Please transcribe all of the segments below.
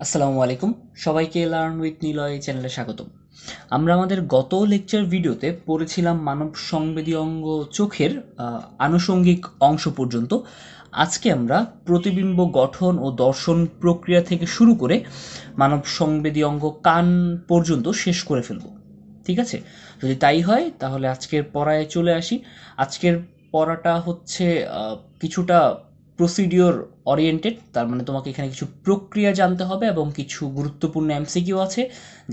আসসালামু আলাইকুম, সবাইকে লার্ন উইথ নিলয় চ্যানেলে স্বাগতম। আমরা আমাদের গত লেকচার ভিডিওতে পড়েছিলাম মানব সংবেদী অঙ্গ চোখের আনুষঙ্গিক অংশ পর্যন্ত। আজকে আমরা প্রতিবিম্ব গঠন ও দর্শন প্রক্রিয়া থেকে শুরু করে মানব সংবেদী অঙ্গ কান পর্যন্ত শেষ করে ফেলব। ঠিক আছে, যদি তাই হয় তাহলে আজকের পড়ায় চলে আসি। আজকের পড়াটা হচ্ছে কিছুটা প্রসিডিওর ওরিয়েন্টেড, তার মানে তোমাকে এখানে কিছু প্রক্রিয়া জানতে হবে এবং কিছু গুরুত্বপূর্ণ এমসিকিউ আছে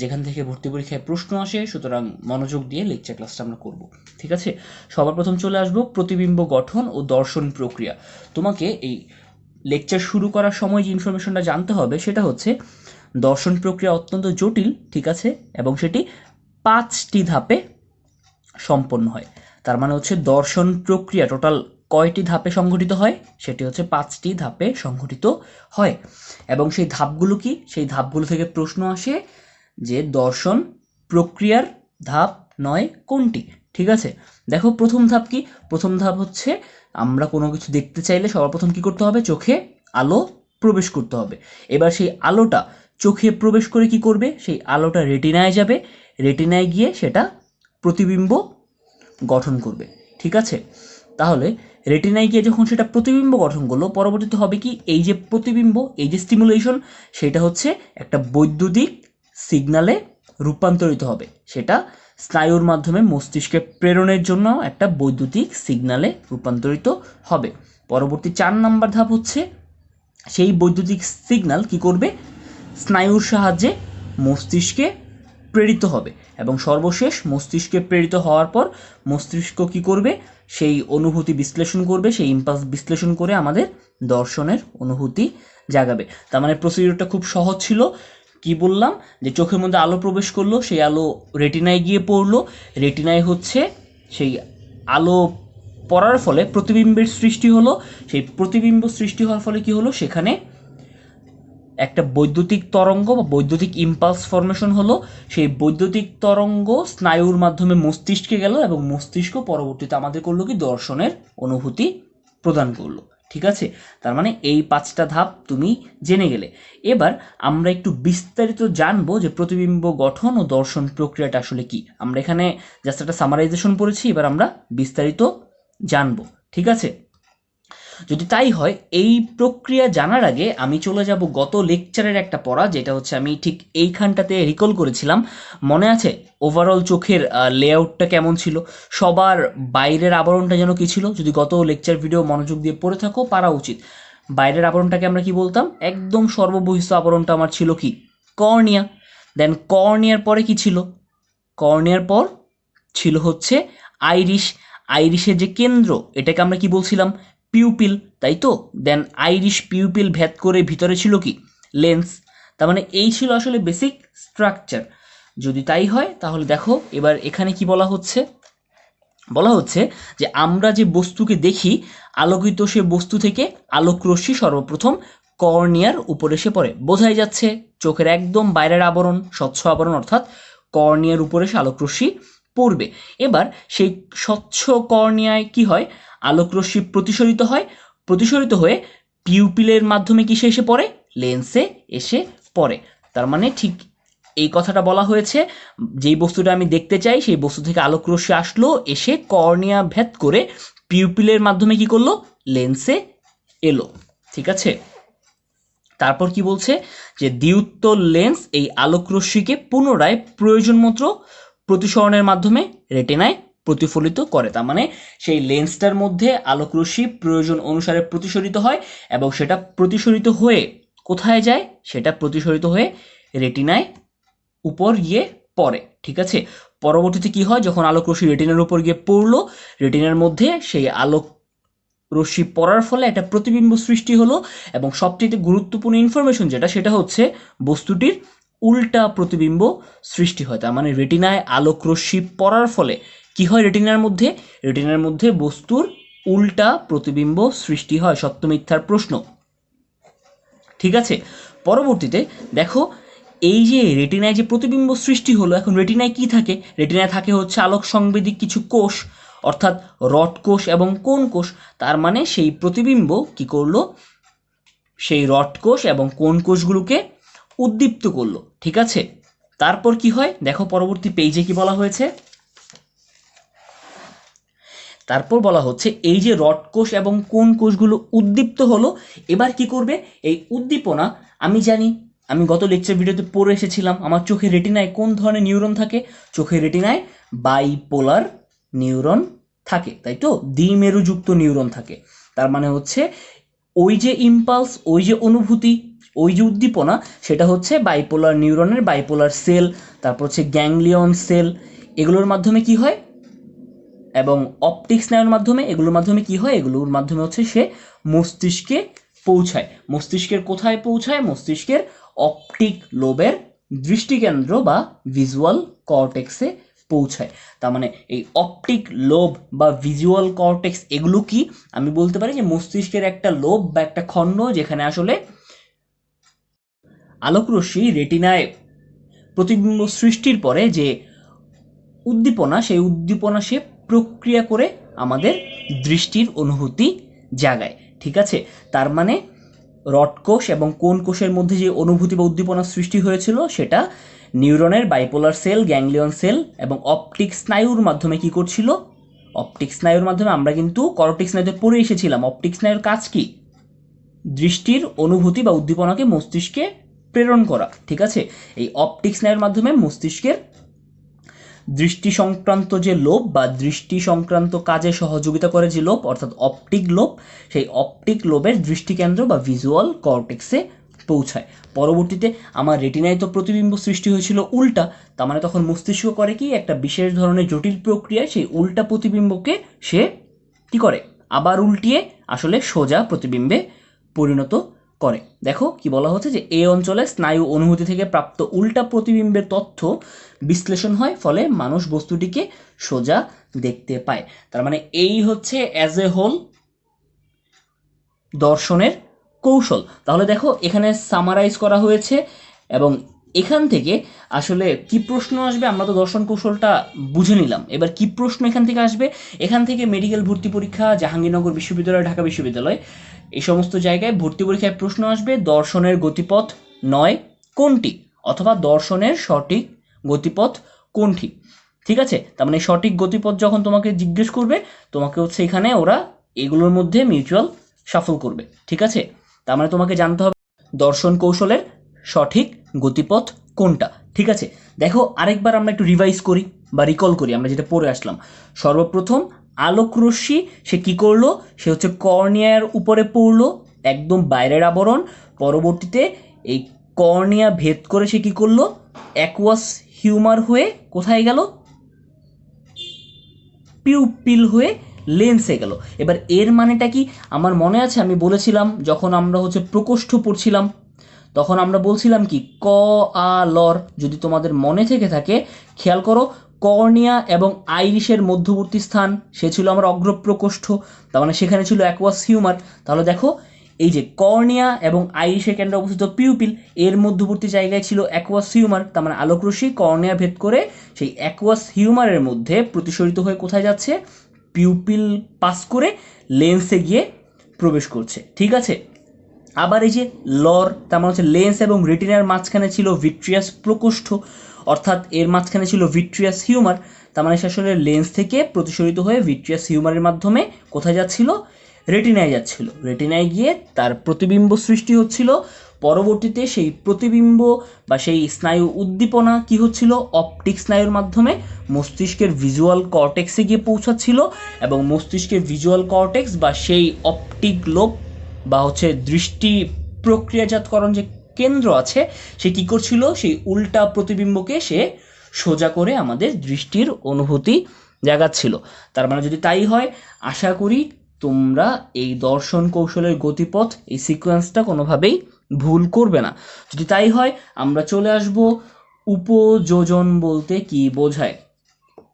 যেখান থেকে ভর্তি পরীক্ষায় প্রশ্ন আসে। সুতরাং মনোযোগ দিয়ে লেকচার ক্লাসটা আমরা করব। ঠিক আছে, সবার প্রথম চলে আসবো প্রতিবিম্ব গঠন ও দর্শন প্রক্রিয়া। তোমাকে এই লেকচার শুরু করার সময় যে ইনফরমেশনটা জানতে হবে সেটা হচ্ছে দর্শন প্রক্রিয়া অত্যন্ত জটিল, ঠিক আছে, এবং সেটি 5টি ধাপে সম্পন্ন হয়। তার মানে হচ্ছে দর্শন প্রক্রিয়া টোটাল কয়টি ধাপে সংঘটিত হয়, সেটি হচ্ছে 5টি ধাপে সংঘটিত হয়। এবং সেই ধাপগুলো কি, সেই ধাপগুলো থেকে প্রশ্ন আসে যে দর্শন প্রক্রিয়ার ধাপ 9 কোনটি। ঠিক আছে, দেখো প্রথম ধাপ কি। প্রথম ধাপ হচ্ছে আমরা কোনো কিছু দেখতে চাইলে সবার প্রথম কি করতে হবে, চোখে আলো প্রবেশ করতে হবে। এবার সেই আলোটা চোখে প্রবেশ করে কি করবে, সেই আলোটা রেটিনায় যাবে, রেটিনায় গিয়ে সেটা প্রতিবিম্ব গঠন করবে। ঠিক আছে, তাহলে রেটিনায় গিয়ে যখন সেটা প্রতিবিম্ব গঠন করলো, পরবর্তীতে হবে কি, এই যে প্রতিবিম্ব, এই যে স্টিমুলেশন, সেটা হচ্ছে একটা বৈদ্যুতিক সিগনালে রূপান্তরিত হবে। সেটা স্নায়ুর মাধ্যমে মস্তিষ্কে প্রেরণের জন্য একটা বৈদ্যুতিক সিগনালে রূপান্তরিত হবে। পরবর্তী 4 নম্বর ধাপ হচ্ছে সেই বৈদ্যুতিক সিগন্যাল কি করবে, স্নায়ুর সাহায্যে মস্তিষ্কে প্রেরিত হবে। এবং সর্বশেষ মস্তিষ্কে প্রেরিত হওয়ার পর মস্তিষ্ক কি করবে, সেই অনুভূতি বিশ্লেষণ করবে, সেই ইম্পালস বিশ্লেষণ করে আমাদের দর্শনের অনুভূতি জাগাবে। তার মানে প্রসিডিউরটা খুব সহজ ছিল। কি বললাম, যে চোখের মধ্যে আলো প্রবেশ করলো, সেই আলো রেটিনায় গিয়ে পড়লো, রেটিনায় হচ্ছে সেই আলো পড়ার ফলে প্রতিবিম্বের সৃষ্টি হলো। সেই প্রতিবিম্ব সৃষ্টি হওয়ার ফলে কি হলো, সেখানে একটা বৈদ্যুতিক তরঙ্গ বা বৈদ্যুতিক ইম্পালস ফর্মেশন হলো। সেই বৈদ্যুতিক তরঙ্গ স্নায়ুর মাধ্যমে মস্তিষ্কে গেল এবং মস্তিষ্ক পরবর্তীতে আমাদের করলো কি, দর্শনের অনুভূতি প্রদান করলো। ঠিক আছে, তার মানে এই 5টা ধাপ তুমি জেনে গেলে। এবার আমরা একটু বিস্তারিত জানবো যে প্রতিবিম্ব গঠন ও দর্শন প্রক্রিয়াটা আসলে কি। আমরা এখানে জাস্ট একটা সামারাইজেশন পড়েছি, এবার আমরা বিস্তারিত জানবো। ঠিক আছে, যদি তাই হয় এই প্রক্রিয়া জানার আগে আমি চলে যাব গত লেকচারের একটা পড়া, যেটা হচ্ছে আমি ঠিক এইখানটাতে রিকল করেছিলাম। মনে আছে ওভারঅল চোখের লেআউটটা কেমন ছিল, সবার বাইরের আবরণটা যেন কি ছিল। যদি গত লেকচার ভিডিও মনোযোগ দিয়ে পড়ে থাকো, পারা উচিত। বাইরের আবরণটাকে আমরা কি বলতাম, একদম সর্ববহিঃস্থ আবরণটা আমার ছিল কি, কর্নিয়া। দেন কর্নিয়ার পরে কি ছিল, কর্নিয়ার পর ছিল হচ্ছে আইরিশ। আইরিশের যে কেন্দ্র, এটাকে আমরা কি বলছিলাম, পিউপিল, তাই তো। দেন আইরিশ পিউপিল ভেদ করে ভিতরে ছিল কি, লেন্স। তার মানে এই ছিল আসলে বেসিক স্ট্রাকচার। যদি তাই হয় তাহলে দেখো এবার এখানে কি বলা হচ্ছে, বলা হচ্ছে যে আমরা যে বস্তুকে দেখি, আলোকিত সে বস্তু থেকে আলোকরশ্মি সর্বপ্রথম কর্নিয়ার উপরে এসে পড়ে। বোঝাই যাচ্ছে চোখের একদম বাইরের আবরণ, স্বচ্ছ আবরণ, অর্থাৎ কর্নিয়ার উপরে সে আলোকরশ্মি পড়বে। এবার সেই স্বচ্ছ কর্নিয়ায় কি হয়, আলোকরশ্মি প্রতিসরিত হয়, প্রতিসরিত হয়ে পিউপিলের মাধ্যমে কিসে এসে পড়ে, লেন্সে এসে পড়ে। তার মানে ঠিক এই কথাটা বলা হয়েছে, যেই বস্তুটা আমি দেখতে চাই সেই বস্তু থেকে আলোকরশ্মি আসলো, এসে কর্নিয়া ভেদ করে পিউপিলের মাধ্যমে কি করলো, লেন্সে এলো। ঠিক আছে, তারপর কি বলছে যে দ্বিউত্তর লেন্স এই আলোকরশ্মিকে পুনরায় প্রয়োজন মতো প্রতিসরণের মাধ্যমে রেটিনায় প্রতিফলিত করে। তার মানে সেই লেন্সটার মধ্যে আলোকরশ্মি প্রয়োজন অনুসারে প্রতিসরিত হয় এবং সেটা প্রতিসরিত হয়ে কোথায় যায়, সেটা প্রতিসরিত হয়ে রেটিনায় উপর গিয়ে পড়ে। ঠিক আছে, পরবর্তীতে কি হয়, যখন আলোক রশ্মি রেটিনার উপর গিয়ে পড়লো, রেটিনার মধ্যে সেই আলোক রশ্মি পড়ার ফলে একটা প্রতিবিম্ব সৃষ্টি হলো। এবং সবচেয়ে গুরুত্বপূর্ণ ইনফরমেশন যেটা, সেটা হচ্ছে বস্তুটির উল্টা প্রতিবিম্ব সৃষ্টি হয়। তার মানে রেটিনায় আলোক রশ্মি পড়ার ফলে কি হয়, রেটিনার মধ্যে, রেটিনার মধ্যে বস্তুর উল্টা প্রতিবিম্ব সৃষ্টি হয়। সত্য মিথ্যার প্রশ্ন। ঠিক আছে, পরবর্তীতে দেখো এই যে রেটিনায় যে প্রতিবিম্ব সৃষ্টি হলো, এখন রেটিনায় কি থাকে, রেটিনায় থাকে হচ্ছে আলোক সংবেদী কিছু কোষ, অর্থাৎ রড কোষ এবং কোন কোষ। তার মানে সেই প্রতিবিম্ব কি করলো, সেই রড কোষ এবং কোন কোষগুলোকে উদ্দীপ্ত করলো। ঠিক আছে, তারপর কি হয় দেখো পরবর্তী পেজে কি বলা হয়েছে। তারপর বলা হচ্ছে এই যে রড কোষ এবং কোন কোষগুলো উদ্দীপ্ত হলো, এবার কি করবে এই উদ্দীপনা। আমি জানি, আমি গত লেকচার ভিডিওতে পড়ে এসেছিলাম আমার চোখের রেটিনায় কোন ধরনের নিউরন থাকে। চোখের রেটিনায় বাইপোলার নিউরন থাকে, তাই তো, দ্বিমেরুযুক্ত নিউরন থাকে। তার মানে হচ্ছে ওই যে ইম্পালস, ওই যে অনুভূতি, ওই যে উদ্দীপনা, সেটা হচ্ছে বাইপোলার নিউরনের বাইপোলার সেল, তারপর হচ্ছে গ্যাংলিয়ন সেল, এগুলোর মাধ্যমে কি হয়, এবং অপটিক স্নায়ুর মাধ্যমে, এগুলোর মাধ্যমে কি হয়, এগুলোর মাধ্যমে হচ্ছে সে মস্তিষ্কে পৌঁছায়। মস্তিষ্কের কোথায় পৌঁছায়? মস্তিষ্কের অপটিক লোবের দৃষ্টিকেন্দ্র বা ভিজুয়াল কর্টেক্সে পৌঁছায়। তার মানে এই অপটিক লোব বা ভিজুয়াল কর্টেক্স এগুলো কি, আমি বলতে পারি যে মস্তিষ্কের একটা লোব বা একটা খণ্ড, যেখানে আসলে আলোকরশ্মি রেটিনায় প্রতিবিম্ব সৃষ্টির পরে যে উদ্দীপনা, সেই উদ্দীপনা সে প্রক্রিয়া করে আমাদের দৃষ্টির অনুভূতি জাগায়। ঠিক আছে, তার মানে রড কোষ এবং কোন কোষের মধ্যে যে অনুভূতি বা উদ্দীপনা সৃষ্টি হয়েছিল সেটা নিউরনের বাইপোলার সেল, গ্যাংলিয়ন সেল এবং অপটিক স্নায়ুর মাধ্যমে কি করছিল। অপটিক স্নায়ুর মাধ্যমে, আমরা কিন্তু করটিক স্নায়ুতে পড়ে এসেছিলাম অপটিক স্নায়ুর কাজ কি, দৃষ্টির অনুভূতি বা উদ্দীপনাকে মস্তিষ্কে প্রেরণ করা। ঠিক আছে, এই অপটিক স্নায়ুর মাধ্যমে মস্তিষ্কের দৃষ্টি সংক্রান্ত যে লোব বা দৃষ্টি সংক্রান্ত কাজে সহযোগিতা করে যে লোব, অর্থাৎ অপটিক লোব, সেই অপটিক লোবের দৃষ্টিকেন্দ্র বা ভিজুয়াল কর্টেক্সে পৌঁছায়। পরবর্তীতে আমার রেটিনায় তো প্রতিবিম্ব সৃষ্টি হয়েছিল উল্টা, তার মানে তখন মস্তিষ্ক করে কি, একটা বিশেষ ধরনের জটিল প্রক্রিয়ায় সেই উল্টা প্রতিবিম্বকে সে কি করে, আবার উল্টিয়ে আসলে সোজা প্রতিবিম্বে পরিণত করে। দেখো কি বলা হচ্ছে যে এই অঞ্চলে স্নায়ু অনুভূতি থেকে প্রাপ্ত উল্টা প্রতিবিম্বের তথ্য বিশ্লেষণ হয়, ফলে মানুষ বস্তুটিকে সোজা দেখতে পায়। তার মানে এই হচ্ছে অ্যাজ এ হোল দর্শনের কৌশল। তাহলে দেখো এখানে সামারাইজ করা হয়েছে, এবং এখান থেকে আসলে কি প্রশ্ন আসবে, আমরা তো দর্শন কৌশলটা বুঝে নিলাম, এবার কি প্রশ্ন এখান থেকে আসবে। এখান থেকে মেডিকেল ভর্তি পরীক্ষা, জাহাঙ্গীরনগর বিশ্ববিদ্যালয়, ঢাকা বিশ্ববিদ্যালয়, এই সমস্ত জায়গায় ভর্তি পরীক্ষায় প্রশ্ন আসবে দর্শনের গতিপথ নয় কোনটি, অথবা দর্শনের সঠিক গতিপথ কোনটি। ঠিক আছে, তার মানে সঠিক গতিপথ যখন তোমাকে জিজ্ঞেস করবে, তোমাকে হচ্ছে এখানে ওরা এগুলোর মধ্যে মিউচুয়াল শাফল করবে। ঠিক আছে, তার মানে তোমাকে জানতে হবে দর্শন কৌশলের সঠিক গতিপথ কোনটা। ঠিক আছে, দেখো আরেকবার আমরা একটু রিভাইজ করি বা রিকল করি আমরা যেটা পড়ে আসলাম। সর্বপ্রথম আলোকরশ্মি সে কি করলো, সে হচ্ছে কর্নিয়ার উপরে পড়লো, একদম বাইরের আবরণ। পরবর্তীতে এই কর্নিয়া ভেদ করে সে কি করলো, অ্যাকুয়াস হিউমার হয়ে কোথায় গেল, পিউপিল হয়ে লেন্সে গেল। এবার এর মানেটা কি, আমার মনে আছে আমি বলেছিলাম যখন আমরা হচ্ছে প্রকোষ্ঠ পড়ছিলাম, তখন আমরা বলছিলাম কি, ক আ লর, যদি তোমাদের মনে থেকে থাকে খেয়াল করো, কর্নিয়া এবং আইরিশের মধ্যবর্তী স্থান সে ছিল আমার অগ্রপ্রকোষ্ঠ, তার মানে সেখানে ছিল অ্যাকুয়াস হিউমার। তাহলে দেখো এই যে কর্নিয়া এবং আইরিশের কেন্দ্রে অবস্থিত পিউপিল, এর মধ্যবর্তী জায়গায় ছিল অ্যাকুয়াস হিউমার, তার মানে আলোকরশ্মি কর্নিয়া ভেদ করে সেই অ্যাকুয়াস হিউমারের মধ্যে প্রতিসরিত হয়ে কোথায় যাচ্ছে, পিউপিল পাস করে লেন্সে গিয়ে প্রবেশ করছে। ঠিক আছে, আবার এই যে লর, তার মানে হচ্ছে লেন্স এবং রেটিনার মাঝখানে ছিল ভিট্রিয়াস প্রকোষ্ঠ, অর্থাৎ এর মাঝখানে ছিল ভিট্রিয়াস হিউমার, তার মানে সে আসলে লেন্স থেকে প্রতিসরিত হয়ে ভিট্রিয়াস হিউমারের মাধ্যমে কোথায় যাচ্ছিল, রেটিনায় যাচ্ছিল। রেটিনায় গিয়ে তার প্রতিবিম্ব সৃষ্টি হচ্ছিল। পরবর্তীতে সেই প্রতিবিম্ব বা সেই স্নায়ু উদ্দীপনা কি হচ্ছিল, অপটিক স্নায়ুর মাধ্যমে মস্তিষ্কের ভিজুয়াল কর্টেক্সে গিয়ে পৌঁছাচ্ছিল, এবং মস্তিষ্কের ভিজুয়াল কর্টেক্স বা সেই অপটিক লোব বা হচ্ছে দৃষ্টি প্রক্রিয়াজাতকরণ যে কেন্দ্র আছে, সে কী করছিল, সেই উল্টা প্রতিবিম্বকে সে সোজা করে আমাদের দৃষ্টির অনুভূতি জাগাচ্ছিল। তার মানে যদি তাই হয়, আশা করি তোমরা এই দর্শন কৌশলের গতিপথ, এই সিকোয়েন্সটা কোনোভাবেই ভুল করবে না। যদি তাই হয়, আমরা চলে আসব উপযোজন বলতে কি বোঝায়।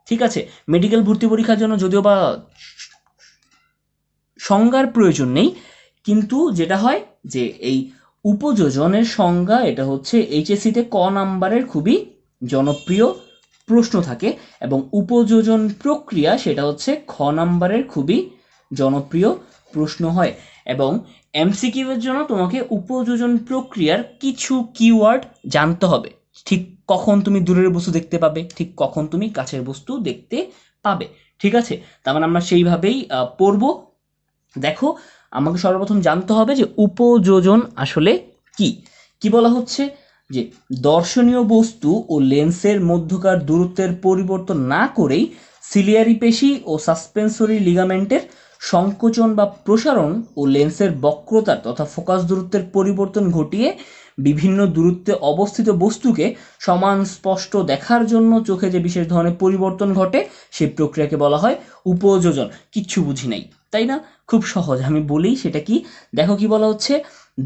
ঠিক আছে, মেডিকেল ভর্তি পরীক্ষার জন্য যদিও বা সংজ্ঞার প্রয়োজন নেই, কিন্তু যেটা হয় যে এই উপযোজনের সংজ্ঞা, এটা হচ্ছে এইচএসসিতে ক নাম্বারের খুবই জনপ্রিয় প্রশ্ন থাকে, এবং উপযোজন প্রক্রিয়া সেটা হচ্ছে খ নাম্বারের খুবই জনপ্রিয় প্রশ্ন হয়। এবং এমসিকিউ এর জন্য তোমাকে উপযোজন প্রক্রিয়ার কিছু কিওয়ার্ড জানতে হবে। ঠিক কখন তুমি দূরের বস্তু দেখতে পাবে, ঠিক কখন তুমি কাছের বস্তু দেখতে পাবে। ঠিক আছে, তার মানে আমরা সেইভাবেই পড়ব। দেখো, আমাকে সর্বপ্রথম জানতে হবে যে উপযোজন আসলে কি। কি বলা হচ্ছে যে দর্শনীয় বস্তু ও লেন্সের মধ্যকার দূরত্বের পরিবর্তন না করেই সিলিয়ারি পেশি ও সাসপেন্সরি লিগামেন্টের সংকোচন বা প্রসারণ ও লেন্সের বক্রতার তথা ফোকাস দূরত্বের পরিবর্তন ঘটিয়ে বিভিন্ন দূরত্বে অবস্থিত বস্তুকে সমান স্পষ্ট দেখার জন্য চোখে যে বিশেষ ধরনের পরিবর্তন ঘটে সেই প্রক্রিয়াকে বলা হয় উপযোজন। কিচ্ছু বুঝি নাই, তাই না? খুব সহজ, আমি বলি সেটা কি। দেখো কি বলা হচ্ছে,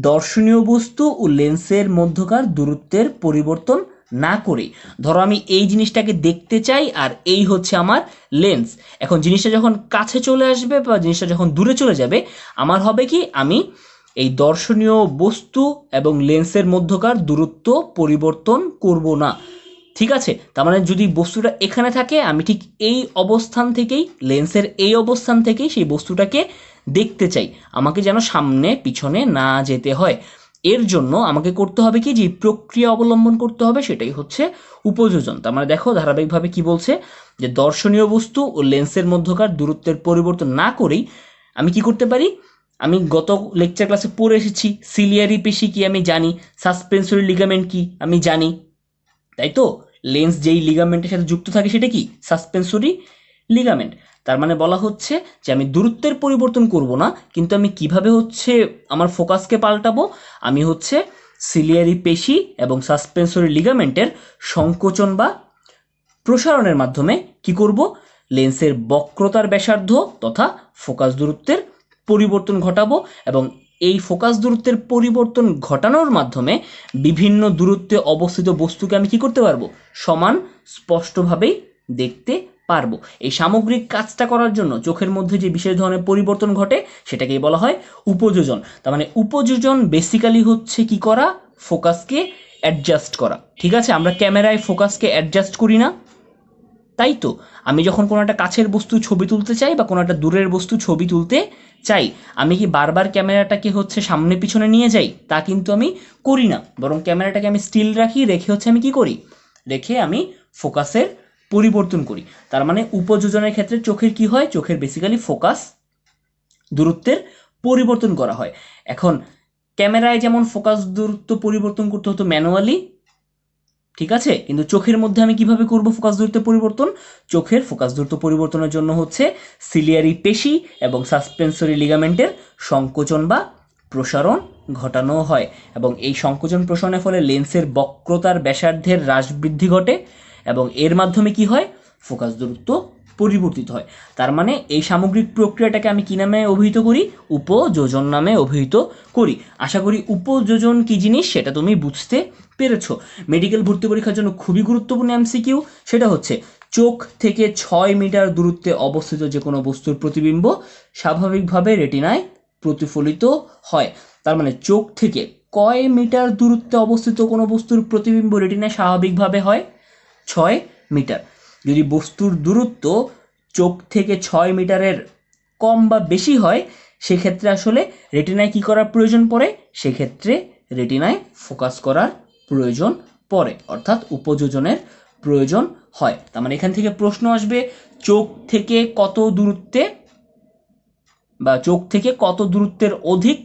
দর্শনীয় বস্তু ও লেন্সের মধ্যকার দূরত্বের পরিবর্তন না করে, ধরো আমি এই জিনিসটাকে দেখতে চাই আর এই হচ্ছে আমার লেন্স। এখন জিনিসটা যখন কাছে চলে আসবে বা জিনিসটা যখন দূরে চলে যাবে, আমার হবে কি, আমি এই দর্শনীয় বস্তু এবং লেন্সের মধ্যকার দূরত্ব পরিবর্তন করব না। ঠিক আছে, তার মানে যদি বস্তুটা এখানে থাকে, আমি ঠিক এই অবস্থান থেকেই, লেন্সের এই অবস্থান থেকেই সেই বস্তুটাকে দেখতে চাই, আমাকে যেন সামনে পিছনে না যেতে হয়। এর জন্য আমাকে করতে হবে কি, যে প্রক্রিয়া অবলম্বন করতে হবে সেটাই হচ্ছে উপযোজন। তার মানে দেখো ধারাবাহিকভাবে কি বলছে, যে দর্শনীয় বস্তু ও লেন্সের মধ্যকার দূরত্বের পরিবর্তন না করেই আমি কি করতে পারি, আমি গত লেকচার ক্লাসে পড়ে এসেছি সিলিয়ারি পেশি কি আমি জানি, সাসপেন্সরি লিগামেন্ট কি আমি জানি, তাই তো? লেন্স যেই লিগামেন্টের সাথে যুক্ত থাকে সেটা কি, সাসপেন্সরি লিগামেন্ট। তার মানে বলা হচ্ছে যে আমি দূরত্বের পরিবর্তন করব না, কিন্তু আমি কিভাবে হচ্ছে আমার ফোকাসকে পাল্টাবো, আমি হচ্ছে সিলিয়ারি পেশি এবং সাসপেন্সরি লিগামেন্টের সংকোচন বা প্রসারণের মাধ্যমে কি করব, লেন্সের বক্রতার ব্যাসার্ধ তথা ফোকাস দূরত্বের পরিবর্তন ঘটাবো, এবং এই ফোকাস দূরত্বের পরিবর্তন ঘটানোর মাধ্যমে বিভিন্ন দূরত্বে অবস্থিত বস্তুকে আমি কি করতে পারবো, সমান স্পষ্টভাবেই দেখতে পারবো। এই সামগ্রিক কাজটা করার জন্য চোখের মধ্যে যে বিশেষ ধরনের পরিবর্তন ঘটে সেটাকেই বলা হয় উপযোজন। তার মানে উপযোজন বেসিক্যালি হচ্ছে কি করা, ফোকাসকে অ্যাডজাস্ট করা। ঠিক আছে, আমরা ক্যামেরায় ফোকাসকে অ্যাডজাস্ট করি না, তাই তো? আমি যখন কোনো একটা কাছের বস্তু ছবি তুলতে চাই বা কোনো একটা দূরের বস্তু ছবি তুলতে চাই, আমি কি বারবার ক্যামেরাটাকে হচ্ছে সামনে পিছনে নিয়ে যাই? তা কিন্তু আমি করি না, বরং ক্যামেরাটাকে আমি স্টিল রাখি, রেখে হচ্ছে আমি কি করি, রেখে আমি ফোকাসের পরিবর্তন করি। তার মানে উপযোজনের ক্ষেত্রে চোখের কি হয়, চোখের বেসিক্যালি ফোকাস দূরত্বের পরিবর্তন করা হয়। এখন ক্যামেরায় যেমন ফোকাস দূরত্ব পরিবর্তন করতে হতো ম্যানুয়ালি, ঠিক আছে, কিন্তু চোখের মধ্যে আমি কিভাবে করব ফোকাস দূরত্ব পরিবর্তন? চোখের ফোকাস দূরত্ব পরিবর্তনের জন্য হচ্ছে সিলিয়ারি পেশি এবং সাসপেন্সরি লিগামেন্টের সংকোচন বা প্রসারণ ঘটানো হয়, এবং এই সংকোচন প্রসারণের ফলে লেন্সের বক্রতার ব্যাসার্ধের হ্রাস বৃদ্ধি ঘটে, এবং এর মাধ্যমে কি হয়, ফোকাস দূরত্ব পরিবর্তিত হয়। তার মানে এই সামগ্রিক প্রক্রিয়াটাকে আমি কি নামে অভিহিত করি, উপযোজন নামে অভিহিত করি। আশা করি উপযোজন কি জিনিস সেটা তুমি বুঝতে পেরেছো। মেডিকেল ভর্তি পরীক্ষার জন্য খুবই গুরুত্বপূর্ণ এমসিকিউ, সেটা হচ্ছে চোখ থেকে 6 মিটার দূরত্বে অবস্থিত যে কোনো বস্তুর প্রতিবিম্ব স্বাভাবিকভাবে রেটিনায় প্রতিফলিত হয়। তার মানে চোখ থেকে কয় মিটার দূরত্বে অবস্থিত কোনো বস্তুর প্রতিবিম্ব রেটিনায় স্বাভাবিকভাবে হয়, 6 মিটার। যদি বস্তুর দূরত্ব চোখ থেকে 6 মিটারের কম বা বেশি হয়, সেক্ষেত্রে আসলে রেটিনায় কি করার প্রয়োজন পড়ে, সেক্ষেত্রে রেটিনায় ফোকাস করার প্রয়োজন পড়ে, অর্থাৎ উপযোজনের প্রয়োজন হয়। তার মানে এখান থেকে প্রশ্ন আসবে, চোখ থেকে কত দূরত্বে বা চোখ থেকে কত দূরত্বের অধিক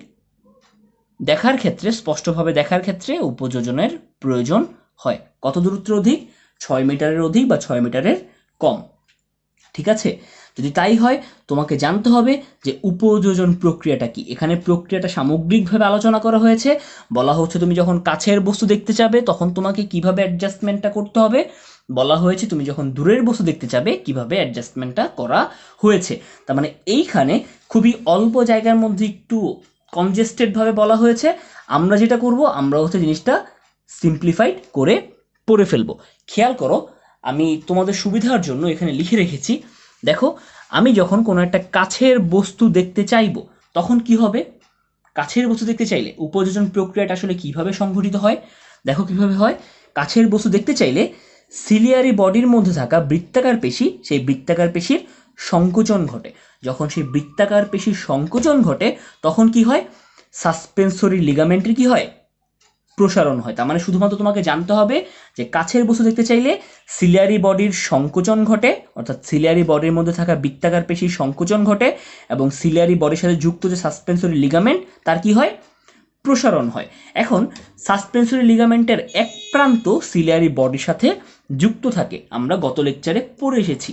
দেখার ক্ষেত্রে, স্পষ্টভাবে দেখার ক্ষেত্রে উপযোজনের প্রয়োজন হয়। কত দূরত্বের অধিক, 6 মিটারের অধিক বা 6 মিটারের কম। ঠিক আছে, যদি তাই হয় তোমাকে জানতে হবে যে উপযোজন প্রক্রিয়াটা কি। এখানে প্রক্রিয়াটা সামগ্রিকভাবে আলোচনা করা হয়েছে, বলা হচ্ছে তুমি যখন কাছের বস্তু দেখতে যাবে তখন তোমাকে কিভাবে অ্যাডজাস্টমেন্টটা করতে হবে, বলা হয়েছে তুমি যখন দূরের বস্তু দেখতে যাবে কিভাবে অ্যাডজাস্টমেন্টটা করা হয়েছে। তার মানে এইখানে খুবই অল্প জায়গার মধ্যে একটু কনজেস্টেডভাবে বলা হয়েছে। আমরা যেটা করব, আমরা হচ্ছে জিনিসটা সিম্পলিফাইড করে পড়ে ফেলবো। খেয়াল করো, আমি তোমাদের সুবিধার জন্য এখানে লিখে রেখেছি। দেখো, আমি যখন কোনো একটা কাছের বস্তু দেখতে চাইবো তখন কি হবে, কাছের বস্তু দেখতে চাইলে উপযোজন প্রক্রিয়াটা আসলে কিভাবে সংঘটিত হয়, দেখো কিভাবে হয়। কাছের বস্তু দেখতে চাইলে সিলিয়ারি বডির মধ্যে থাকা বৃত্তাকার পেশি, সেই বৃত্তাকার পেশির সংকোচন ঘটে। যখন সেই বৃত্তাকার পেশির সংকোচন ঘটে তখন কি হয়, সাসপেন্সরি লিগামেন্টের কি হয়, প্রসারণ হয়। তার মানে শুধুমাত্র তোমাকে জানতে হবে যে কাছের বস্তু দেখতে চাইলে সিলিয়ারি বডির সংকোচন ঘটে, অর্থাৎ সিলিয়ারি বডির মধ্যে থাকা বৃত্তাকার পেশির সংকোচন ঘটে এবং সিলিয়ারি বডির সাথে যুক্ত যে সাসপেন্সরি লিগামেন্ট তার কি হয়, প্রসারণ হয়। এখন সাসপেন্সরি লিগামেন্টের এক প্রান্ত সিলিয়ারি বডির সাথে যুক্ত থাকে, আমরা গত লেকচারে পড়ে এসেছি।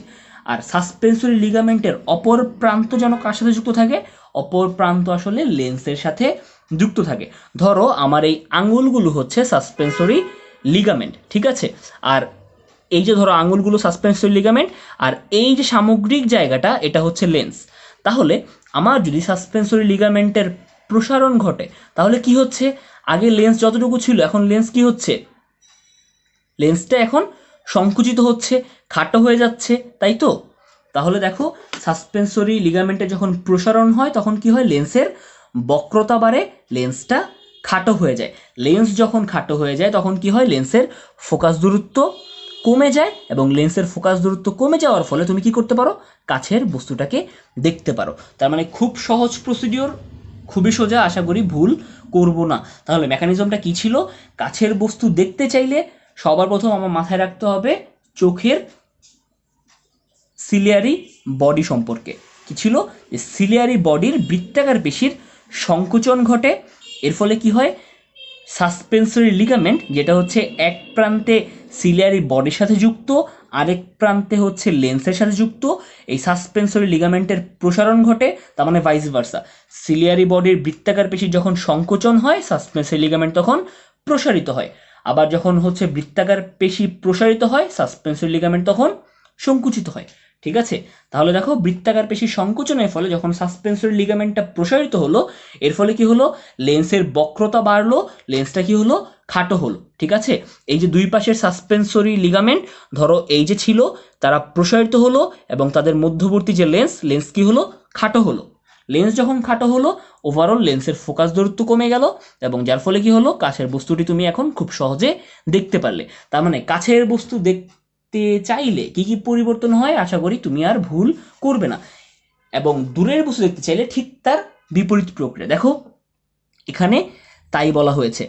আর সাসপেন্সরি লিগামেন্টের অপর প্রান্ত যেন কার সাথে যুক্ত থাকে, অপর প্রান্ত আসলে লেন্সের সাথে যুক্ত থাকে। ধরো আমার এই আঙুলগুলো হচ্ছে সাসপেন্সরি লিগামেন্ট, ঠিক আছে। আর এই যে ধরো আঙুলগুলো সাসপেন্সরি লিগামেন্ট, আর এই যে সামগ্রিক জায়গাটা এটা হচ্ছে লেন্স। তাহলে আমার যদি সাসপেন্সরি লিগামেন্টের প্রসারণ ঘটে তাহলে কি হচ্ছে, আগে লেন্স যতটুকু ছিল এখন লেন্স কি হচ্ছে, লেন্সটা এখন সংকুচিত হচ্ছে, খাটো হয়ে যাচ্ছে, তাই তো। তাহলে দেখো সাসপেন্সরি লিগামেন্টে যখন প্রসারণ হয় তখন কি হয়, লেন্সের বক্রতা বাড়ে, লেন্সটা খাটো হয়ে যায়। লেন্স যখন খাটো হয়ে যায় তখন কি হয়, লেন্সের ফোকাস দূরত্ব কমে যায় এবং লেন্সের ফোকাস দূরত্ব কমে যাওয়ার ফলে তুমি কি করতে পারো, কাছের বস্তুটাকে দেখতে পারো। তার মানে খুব সহজ প্রসিডিওর, খুবই সোজা, আশা করি ভুল করব না। তাহলে মেকানিজমটা কি ছিল, কাছের বস্তু দেখতে চাইলে সবার প্রথম আমার মাথায় রাখতে হবে চোখের সিলিয়ারি বডি সম্পর্কে। কি ছিল, যে সিলিয়ারি বডির বৃত্তাকার পেশির সংকোচন ঘটে, এর ফলে কি হয়, সাসপেন্সরি লিগামেন্ট যেটা হচ্ছে এক প্রান্তে সিলিয়ারি বডির সাথে যুক্ত, আরেক প্রান্তে হচ্ছে লেন্সের সাথে যুক্ত, এই সাসপেন্সরি লিগামেন্টের প্রসারণ ঘটে। তার মানে ভাইস ভার্সা, সিলিয়ারি বডির বৃত্তাকার পেশির যখন সংকোচন হয় সাসপেন্সরি লিগামেন্ট তখন প্রসারিত হয়, আবার যখন হচ্ছে বৃত্তাকার পেশি প্রসারিত হয় সাসপেন্সরি লিগামেন্ট তখন সংকুচিত হয়, ঠিক আছে। তাহলে দেখো বৃত্তাকার পেশির সংকোচনের ফলে যখন সাসপেন্সরি লিগামেন্টটা প্রসারিত হলো এর ফলে কি হলো, লেন্সের বক্রতা বাড়লো, লেন্সটা কি হলো, খাটো হলো, ঠিক আছে। এই যে দুই পাশের সাসপেন্সরি লিগামেন্ট ধরো এই যে ছিল তারা প্রসারিত হলো এবং তাদের মধ্যবর্তী যে লেন্স কি হলো, খাটো হলো। লেন্স যখন খাটো হলো ওভারঅল লেন্সের ফোকাস দূরত্ব কমে গেল এবং যার ফলে কি হলো, কাছের বস্তুটি তুমি এখন খুব সহজে দেখতে পারলে। তার মানে কাছের বস্তু দেখতে চাইলে কি কি পরিবর্তন হয়, আশা করি তুমি আর ভুল করবে না। এবং দূরের বস্তু দেখতে চাইলে ঠিক তার বিপরীত প্রক্রিয়া। দেখো এখানে তাই বলা হয়েছে,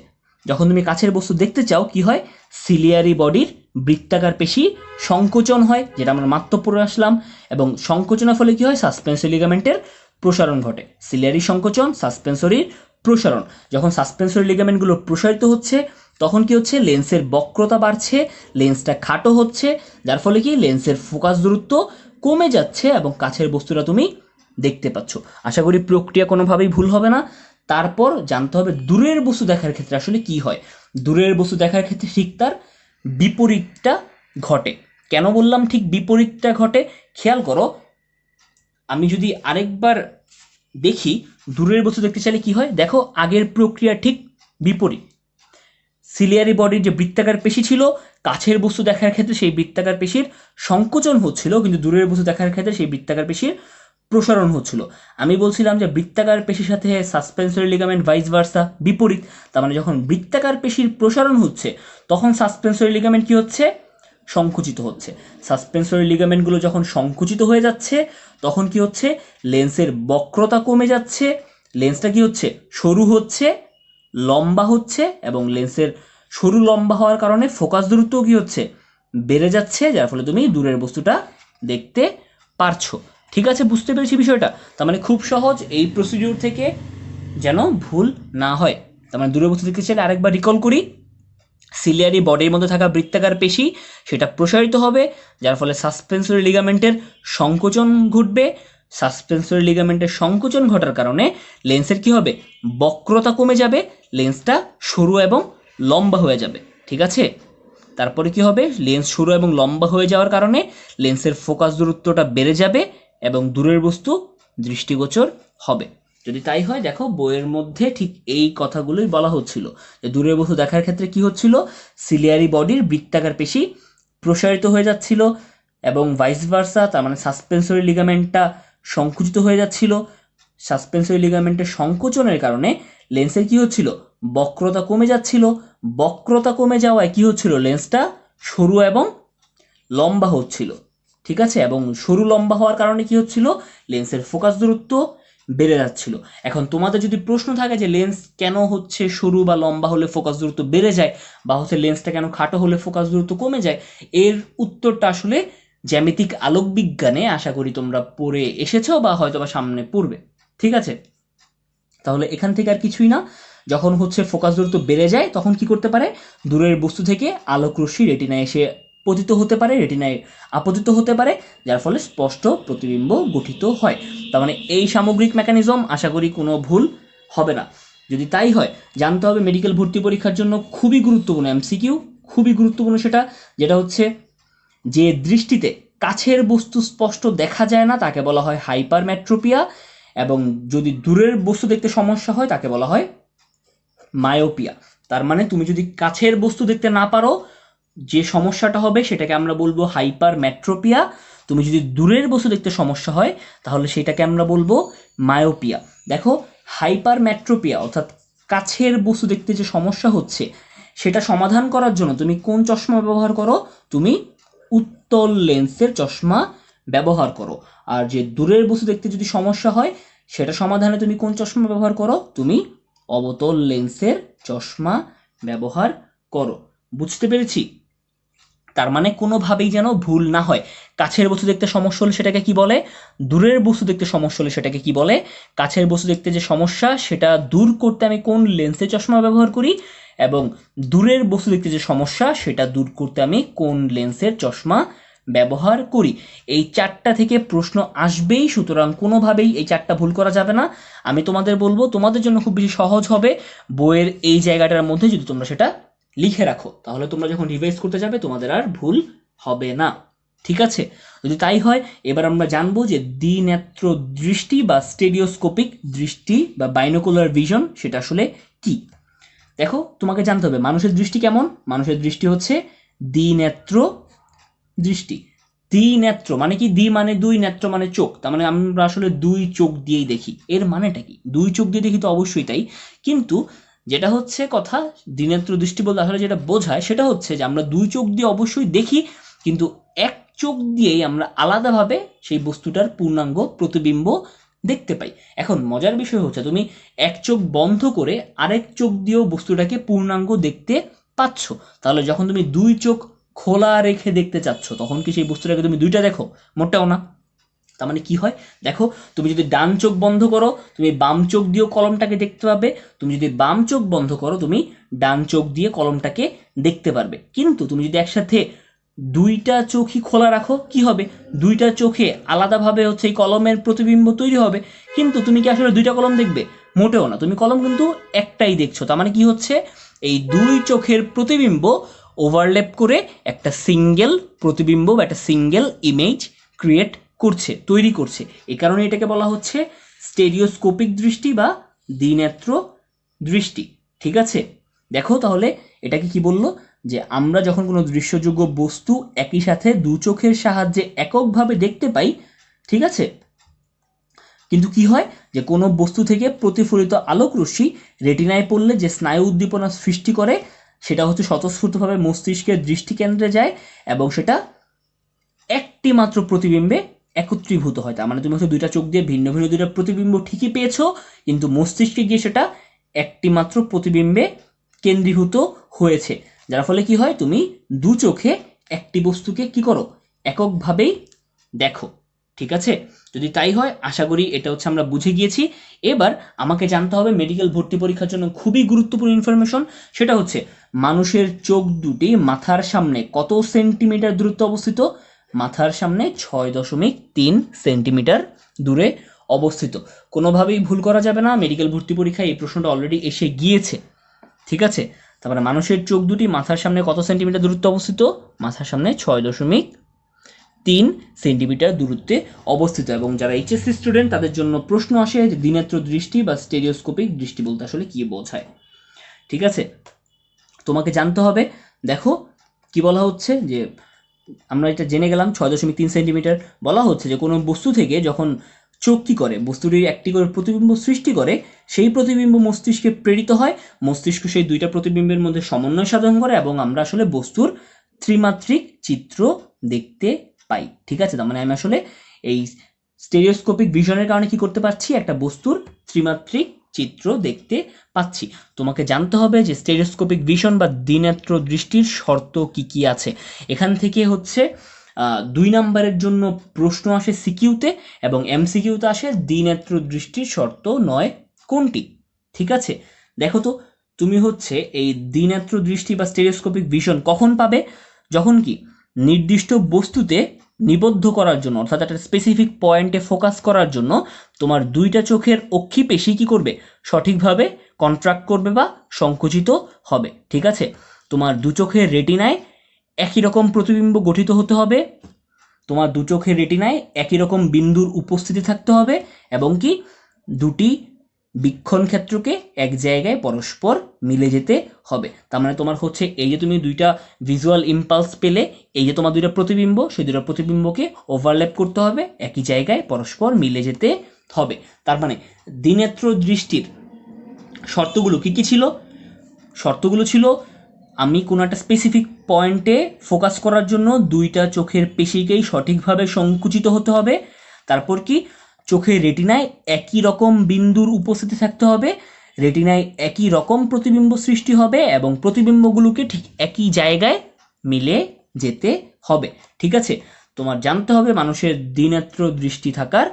যখন তুমি কাছের বস্তু দেখতে চাও কি হয়, সিলিয়ারি বডির বৃত্তাকার পেশি সংকোচন হয়, যেটা আমরা মাত্র পড়ে আসলাম, এবং সংকোচনের ফলে কি হয়, সাসপেন্সরি লিগামেন্টের প্রসারণ ঘটে। সিলিয়ারি সংকোচন, সাসপেন্সরির প্রসারণ। যখন সাসপেন্সরি লিগামেন্টগুলো প্রসারিত হচ্ছে তখন কি হচ্ছে, লেন্সের বক্রতা বাড়ছে, লেন্সটা খাটো হচ্ছে, যার ফলে কি লেন্সের ফোকাস দূরত্ব কমে যাচ্ছে এবং কাছের বস্তুটা তুমি দেখতে পাচ্ছ। আশা করি প্রক্রিয়া কোনোভাবেই ভুল হবে না। তারপর জানতে হবে দূরের বস্তু দেখার ক্ষেত্রে আসলে কি হয়। দূরের বস্তু দেখার ক্ষেত্রে ঠিক তার বিপরীতটা ঘটে। কেন বললাম ঠিক বিপরীতটা ঘটে, খেয়াল করো, আমি যদি আরেকবার দেখি দূরের বস্তু দেখতে চাইলে কি হয়, দেখো আগের প্রক্রিয়া ঠিক বিপরীত। সিলিয়ারি বডির যে বৃত্তাকার পেশি ছিল কাছের বস্তু দেখার ক্ষেত্রে সেই বৃত্তাকার পেশির সংকোচন হচ্ছিল, কিন্তু দূরের বস্তু দেখার ক্ষেত্রে সেই বৃত্তাকার পেশির প্রসারণ হচ্ছিল। আমি বলছিলাম যে বৃত্তাকার পেশির সাথে সাসপেন্সরি লিগামেন্ট ভাইস ভার্সা বিপরীত। তার মানে যখন বৃত্তাকার পেশির প্রসারণ হচ্ছে তখন সাসপেন্সরি লিগামেন্ট কি হচ্ছে, সংকুচিত হচ্ছে। সাসপেন্সরি লিগামেন্টগুলো যখন সংকুচিত হয়ে যাচ্ছে তখন কি হচ্ছে, লেন্সের বক্রতা কমে যাচ্ছে, লেন্সটা কি হচ্ছে, সরু হচ্ছে, লম্বা হচ্ছে, এবং লেন্সের সরু লম্বা হওয়ার কারণে ফোকাস দূরত্বও কি হচ্ছে, বেড়ে যাচ্ছে, যার ফলে তুমি দূরের বস্তুটা দেখতে পারছো। ঠিক আছে, বুঝতে পেরেছি বিষয়টা। তার মানে খুব সহজ, এই প্রসিডিউর থেকে যেন ভুল না হয়। তার মানে দূরের বস্তু দেখতে চাইলে আরেকবার রিকল করি, সিলিয়ারি বডির মধ্যে থাকা বৃত্তাকার পেশি সেটা প্রসারিত হবে, যার ফলে সাসপেন্সরি লিগামেন্টের সংকোচন ঘটবে। সাসপেন্সরি লিগামেন্টের সংকোচন ঘটার কারণে লেন্সের কি হবে, বক্রতা কমে যাবে, লেন্সটা সরু এবং লম্বা হয়ে যাবে, ঠিক আছে। তারপরে কি হবে, লেন্স সরু এবং লম্বা হয়ে যাওয়ার কারণে লেন্সের ফোকাস দূরত্বটা বেড়ে যাবে এবং দূরের বস্তু দৃষ্টিগোচর হবে। যদি তাই হয়, দেখো বইয়ের মধ্যে ঠিক এই কথাগুলোই বলা হচ্ছিল যে দূরের বস্তু দেখার ক্ষেত্রে কি হচ্ছিল, সিলিয়ারি বডির বৃত্তাকার পেশি প্রসারিত হয়ে যাচ্ছিল এবং ভাইস ভার্সা, তার মানে সাসপেন্সরি লিগামেন্টটা সংকুচিত হয়ে যাচ্ছিল। সাসপেন্সরি লিগামেন্টের সংকোচনের কারণে লেন্সের কি হচ্ছিল, বক্রতা কমে যাচ্ছিল। বক্রতা কমে যাওয়ায় কি হচ্ছিল, লেন্সটা সরু এবং লম্বা হচ্ছিল, ঠিক আছে। এবং সরু লম্বা হওয়ার কারণে কি হচ্ছিল, লেন্সের ফোকাস দূরত্ব বেড়ে যাচ্ছিল। এখন তোমাদের যদি প্রশ্ন থাকে যে লেন্স কেন হচ্ছে সরু বা লম্বা হলে ফোকাস দূরত্ব বেড়ে যায়, বা হচ্ছে লেন্সটা কেন খাটো হলে ফোকাস দূরত্ব কমে যায়, এর উত্তরটা আসলে জ্যামিতিক আলোক বিজ্ঞানে আশা করি তোমরা পড়ে এসেছো বা হয়তো বা সামনে পড়বে। ঠিক আছে, তাহলে এখান থেকে আর কিছুই না, যখন হচ্ছে ফোকাস দূরত্ব বেড়ে যায় তখন কি করতে পারে, দূরের বস্তু থেকে আলোক রশ্মি রেটিনায় এসে পতিত হতে পারে, রেটিনায় আপতিত হতে পারে, যার ফলে স্পষ্ট প্রতিবিম্ব গঠিত হয়। তার মানে এই সামগ্রিক মেকানিজম আশা করি কোনো ভুল হবে না। যদি তাই হয়, জানতে হবে মেডিকেল ভর্তি পরীক্ষার জন্য খুবই গুরুত্বপূর্ণ এমসিকিউ, খুবই গুরুত্বপূর্ণ সেটা, যেটা হচ্ছে যে দৃষ্টিতে কাছের বস্তু স্পষ্ট দেখা যায় না তাকে বলা হয় হাইপারমেট্রোপিয়া, এবং যদি দূরের বস্তু দেখতে সমস্যা হয় তাকে বলা হয় মায়োপিয়া। তার মানে তুমি যদি কাছের বস্তু দেখতে না পারো, যে সমস্যাটা হবে সেটাকে আমরা বলবো হাইপারমেট্রোপিয়া। তুমি যদি দূরের বস্তু দেখতে সমস্যা হয় তাহলে সেটাকে আমরা বলবো মায়োপিয়া। দেখো, হাইপারমেট্রোপিয়া অর্থাৎ কাছের বস্তু দেখতে যে সমস্যা হচ্ছে সেটা সমাধান করার জন্য তুমি কোন চশমা ব্যবহার করো? তুমি উত্তল লেন্সের চশমা ব্যবহার করো। আর যে দূরের বস্তু দেখতে যদি সমস্যা হয় সেটা সমাধানে তুমি কোন চশমা ব্যবহার করো? তুমি অবতল লেন্সের চশমা ব্যবহার করো। বুঝতে পেরেছি? তার মানে কোনোভাবেই যেন ভুল না হয়। কাছের বস্তু দেখতে সমস্যা হলে সেটাকে কি বলে? দূরের বস্তু দেখতে সমস্যা হলে সেটাকে কি বলে? কাছের বস্তু দেখতে যে সমস্যা সেটা দূর করতে আমি কোন লেন্সের চশমা ব্যবহার করি, এবং দূরের বস্তু দেখতে যে সমস্যা সেটা দূর করতে আমি কোন লেন্সের চশমা ব্যবহার করি। এই চারটা থেকে প্রশ্ন আসবেই, সুতরাং কোনোভাবেই এই চারটা ভুল করা যাবে না। আমি তোমাদের বলবো, তোমাদের জন্য খুব বেশি সহজ হবে বইয়ের এই জায়গাটার মধ্যে যদি তোমরা সেটা লিখে রাখো, তাহলে তোমরা যখন রিভাইজ করতে যাবে তোমাদের আর ভুল হবে না। ঠিক আছে, যদি তাই হয় এবার আমরা জানবো যে দ্বিনেত্র দৃষ্টি বা স্টেরিওস্কোপিক দৃষ্টি বা বাইনোকুলার ভিশন সেটা আসলে কি। দেখো, তোমাকে জানতে হবে মানুষের দৃষ্টি কেমন। মানুষের দৃষ্টি হচ্ছে দ্বিনেত্র দৃষ্টি। দ্বিনেত্র মানে কি? দ্বি মানে দুই, নেত্র মানে চোখ, তার মানে আমরা আসলে দুই চোখ দিয়েই দেখি। এর মানেটা কি? দুই চোখ দিয়ে দেখি তো অবশ্যই তাই, কিন্তু যেটা হচ্ছে কথা, দ্বিনেত্র দৃষ্টি বলতে আসলে যেটা বোঝায় সেটা হচ্ছে যে আমরা দুই চোখ দিয়ে অবশ্যই দেখি, কিন্তু এক চোখ দিয়েই আমরা আলাদাভাবে সেই বস্তুটার পূর্ণাঙ্গ প্রতিবিম্ব দেখতে পাই। এখন মজার বিষয় হচ্ছে তুমি এক চোখ বন্ধ করে আরেক চোখ দিয়েও বস্তুটাকে পূর্ণাঙ্গ দেখতে পাচ্ছ, তাহলে যখন তুমি দুই চোখ খোলা রেখে দেখতে চাচ্ছ তখন কি সেই বস্তুটাকে তুমি দুইটা দেখো? মোটেও না। তার মানে কি হয় দেখো, তুমি যদি ডান চোখ বন্ধ করো তুমি বাম চোখ দিয়েও কলমটাকে দেখতে পাবে, তুমি যদি বাম চোখ বন্ধ করো তুমি ডান চোখ দিয়ে কলমটাকে দেখতে পারবে। কিন্তু তুমি যদি একসাথে দুইটা চোখই খোলা রাখো কি হবে? দুইটা চোখে আলাদাভাবে হচ্ছে এই কলমের প্রতিবিম্ব তৈরি হবে, কিন্তু তুমি কি আসলে দুইটা কলম দেখবে? মোটেও না, তুমি কলম কিন্তু একটাই দেখছো। তার মানে কি হচ্ছে, এই দুই চোখের প্রতিবিম্ব ওভারল্যাপ করে একটা সিঙ্গেল প্রতিবিম্ব বা একটা সিঙ্গেল ইমেজ ক্রিয়েট করছে, তৈরি করছে। এই কারণে এটাকে বলা হচ্ছে স্টেরিওস্কোপিক দৃষ্টি বা দ্বিনেত্র দৃষ্টি। ঠিক আছে, দেখো তাহলে এটাকে কি বললো, যে আমরা যখন কোনো দৃশ্যযোগ্য বস্তু একই সাথে দু চোখের সাহায্যে এককভাবে দেখতে পাই, ঠিক আছে, কিন্তু কি হয় যে কোনো বস্তু থেকে প্রতিফলিত আলোক রশ্মি রেটিনায় পড়লে যে স্নায়ু উদ্দীপনা সৃষ্টি করে সেটা হচ্ছে স্বতঃস্ফূর্তভাবে মস্তিষ্কের দৃষ্টিকেন্দ্রে যায় এবং সেটা একটি মাত্র প্রতিবিম্বে একত্রীভূত হয়। তার মানে তুমি হচ্ছে দুইটা চোখ দিয়ে ভিন্ন ভিন্ন দুইটা প্রতিবিম্ব ঠিকই পেয়েছো, কিন্তু মস্তিষ্কে গিয়ে সেটা একটি মাত্র প্রতিবিম্বে কেন্দ্রীভূত হয়েছে, যার ফলে কি হয়, তুমি দু চোখে একটি বস্তুকে কি করো? এককভাবেই দেখো। ঠিক আছে, যদি তাই হয় আশা করি এটা হচ্ছে আমরা বুঝে গিয়েছি। এবার আমাকে জানতে হবে মেডিকেল ভর্তি পরীক্ষার জন্য খুবই গুরুত্বপূর্ণ ইনফরমেশন, সেটা হচ্ছে মানুষের চোখ দুটি মাথার সামনে কত সেন্টিমিটার দূরত্বে অবস্থিত? মাথার সামনে 6.3 সেন্টিমিটার দূরে অবস্থিত। কোনোভাবেই ভুল করা যাবে না, মেডিকেল ভর্তি পরীক্ষায় এই প্রশ্নটা অলরেডি এসে গিয়েছে। ঠিক আছে, তারপরে মানুষের চোখ দুটি মাথার সামনে কত সেন্টিমিটার দূরত্বে অবস্থিত? মাথার সামনে 6.3 সেন্টিমিটার দূরত্বে অবস্থিত। এবং যারা এইচএসসি স্টুডেন্ট তাদের জন্য প্রশ্ন আসে যে দ্বিনেত্র দৃষ্টি বা স্টেরিওস্কোপিক দৃষ্টি বলতে আসলে কি বোঝায়। ঠিক আছে, তোমাকে জানতে হবে, দেখো কি বলা হচ্ছে, যে আমরা এটা জেনে গেলাম 6.3 সেন্টিমিটার। বলা হচ্ছে যে কোনো বস্তু থেকে যখন চোখ কি করে, বস্তুটির একটি করে প্রতিবিম্ব সৃষ্টি করে, সেই প্রতিবিম্ব মস্তিষ্কে প্রেরিত হয়, মস্তিষ্ক সেই দুইটা প্রতিবিম্বের মধ্যে সমন্বয় সাধন করে এবং আমরা আসলে বস্তুর ত্রিমাত্রিক চিত্র দেখতে পাই। ঠিক আছে, তার মানে আমি আসলে এই স্টেরিওস্কোপিক ভিশনের কারণে কি করতে পারছি, একটা বস্তুর ত্রিমাত্রিক চিত্র দেখতে পাচ্ছি। তোমাকে জানতে হবে যে স্টেরিওস্কোপিক ভিশন বা দ্বিনেত্র দৃষ্টির শর্ত কি কি আছে। এখান থেকে হচ্ছে 2 নম্বরের জন্য প্রশ্ন আসে সিকিউতে, এবং এমসিকিউতে আসে দ্বিনেত্র দৃষ্টির শর্ত 9 কোনটি। ঠিক আছে, দেখো তো তুমি হচ্ছে এই দ্বিনেত্র দৃষ্টি বা স্টেরিওস্কোপিক ভিশন কখন পাবে, যখন কি নির্দিষ্ট বস্তুতে নিবদ্ধ করার জন্য, অর্থাৎ একটা স্পেসিফিক পয়েন্টে ফোকাস করার জন্য তোমার দুইটা চোখের অক্ষিপেশি কি করবে, সঠিকভাবে কন্ট্রাক্ট করবে বা সংকুচিত হবে। ঠিক আছে, তোমার দু চোখের রেটিনায় একই রকম প্রতিবিম্ব গঠিত হতে হবে, তোমার দু চোখের রেটিনায় একই রকম বিন্দুর উপস্থিতি থাকতে হবে, এবং কি দুটি বীক্ষণ ক্ষেত্রকে এক জায়গায় পরস্পর মিলে যেতে হবে। তার মানে তোমার হচ্ছে এই যে তুমি দুইটা ভিজুয়াল ইম্পালস পেলে, এই যে তোমার দুইটা প্রতিবিম্ব, সেই দুটো প্রতিবিম্বকে ওভারল্যাপ করতে হবে, একই জায়গায় পরস্পর মিলে যেতে হবে। তার মানে দ্বিনেত্র দৃষ্টির শর্তগুলো কি কি ছিল? শর্তগুলো ছিল আমি কোনো একটা স্পেসিফিক পয়েন্টে ফোকাস করার জন্য দুইটা চোখের পেশিকেই সঠিকভাবে সংকুচিত হতে হবে, তারপর কি চোখের রেটিনায় একই রকম বিন্দুর উপস্থিতি থাকতে হবে, রেটিনায় একই রকম প্রতিবিম্ব সৃষ্টি হবে, এবং প্রতিবিম্বগুলোকে ঠিক একই জায়গায় মিলে যেতে হবে। ঠিক আছে, তোমার জানতে হবে মানুষের দ্বিনেত্র দৃষ্টি থাকার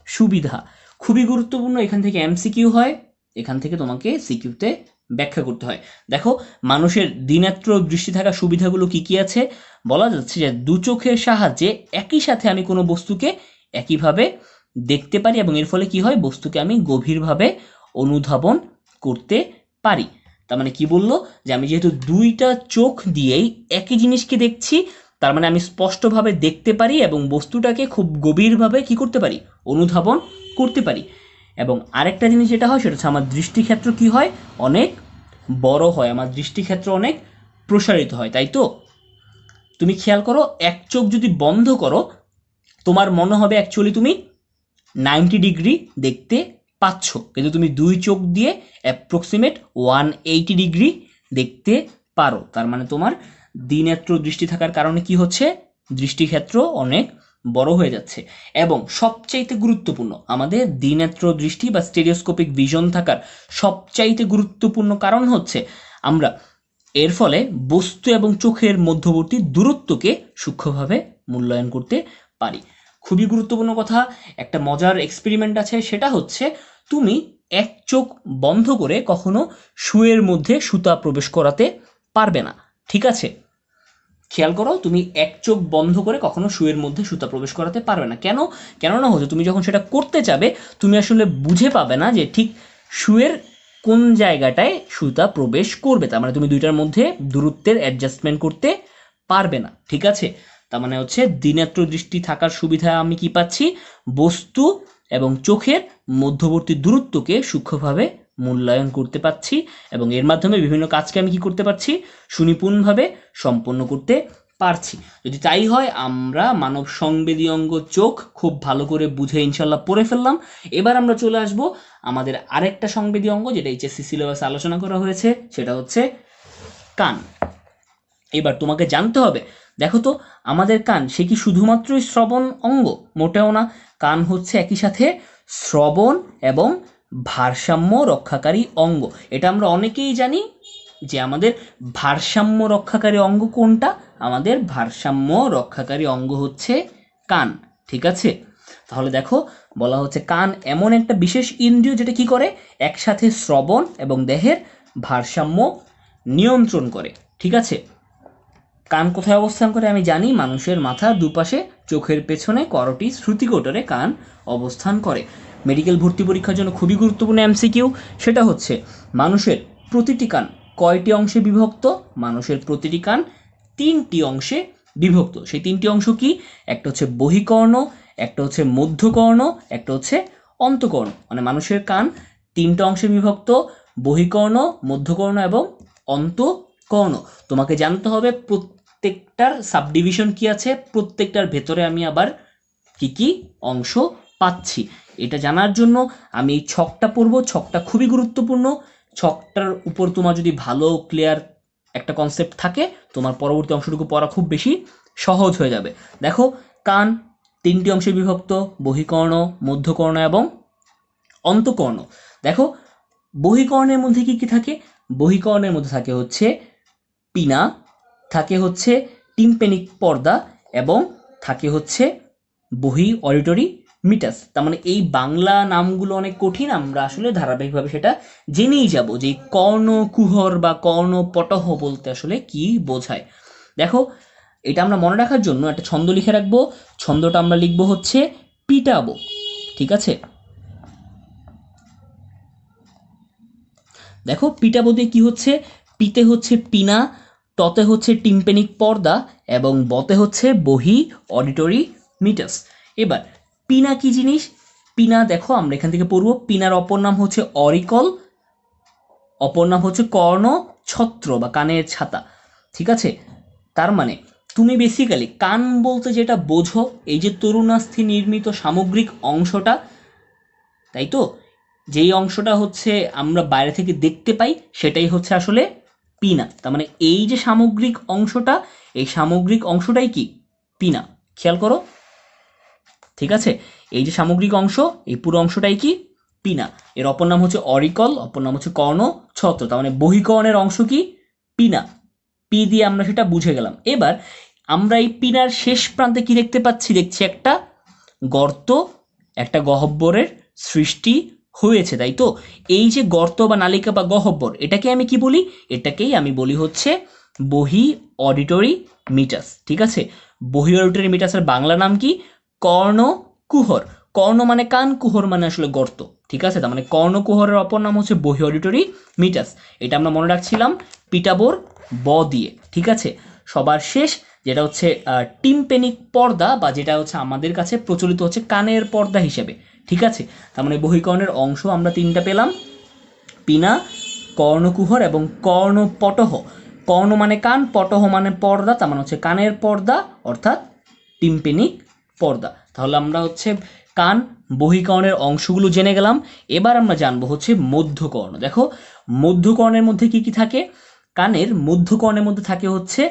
সুবিধা। খুবই গুরুত্বপূর্ণ, এখান থেকে এমসিকিউ হয়, এখান থেকে তোমাকে সিকিউতে ব্যাখ্যা করতে হয়। দেখো মানুষের দ্বিনেত্র দৃষ্টি থাকার সুবিধাগুলো কি কি আছে, বলা যাচ্ছে যে দু চোখের সাহায্যে একই সাথে আমি কোনো বস্তুকে একইভাবে দেখতে পারি, এবং এর ফলে কি হয়, বস্তুকে আমি গভীরভাবে অনুধাবন করতে পারি। তার মানে কি বললো, যে আমি যেহেতু দুইটা চোখ দিয়েই একই জিনিসকে দেখছি, তার মানে আমি স্পষ্টভাবে দেখতে পারি এবং বস্তুটাকে খুব গভীরভাবে কি করতে পারি, অনুধাবন করতে পারি। এবং আরেকটা জিনিস যেটা হয় সেটা হচ্ছে আমার দৃষ্টিক্ষেত্র কি হয়, অনেক বড় হয়, আমার দৃষ্টিক্ষেত্র অনেক প্রসারিত হয়। তাই তো তুমি খেয়াল করো, এক চোখ যদি বন্ধ করো তোমার মনে হবে অ্যাকচুয়ালি তুমি 90 ডিগ্রি দেখতে পাচ্ছ, কিন্তু তুমি দুই চোখ দিয়ে অ্যাপ্রক্সিমেট 180 ডিগ্রি দেখতে পারো। তার মানে তোমার দ্বিনেত্র দৃষ্টি থাকার কারণে কি হচ্ছে, দৃষ্টিক্ষেত্র অনেক বড় হয়ে যাচ্ছে। এবং সবচাইতে গুরুত্বপূর্ণ, আমাদের দ্বিনেত্র দৃষ্টি বা স্টেরিওস্কোপিক ভিশন থাকার সবচাইতে গুরুত্বপূর্ণ কারণ হচ্ছে আমরা এর ফলে বস্তু এবং চোখের মধ্যবর্তী দূরত্বকে সূক্ষ্মভাবে মূল্যায়ন করতে পারি। খুবই গুরুত্বপূর্ণ কথা, একটা মজার এক্সপেরিমেন্ট আছে, সেটা হচ্ছে তুমি এক চোখ বন্ধ করে কখনো শুয়ের মধ্যে সুতা প্রবেশ করাতে পারবে না। ঠিক আছে, খেয়াল করো, তুমি এক চোখ বন্ধ করে কখনো শুয়ের মধ্যে সুতা প্রবেশ করাতে পারবে না। কেন? কেননা হচ্ছে তুমি যখন সেটা করতে যাবে তুমি আসলে বুঝে পাবে না যে ঠিক শুয়ের কোন জায়গাটায় সুতা প্রবেশ করবে, তার মানে তুমি দুইটার মধ্যে দূরত্বের অ্যাডজাস্টমেন্ট করতে পারবে না। ঠিক আছে, তার মানে হচ্ছে দ্বিনেত্র দৃষ্টি থাকার সুবিধা আমি কি পাচ্ছি, বস্তু এবং চোখের মধ্যবর্তী দূরত্বকে সূক্ষ্মভাবে মূল্যায়ন করতে পারছি, এবং এর মাধ্যমে বিভিন্ন কাজকে আমি কি করতে পারছি, সুনিপুণভাবে সম্পন্ন করতে পারছি। যদি তাই হয়, আমরা মানব সংবেদী অঙ্গ চোখ খুব ভালো করে বুঝে ইনশাল্লাহ পড়ে ফেললাম। এবার আমরা চলে আসব আমাদের আরেকটা সংবেদী অঙ্গ, যেটা এইচএসসি সিলেবাসে আলোচনা করা হয়েছে, সেটা হচ্ছে কান। এবার তোমাকে জানতে হবে, দেখো তো আমাদের কান সে কি শুধুমাত্রই শ্রবণ অঙ্গ? মোটেও না, কান হচ্ছে একই সাথে শ্রবণ এবং ভারসাম্য রক্ষাকারী অঙ্গ। এটা আমরা অনেকেই জানি যে আমাদের ভারসাম্য রক্ষাকারী অঙ্গ কোনটা, আমাদের ভারসাম্য রক্ষাকারী অঙ্গ হচ্ছে কান। ঠিক আছে, তাহলে দেখো বলা হচ্ছে কান এমন একটা বিশেষ ইন্দ্রিয় যেটা কি করে, একসাথে শ্রবণ এবং দেহের ভারসাম্য নিয়ন্ত্রণ করে। ঠিক আছে, কান কোথায় অবস্থান করে আমি জানি, মানুষের মাথার দুপাশে চোখের পেছনে করোটি শ্রুতিকোটরে কান অবস্থান করে। মেডিকেল ভর্তি পরীক্ষার জন্য খুবই গুরুত্বপূর্ণ এমসিকিউ, সেটা হচ্ছে মানুষের প্রতিটি কান কয়টি অংশে বিভক্ত? মানুষের প্রতিটি কান 3টি অংশে বিভক্ত। সেই 3টি অংশ কি? একটা হচ্ছে বহিকর্ণ, একটা হচ্ছে মধ্যকর্ণ, একটা হচ্ছে অন্তকর্ণ। মানে মানুষের কান 3টা অংশে বিভক্ত, বহিকর্ণ, মধ্যকর্ণ এবং অন্তকর্ণ। তোমাকে জানতে হবে প্রত্যেকটার সাবডিভিশন কি আছে, প্রত্যেকটার ভেতরে আমি আবার কি কি অংশ পাচ্ছি। এটা জানার জন্য আমি এই ছকটা পড়বো, ছকটা খুবই গুরুত্বপূর্ণ। ছকটার উপর তোমার যদি ভালো ক্লিয়ার একটা কনসেপ্ট থাকে, তোমার পরবর্তী অংশটুকু পড়া খুব বেশি সহজ হয়ে যাবে। দেখো, কান তিনটি অংশে বিভক্ত, বহিকর্ণ, মধ্যকর্ণ এবং অন্তকর্ণ। দেখো বহিকর্ণের মধ্যে কি কি থাকে? বহিকর্ণের মধ্যে থাকে হচ্ছে পিনা, থাকে হচ্ছে টিম্প্যানিক পর্দা এবং থাকে হচ্ছে বহি অডিটরি মিটাস। তার মানে এই বাংলা নামগুলো অনেক কঠিন, আমরা আসলে ধারাবাহিকভাবে সেটা জেনেই যাব যে কর্ণ কুহর বা কর্ণ পটহ বলতে আসলে কি বোঝায়। দেখো এটা আমরা মনে রাখার জন্য একটা ছন্দ লিখে রাখবো। ছন্দটা আমরা লিখবো হচ্ছে পিটাবো। ঠিক আছে, দেখো পিটাবোতে কি হচ্ছে, পিতে হচ্ছে পিনা, টতে হচ্ছে টিম্প্যানিক পর্দা এবং বতে হচ্ছে বহি অডিটরি মিটাস। এবার পিনা কি জিনিস? পিনা দেখো আমরা এখান থেকে পড়বো, পিনার অপর নাম হচ্ছে অরিকল, অপর নাম হচ্ছে কর্ণ ছত্র বা কানের ছাতা। ঠিক আছে, তার মানে তুমি বেসিক্যালি কান বলতে যেটা বোঝো, এই যে তরুণাস্থি নির্মিত সামগ্রিক অংশটা, তাই তো, যেই অংশটা হচ্ছে আমরা বাইরে থেকে দেখতে পাই সেটাই হচ্ছে আসলে পিনা। তার মানে এই যে সামগ্রিক অংশটা, এই সামগ্রিক অংশটাই কি পিনা। খেয়াল করো, ঠিক আছে, এই যে সামগ্রিক অংশ, এই পুরো অংশটাই কি পিনা। এর অপর নাম হচ্ছে অরিকল, অপর নাম হচ্ছে কর্ণ ছত্র। তার মানে বহিকর্ণের অংশ কি পিনা। পি দিয়ে আমরা সেটা বুঝে গেলাম। এবার আমরা এই পিনার শেষ প্রান্তে কি দেখতে পাচ্ছি? দেখছি একটা গর্ত, একটা গহ্বরের সৃষ্টি হয়েছে, তাই তো। এই যে গর্ত বা নালিকা বা গহ্বর, এটাকে আমি কি বলি? এটাকেই আমি বলি হচ্ছে বহি অডিটরি মিটাস। ঠিক আছে, বহি অডিটরি মিটাসের বাংলা নাম কি? কর্ণ কুহর। কর্ণ মানে কান, কুহর মানে আসলে গর্ত। ঠিক আছে, তার মানে কর্ণ কুহরের অপর নাম হচ্ছে বহি অডিটরি মিটাস। এটা আমরা মনে রাখছিলাম পিটাবোর ব দিয়ে। ঠিক আছে, সবার শেষ যেটা হচ্ছে টিম্প্যানিক পর্দা বা যেটা হচ্ছে আমাদের কাছে প্রচলিত হচ্ছে কানের পর্দা হিসেবে। ঠিক আছে, তার মানে বহিকর্ণের অংশ আমরা তিনটা পেলাম, পিনা, কর্ণকুহর এবং কর্ণপটহ। কর্ণ মানে কান, পটহ মানে পর্দা, তার মানে হচ্ছে কানের পর্দা অর্থাৎ টিম্প্যানিক পর্দা। তাহলে আমরা হচ্ছে কান বহিকর্ণের অংশগুলো জেনে গেলাম। এবার আমরা জানবো হচ্ছে মধ্যকর্ণ। দেখো মধ্যকর্ণের মধ্যে কি কি থাকে? কানের মধ্যকর্ণের মধ্যে থাকে হচ্ছে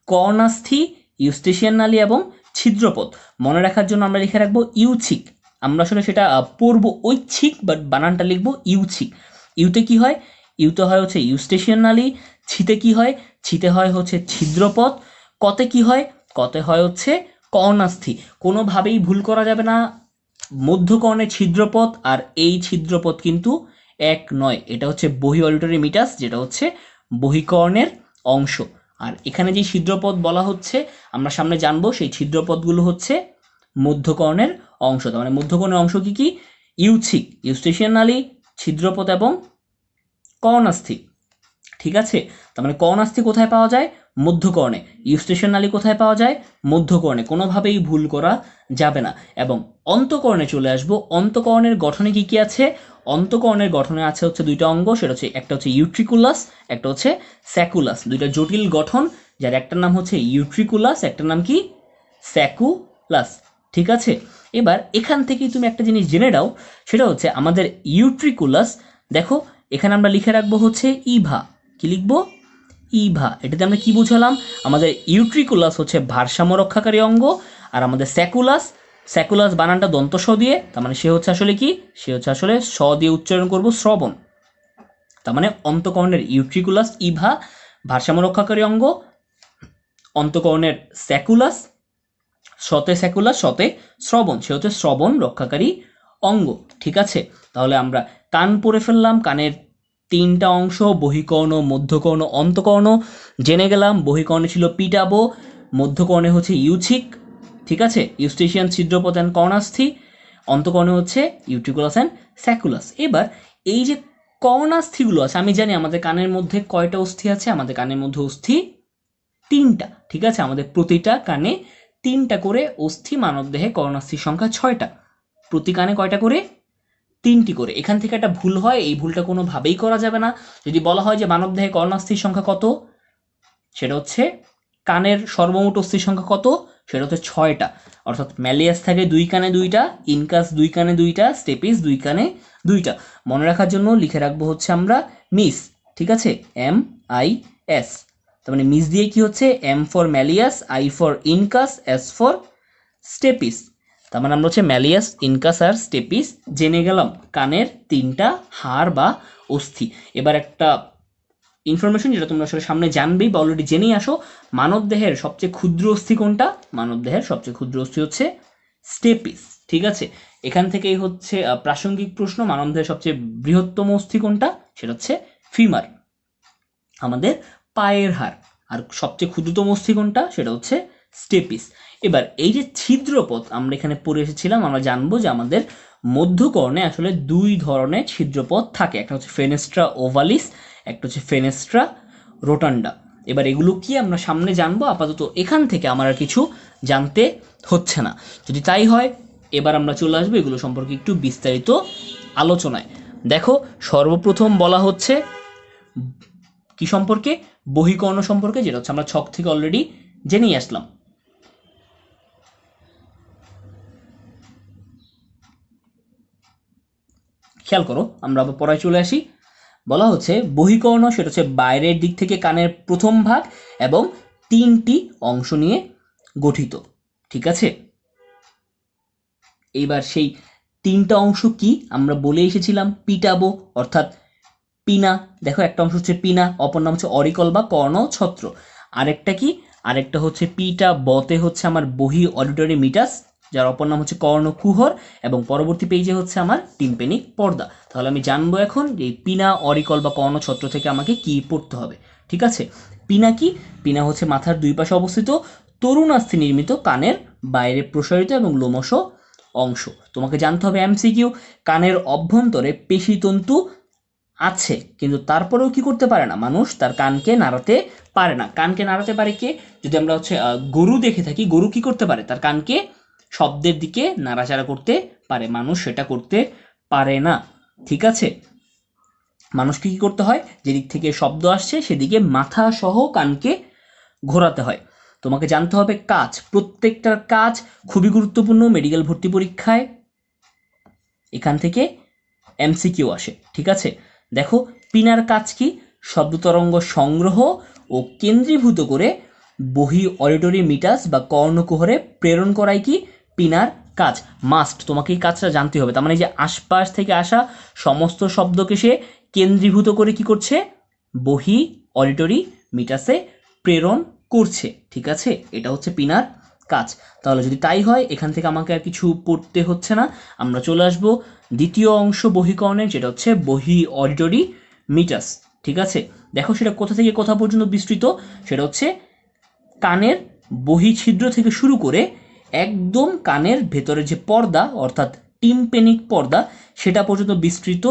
কর্ণাস্থি, ইউস্টেশিয়ান নালী এবং ছিদ্রপথ। মনে রাখার জন্য আমরা লিখে রাখবো ইউছিক। আমরা আসলে সেটা পড়বো ঐচ্ছিক, বাট বানানটা লিখবো ইউছিক। ইউতে কি হয়? ইউতে হয় হচ্ছে ইউস্টেশিয়ান নালী। ছিতে কি হয়? ছিতে হয় হচ্ছে ছিদ্রপথ। কতে কি হয়? কতে হয় হচ্ছে কর্ণাস্থি। কোনোভাবেই ভুল করা যাবে না, মধ্যকর্ণের ছিদ্রপথ আর এই ছিদ্রপথ কিন্তু এক নয়। এটা হচ্ছে বহি অডিটরি মিটাস, যেটা হচ্ছে বহিকর্ণের অংশ। আর এখানে যে ছিদ্রপথ বলা হচ্ছে আমরা সামনে জানবো, সেই ছিদ্রপথগুলো হচ্ছে মধ্যকর্ণের অংশ। তার মানে মধ্যকর্ণের অংশ কি কি? ইউছিক, ইউস্টেশিয়ান নালী, ছিদ্রপথ এবং কর্ণাস্থি। ঠিক আছে, তার মানে কর্ণাস্থি কোথায় পাওয়া যায়? মধ্যকর্ণে। ইউস্টেশন নালী কোথায় পাওয়া যায়? মধ্যকর্ণে। কোনোভাবেই ভুল করা যাবে না। এবং অন্তকর্ণে চলে আসবো। অন্তকর্ণের গঠনে কি কি আছে? অন্তকর্ণের গঠনে আছে হচ্ছে দুইটা অঙ্গ, সেটা হচ্ছে একটা হচ্ছে ইউট্রিকুলাস, একটা হচ্ছে স্যাকুলাস। দুইটা জটিল গঠন, যার একটার নাম হচ্ছে ইউট্রিকুলাস, একটার নাম কি স্যাকুলাস। ঠিক আছে, এবার এখান থেকেই তুমি একটা জিনিস জেনে নাও, সেটা হচ্ছে আমাদের ইউট্রিকুলাস। দেখো এখানে আমরা লিখে রাখবো হচ্ছে ইভা। কি লিখবো? ইভা। এটাতে আমরা কি বুঝালাম? আমাদের ইউট্রিকুলাস হচ্ছে ভারসাম্য রক্ষাকারী অঙ্গ, আর আমাদের স্যাকুলাস, স্যাকুলাস বানানটা দন্ত স দিয়ে, তার মানে সে হচ্ছে আসলে কি? সে হচ্ছে আসলে স দিয়ে উচ্চারণ করব, শ্রবণ। তার মানে অন্তকর্ণের ইউট্রিকুলাস ইভা ভারসাম্য রক্ষাকারী অঙ্গ, অন্তকর্ণের স্যাকুলাস সতে স্যাকুলাস, সতে শ্রবণ, সে হচ্ছে শ্রবণ রক্ষাকারী অঙ্গ। ঠিক আছে, তাহলে আমরা কান পড়ে ফেললাম। কানের তিনটা অংশ, বহিকর্ণ, মধ্যকর্ণ, অন্তকর্ণ জেনে গেলাম। বহিকর্ণে ছিল পিটাবো, মধ্যকর্ণে হচ্ছে ইউছিক, ঠিক আছে, ইউস্টেশিয়ান, ছিদ্রপথ অ্যান্ড কর্ণাস্থি। অন্তকর্ণে হচ্ছে ইউট্রিকুলাস অ্যান্ড স্যাকুলাস। এবার এই যে কর্ণাস্থিগুলো আছে, আমি জানি আমাদের কানের মধ্যে কয়টা অস্থি আছে? আমাদের কানের মধ্যে অস্থি তিনটা। ঠিক আছে, আমাদের প্রতিটা কানে তিনটা করে অস্থি, মানবদেহে কর্ণাস্থির সংখ্যা 6টা। প্রতি কানে কয়টা করে? 3টি করে। এখান থেকে একটা ভুল হয়, এই ভুলটা কোনোভাবেই করা যাবে না। যদি বলা হয় যে মানবদেহে কর্ণাস্থির সংখ্যা কত, সেটা হচ্ছে কানের সর্বমোট অস্থির সংখ্যা কত, সেটা হচ্ছে 6টা। অর্থাৎ ম্যালিয়াস থাকে 2 কানে 2টা, ইনকাস 2 কানে 2টা, স্টেপিস 2 কানে 2টা। মনে রাখার জন্য লিখে রাখবো হচ্ছে আমরা মিস। ঠিক আছে, MIS। তার মানে মিস দিয়ে কি হচ্ছে? M for malleus, I for incus, S for stapes. তার মানে আমরা হচ্ছে ম্যালিয়াস, ইনকাস আর স্টেপিস জেনে গেলাম কানের 3টা হাড় বা অস্থি। এবার একটা ইনফরমেশন যেটা তোমরা আসলে সামনে জানবেই বা অলরেডি জেনেই আসো, মানব দেহের সবচেয়ে ক্ষুদ্র অস্থি কোনটা? মানব দেহের সবচেয়ে ক্ষুদ্র অস্থি হচ্ছে স্টেপিস। ঠিক আছে, এখান থেকেই হচ্ছে প্রাসঙ্গিক প্রশ্ন, মানব দেহের সবচেয়ে বৃহত্তম অস্থি কোনটা? সেটা হচ্ছে ফিমার, আমাদের পায়ের হাড়। আর সবচেয়ে ক্ষুদ্রতম অস্থি কোনটা? সেটা হচ্ছে স্টেপিস। এবার এই যে ছিদ্রপথ আমরা এখানে পড়ে এসেছিলাম, আমরা জানবো যে আমাদের মধ্যকর্ণে আসলে 2 ধরনের ছিদ্রপথ থাকে, একটা হচ্ছে ফেনেস্ট্রা ওভালিস, একটা হচ্ছে ফেনেস্ট্রা রোটান্ডা। এবার এগুলো কি আমরা সামনে জানবো, আপাতত এখান থেকে আমার আর কিছু জানতে হচ্ছে না। যদি তাই হয় এবার আমরা চলে আসবো এগুলো সম্পর্কে একটু বিস্তারিত আলোচনায়। দেখো সর্বপ্রথম বলা হচ্ছে কি সম্পর্কে? বহিকর্ণ সম্পর্কে, যেটা হচ্ছে আমরা ছক থেকে অলরেডি জেনেই আসলাম। খেয়াল করো, আমরা আবার পড়ায় চলে আসি। বলা হচ্ছে বহিকর্ণ সেটা হচ্ছে বাইরের দিক থেকে কানের প্রথম ভাগ এবং 3টি অংশ নিয়ে গঠিত। ঠিক আছে, এইবার সেই 3টা অংশ কি আমরা বলে এসেছিলাম? পিটাবো অর্থাৎ পিনা। দেখো একটা অংশ হচ্ছে পিনা, অপর নাম হচ্ছে অরিকল বা কর্ণ ছত্র। আরেকটা কি? আরেকটা হচ্ছে পিটা বতে হচ্ছে আমার বহি অডিটরি মিটাস, যার অপর নাম হচ্ছে কর্ণকুহর, এবং পরবর্তী পেজে হচ্ছে আমার টিম্পেনিক পর্দা। তাহলে আমি জানবো এখন যে পিনা, অরিকল বা কর্ণ ছত্র থেকে আমাকে কি পড়তে হবে। ঠিক আছে, পিনা কি? পিনা হচ্ছে মাথার 2 পাশে অবস্থিত তরুণাস্থি নির্মিত কানের বাইরে প্রসারিত এবং লোমশ অংশ। তোমাকে জানতে হবে এমসিকিউ, কানের অভ্যন্তরে পেশিতন্তু আছে, কিন্তু তারপরেও কি করতে পারে না? মানুষ তার কানকে নাড়াতে পারে না। কানকে নাড়াতে পারে কে? যদি আমরা হচ্ছে গরু দেখে থাকি, গরু কি করতে পারে? তার কানকে শব্দের দিকে নাড়াচাড়া করতে পারে, মানুষ সেটা করতে পারে না। ঠিক আছে, মানুষকে কি করতে হয়? যেদিক থেকে শব্দ আসছে সেদিকে মাথা সহ কানকে ঘোরাতে হয়। তোমাকে জানতে হবে কাজ, প্রত্যেকটার কাজ খুবই গুরুত্বপূর্ণ মেডিকেল ভর্তি পরীক্ষায়, এখান থেকে এমসিকিউ আসে। ঠিক আছে, দেখো পিনার কাজ কি? শব্দ তরঙ্গ সংগ্রহ ও কেন্দ্রীভূত করে বহি অডিটরি মিটাস বা কর্ণকুহরে প্রেরণ করাই কি পিনার কাজ। মাস্ট তোমাকে এই কাজটা জানতে হবে। তার মানে যে আশপাশ থেকে আসা সমস্ত শব্দকে সে কেন্দ্রীভূত করে কি করছে? বহি অডিটরি মিটাসে প্রেরণ করছে। ঠিক আছে, এটা হচ্ছে পিনার কাজ। তাহলে যদি তাই হয় এখান থেকে আমাকে আর কিছু পড়তে হচ্ছে না। আমরা চলে আসবো দ্বিতীয় অংশ বহিকর্ণের, যেটা হচ্ছে বহি অডিটরি মিটাস। ঠিক আছে, দেখো সেটা কোথা থেকে কোথা পর্যন্ত বিস্তৃত? সেটা হচ্ছে কানের বহি ছিদ্র থেকে শুরু করে একদম কানের ভেতরে যে পর্দা অর্থাৎ টিম্পেনিক পর্দা সেটা পর্যন্ত বিস্তৃত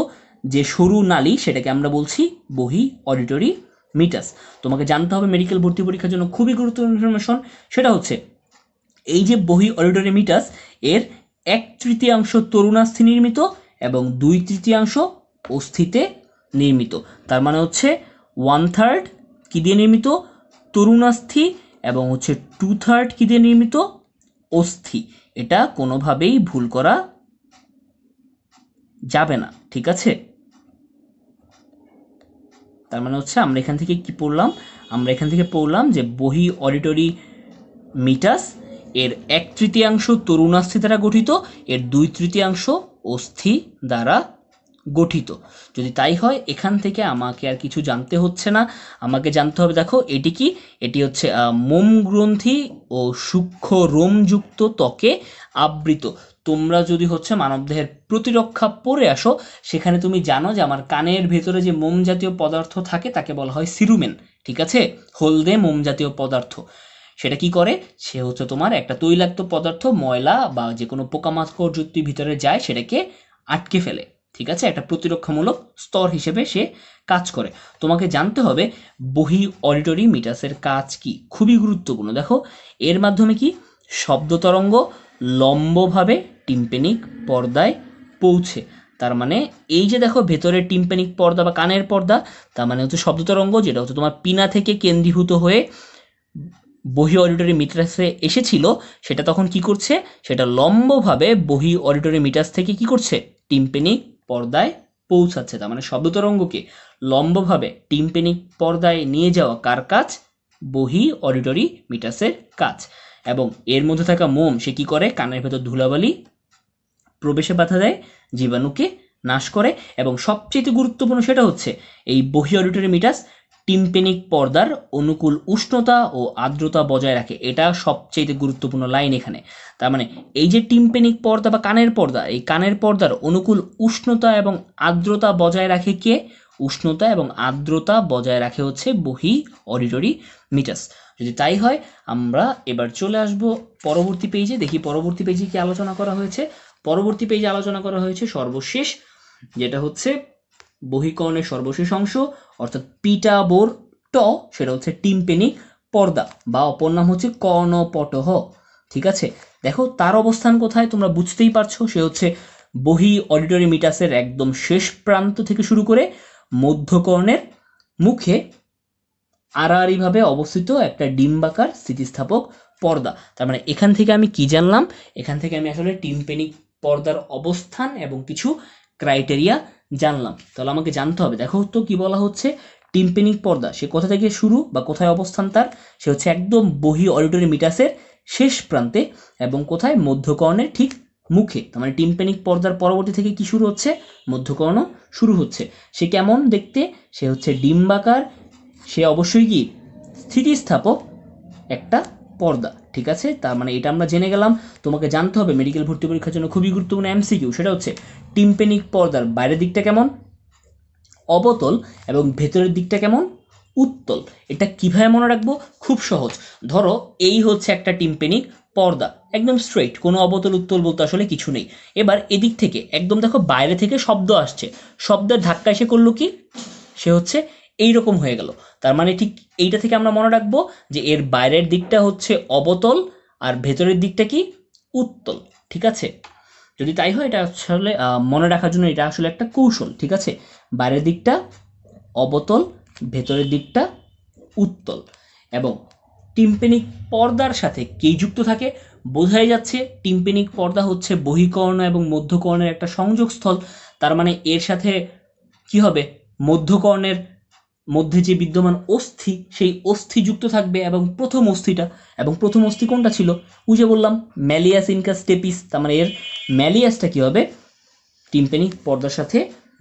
যে সরু নালী সেটাকে আমরা বলছি বহি অডিটরি মিটাস। তোমাকে জানতে হবে মেডিকেল ভর্তি পরীক্ষার জন্য খুবই গুরুত্বপূর্ণ ইনফরমেশন, সেটা হচ্ছে এই যে বহি অডিটরি মিটাস এর 1/3 তরুণাস্থি নির্মিত এবং 2/3 অস্থিতে নির্মিত। তার মানে হচ্ছে 1/3 কি দিয়ে নির্মিত? তরুণাস্থি, এবং হচ্ছে 2/3 কি দিয়ে নির্মিত? অস্থি। এটা কোনোভাবেই ভুল করা যাবে না। ঠিক আছে, তার মানে হচ্ছে আমরা এখান থেকে কি পড়লাম? আমরা এখান থেকে পড়লাম যে বহি অডিটরি মিটাস এর 1/3 তরুণাস্থি দ্বারা গঠিত, এর 2/3 অস্থি দ্বারা গঠিত। যদি তাই হয় এখান থেকে আমাকে আর কিছু জানতে হচ্ছে না। আমাকে জানতে হবে, দেখো এটি কি? এটি হচ্ছে মোম গ্রন্থি ও সূক্ষ্ম রোমযুক্ত ত্বকে আবৃত। তোমরা যদি হচ্ছে মানবদেহের প্রতিরক্ষা পরে আসো সেখানে তুমি জানো যে আমার কানের ভেতরে যে মোম জাতীয় পদার্থ থাকে তাকে বলা হয় সিরুমেন। ঠিক আছে, হলদে মোম জাতীয় পদার্থ। সেটা কি করে? সে হচ্ছে তোমার একটা তৈলাক্ত পদার্থ, ময়লা বা যে কোনো পোকামাকড় যদি ভিতরে যায় সেটাকে আটকে ফেলে। ঠিক আছে, একটা প্রতিরক্ষামূলক স্তর হিসেবে সে কাজ করে। তোমাকে জানতে হবে বহি অডিটরি মিটাসের কাজ কি, খুবই গুরুত্বপূর্ণ। দেখো এর মাধ্যমে কি শব্দ তরঙ্গ লম্বভাবে টিম্পেনিক পর্দায় পৌঁছে। তার মানে এই যে দেখো ভেতরে টিম্পেনিক পর্দা বা কানের পর্দা, তার মানে হচ্ছে শব্দ তরঙ্গ যেটা হচ্ছে তোমার পিনা থেকে কেন্দ্রীভূত হয়ে বহি অডিটরি মিটাসে এসেছিল, সেটা তখন কি করছে? সেটা লম্বভাবে বহি অডিটরি মিটাস থেকে কি করছে? টিম্পেনিক পর্দায় পৌঁছাচ্ছে। তার মানে শব্দ তরঙ্গকে লম্বভাবে টিম্পেনিক পর্দায় নিয়ে যাওয়া কার কাজ? বহি অডিটরি মিটাসের কাজ। এবং এর মধ্যে থাকা মোম সে কি করে, কানের ভেতর ধুলাবালি প্রবেশে বাধা দেয়, জীবাণুকে নাশ করে, এবং সবচেয়ে গুরুত্বপূর্ণ সেটা হচ্ছে এই বহি অডিটরি মিটাস টিম্পেনিক পর্দার অনুকূল উষ্ণতা ও আর্দ্রতা বজায় রাখে। এটা সবচেয়ে গুরুত্বপূর্ণ লাইন এখানে। তার মানে এই যে টিম্পেনিক পর্দা বা কানের পর্দা, এই কানের পর্দার অনুকূল উষ্ণতা এবং আর্দ্রতা বজায় রাখে কে? উষ্ণতা এবং আর্দ্রতা বজায় রাখে হচ্ছে বহি অডিটরি মিটাস। যদি তাই হয় আমরা এবার চলে আসব পরবর্তী পেজে, দেখি পরবর্তী পেজে কি আলোচনা করা হয়েছে। পরবর্তী পেজে আলোচনা করা হয়েছে সর্বশেষ, যেটা হচ্ছে বহিকর্ণের সর্বশেষ অংশ অর্থাৎ পিটা বোর ট, সেটা হচ্ছে টিম্পেনিক পর্দা বা অপর নাম হচ্ছে কর্ণপটহ। ঠিক আছে, দেখো তার অবস্থান কোথায় তোমরা বুঝতেই পারছো, সে হচ্ছে বহি অডিটরি মিটাসের একদম শেষ প্রান্ত থেকে শুরু করে মধ্যকর্ণের মুখে আড়াআড়িভাবে অবস্থিত একটা ডিম্বাকার স্থিতিস্থাপক পর্দা। তার মানে এখান থেকে আমি কি জানলাম, এখান থেকে আমি আসলে টিম্পেনিক পর্দার অবস্থান এবং কিছু ক্রাইটেরিয়া জানলাম। তাহলে আমাকে জানতে হবে, দেখো তো কি বলা হচ্ছে, টিম্পেনিক পর্দা সে কোথা থেকে শুরু বা কোথায় অবস্থান তার, সে হচ্ছে একদম বহি অডিটরি মিটাসের শেষ প্রান্তে এবং কোথায়, মধ্যকর্ণের ঠিক মুখে। তার মানে টিম্পেনিক পর্দার পরবর্তী থেকে কি শুরু হচ্ছে, মধ্যকর্ণ শুরু হচ্ছে। সে কেমন দেখতে, সে হচ্ছে ডিম্বাকার, সে অবশ্যই কি স্থিতিস্থাপক একটা পর্দা। ঠিক আছে, তার মানে এটা আমরা জেনে গেলাম। তোমাকে জানতে হবে মেডিকেল ভর্তি পরীক্ষার জন্য খুবই গুরুত্বপূর্ণ এমসিকিউ, সেটা হচ্ছে টিম্পেনিক পর্দার বাইরের দিকটা কেমন, অবতল, এবং ভেতরের দিকটা কেমন, উত্তল। এটা কিভাবে মনে রাখবো, খুব সহজ। ধরো এই হচ্ছে একটা টিম্পেনিক পর্দা, একদম স্ট্রেইট, কোনো অবতল উত্তল বলতে আসলে কিছু নেই। এবার এদিক থেকে একদম দেখো বাইরে থেকে শব্দ আসছে, শব্দের ধাক্কা এসে করলো কি, সে হচ্ছে এইরকম হয়ে গেল। তার মানে ঠিক এইটা থেকে আমরা মনে রাখবো যে এর বাইরের দিকটা হচ্ছে অবতল আর ভেতরের দিকটা কি, উত্তল। ঠিক আছে, যদি তাই হয় এটা আসলে মনে রাখার জন্য এটা আসলে একটা কৌশল। ঠিক আছে, বাইরের দিকটা অবতল, ভেতরের দিকটা উত্তল। এবং টিম্পেনিক পর্দার সাথে কে যুক্ত থাকে, বোঝাই যাচ্ছে টিম্পেনিক পর্দা হচ্ছে বহিকর্ণ এবং মধ্যকর্ণের একটা সংযোগস্থল। তার মানে এর সাথে কি হবে, মধ্যকর্ণের মধ্যে যে বিদ্যমান অস্থি, সেই অস্থি যুক্ত থাকবে এবং প্রথম অস্থিটা, এবং প্রথম অস্থি কোনটা ছিল, বুঝে বললাম ম্যালিয়াস ইনকাস স্টেপিস। তার মানে এর ম্যালিয়াসটা কি হবে, টিম্পেনিক পর্দার সাথে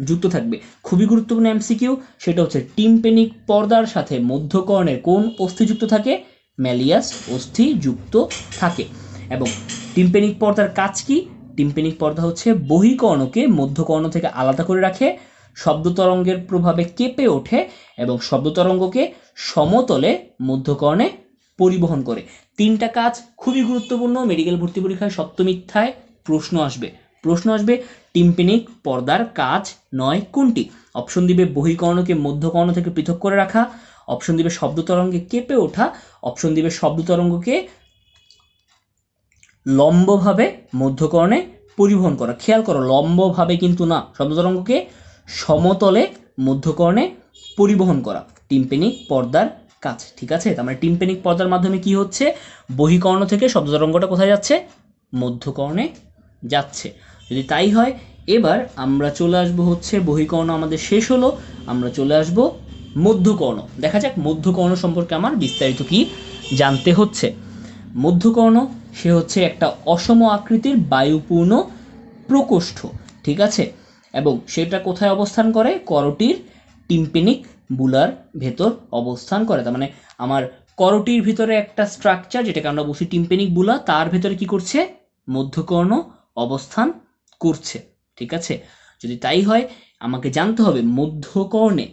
যুক্ত থাকবে। খুবই গুরুত্বপূর্ণ এমসিকিউ, সেটা হচ্ছে টিম্পেনিক পর্দার সাথে মধ্যকর্ণের কোন অস্থি যুক্ত থাকে, ম্যালিয়াস অস্থি যুক্ত থাকে। এবং টিম্পেনিক পর্দার কাজ কি, টিম্পেনিক পর্দা হচ্ছে বহিকর্ণকে মধ্যকর্ণ থেকে আলাদা করে রাখে, শব্দ তরঙ্গের প্রভাবে কেঁপে ওঠে এবং শব্দ তরঙ্গকে সমতলে মধ্যকর্ণে পরিবহন করে। তিনটা কাজ খুবই গুরুত্বপূর্ণ, মেডিকেল ভর্তি পরীক্ষায় সত্য মিথ্যায় প্রশ্ন আসবে টিম্পেনিক পর্দার কাজ নয় কোনটি। অপশন দিবে বহিকর্ণকে মধ্যকর্ণ থেকে পৃথক করে রাখা, অপশন দিবে শব্দ তরঙ্গে কেঁপে ওঠা, অপশন দিবে শব্দ তরঙ্গকে লম্বভাবে মধ্যকর্ণে পরিবহন করা। খেয়াল করো, লম্বভাবে কিন্তু না, শব্দ তরঙ্গকে সমতলে মধ্যকর্ণে পরিবহন করা টিম্পেনিক পর্দার কাজ। ঠিক আছে, তার মানে টিম্পেনিক পর্দার মাধ্যমে কি হচ্ছে, বহিকর্ণ থেকে শব্দ তরঙ্গটা কোথায় যাচ্ছে, মধ্যকর্ণে যাচ্ছে। যদি তাই হয় এবার আমরা চলে আসবো হচ্ছে, বহিকর্ণ আমাদের শেষ হলো, আমরা চলে আসব মধ্যকর্ণ। দেখা যাক মধ্যকর্ণ সম্পর্কে আমার বিস্তারিত কি জানতে হচ্ছে। মধ্যকর্ণ সে হচ্ছে একটা অসম আকৃতির বায়ুপূর্ণ প্রকোষ্ঠ। ঠিক আছে, এবং সেটা কোথায় অবস্থান করে, করটির টিম্পেনিক বুলার ভেতর অবস্থান করে। তার মানে আমার করটির ভিতরে একটা স্ট্রাকচার যেটাকে আমরা বলছি টিম্পেনিক বুলা, তার ভেতরে কি করছে, মধ্যকর্ণ অবস্থান করছে। ঠিক আছে, যদি তাই হয় আমাকে জানতে হবে মধ্যকর্ণে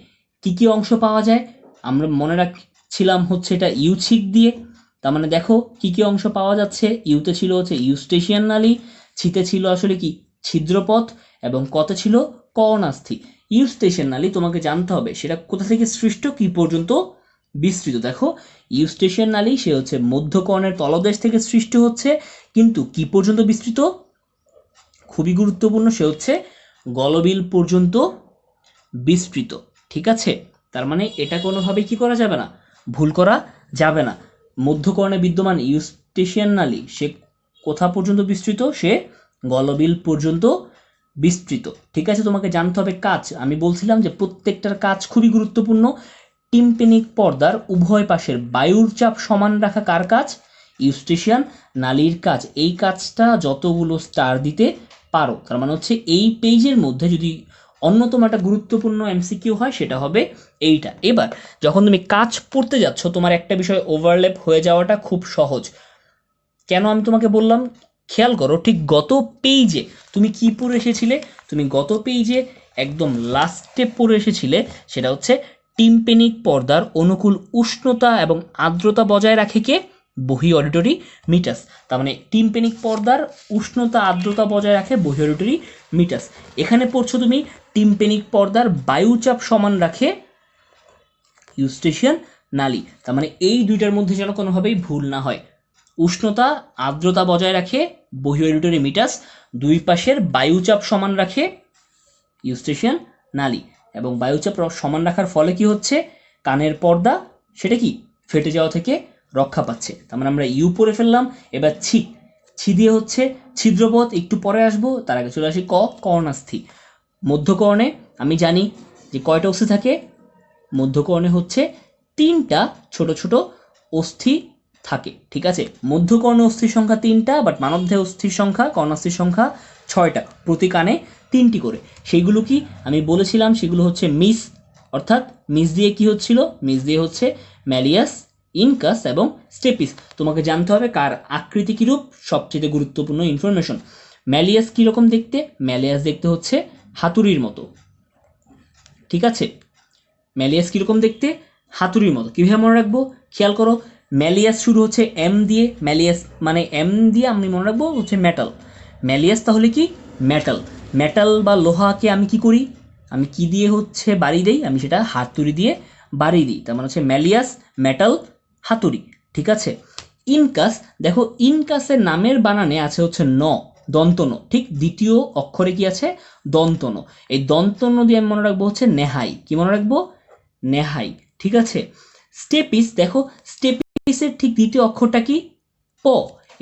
কি কি অংশ পাওয়া যায়। আমরা মনে রাখছিলাম হচ্ছে এটা ইউছিক দিয়ে। তার মানে দেখো কি কি অংশ পাওয়া যাচ্ছে, ইউতে ছিল হচ্ছে ইউস্টেশিয়ান নালী, ছিতে ছিল আসলে কি ছিদ্রপথ, এবং কতে ছিল কর্ণাস্থি। ইউস্টেশিয়ান নালী তোমাকে জানতে হবে সেটা কোথা থেকে সৃষ্ট, কি পর্যন্ত বিস্তৃত। দেখো ইউস্টেশিয়ান নালী সে হচ্ছে মধ্যকর্ণের তলদেশ থেকে সৃষ্ট হচ্ছে, কিন্তু কি পর্যন্ত বিস্তৃত, খুবই গুরুত্বপূর্ণ, সে হচ্ছে গলবিল পর্যন্ত বিস্তৃত। ঠিক আছে, তার মানে এটা কোনোভাবে কি করা যাবে না, ভুল করা যাবে না। মধ্যকর্ণে বিদ্যমান ইউস্টেশিয়ান নালী সে কোথা পর্যন্ত বিস্তৃত, সে গলবিল পর্যন্ত বিস্তৃত। ঠিক আছে, তোমাকে জানতে হবে কাজ। আমি বলছিলাম যে প্রত্যেকটার কাজ খুবই গুরুত্বপূর্ণ। টিম্পেনিক পর্দার উভয় পাশের বায়ুর চাপ সমান রাখা কার কাজ, ইউস্টেশিয়ান নালীর কাজ, এই কাজটা যতগুলো স্টার দিতে পারো, তার মানে হচ্ছে এই পেজের মধ্যে যদি অন্যতম একটা গুরুত্বপূর্ণ এমসিকিউ হয় সেটা হবে এইটা। এবার যখন তুমি কাজ পড়তে যাচ্ছ তোমার একটা বিষয় ওভারল্যাপ হয়ে যাওয়াটা খুব সহজ। কেন আমি তোমাকে বললাম, খেয়াল করো ঠিক গত পেজে তুমি কি পড়ে এসেছিলে, তুমি গত পেজে একদম লাস্টে পড়ে এসেছিলে সেটা হচ্ছে টিম্পেনিক পর্দার অনুকূল উষ্ণতা এবং আর্দ্রতা বজায় রাখে কে, বহি অডিটরি মিটাস। তার মানে টিম্পেনিক পর্দার উষ্ণতা আর্দ্রতা বজায় রাখে বহি অডিটরি মিটাস। এখানে পড়ছো তুমি টিম্পেনিক পর্দার বায়ুচাপ সমান রাখে ইউস্টেশিয়ান নালী। তার মানে এই দুইটার মধ্যে যেন কোনোভাবেই ভুল না হয়। উষ্ণতা আর্দ্রতা বজায় রাখে বহি অডিটরি মিটাস, দুই পাশের বায়ুচাপ সমান রাখে ইউস্টেশিয়ান নালী। এবং বায়ুচাপ সমান রাখার ফলে কি হচ্ছে, কানের পর্দা সেটা কি ফেটে যাওয়া থেকে রক্ষা পাচ্ছে। তার মানে আমরা ইউ পড়ে ফেললাম। এবার ছি, ছি দিয়ে হচ্ছে ছিদ্রপথ, একটু পরে আসবো, তার আগে চলে আসি ক, কর্ণাস্থি। মধ্যকর্ণে আমি জানি যে কয়টা অস্থি থাকে, মধ্যকর্ণে হচ্ছে 3টা ছোট ছোট অস্থি থাকে, ঠিক আছে। মধ্যকর্ণ অস্থির সংখ্যা 3টা, বাট মানবদেহ অস্থির সংখ্যা, কর্ণাস্থির সংখ্যা 6টা, প্রতি কানে 3টি করে। সেইগুলো কি আমি বলেছিলাম, সেগুলো হচ্ছে মিস, অর্থাৎ মিস দিয়ে কি হচ্ছিল, মিস দিয়ে হচ্ছে ম্যালিয়াস, ইনকাস এবং স্টেপিস। তোমাকে জানতে হবে কার আকৃতি কিরূপ, সবচেয়ে গুরুত্বপূর্ণ ইনফরমেশন। ম্যালিয়াস কীরকম দেখতে, ম্যালিয়াস দেখতে হচ্ছে হাতুড়ির মতো, ঠিক আছে। ম্যালিয়াস কীরকম দেখতে, হাতুড়ির মতো। কীভাবে মনে রাখবো, খেয়াল করো, ম্যালিয়াস শুরু হচ্ছে এম দিয়ে, ম্যালিয়াস মানে এম দিয়ে আমি মনে রাখবো হচ্ছে মেটাল। ম্যালিয়াস তাহলে কি মেটাল, মেটাল বা লোহাকে আমি কি করি, আমি কি দিয়ে হচ্ছে বাড়ি দেই, আমি সেটা হাতুড়ি দিয়ে বাড়ি দিই। তার মানে হচ্ছে ম্যালিয়াস মেটাল হাতুড়ি, ঠিক আছে। ইনকাস, দেখো ইনকাসের নামের বানানে আছে হচ্ছে ন, দন্তন, ঠিক দ্বিতীয় অক্ষরে কি আছে, দন্তন। এই দন্তন দিয়ে আমি মনে রাখবো হচ্ছে নেহাই, কি মনে রাখবো, নেহাই, ঠিক আছে। স্টেপিস, দেখো স্টেপিসের ঠিক দ্বিতীয় অক্ষরটা কি, প,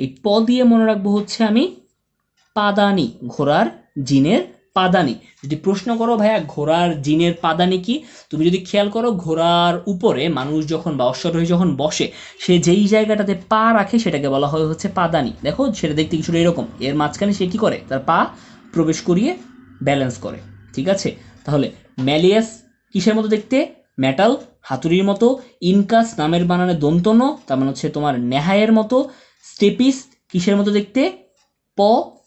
এই প দিয়ে মনে রাখবো হচ্ছে আমি পাদানি, ঘোড়ার জিনের পাদানি। যদি প্রশ্ন করো ভাইয়া ঘোড়ার জিনের পাদানি কি, তুমি যদি খেয়াল করো ঘোড়ার উপরে মানুষ যখন বা অশ্বারোহী যখন বসে, সে যেই জায়গাটাতে পা রাখে সেটাকে বলা হয় হচ্ছে পাদানি। দেখো সেটা দেখতে কিছুটা এরকম, এর মাঝখানে সে কি করে, তার পা প্রবেশ করিয়ে ব্যালেন্স করে, ঠিক আছে। তাহলে ম্যালিয়াস কিসের মতো দেখতে, মেটাল হাতুড়ির মতো। ইনকাস নামের বানানে দন্তন, তার মানে হচ্ছে তোমার নেহায়ের মতো। স্টেপিস কিসের মতো দেখতে, প,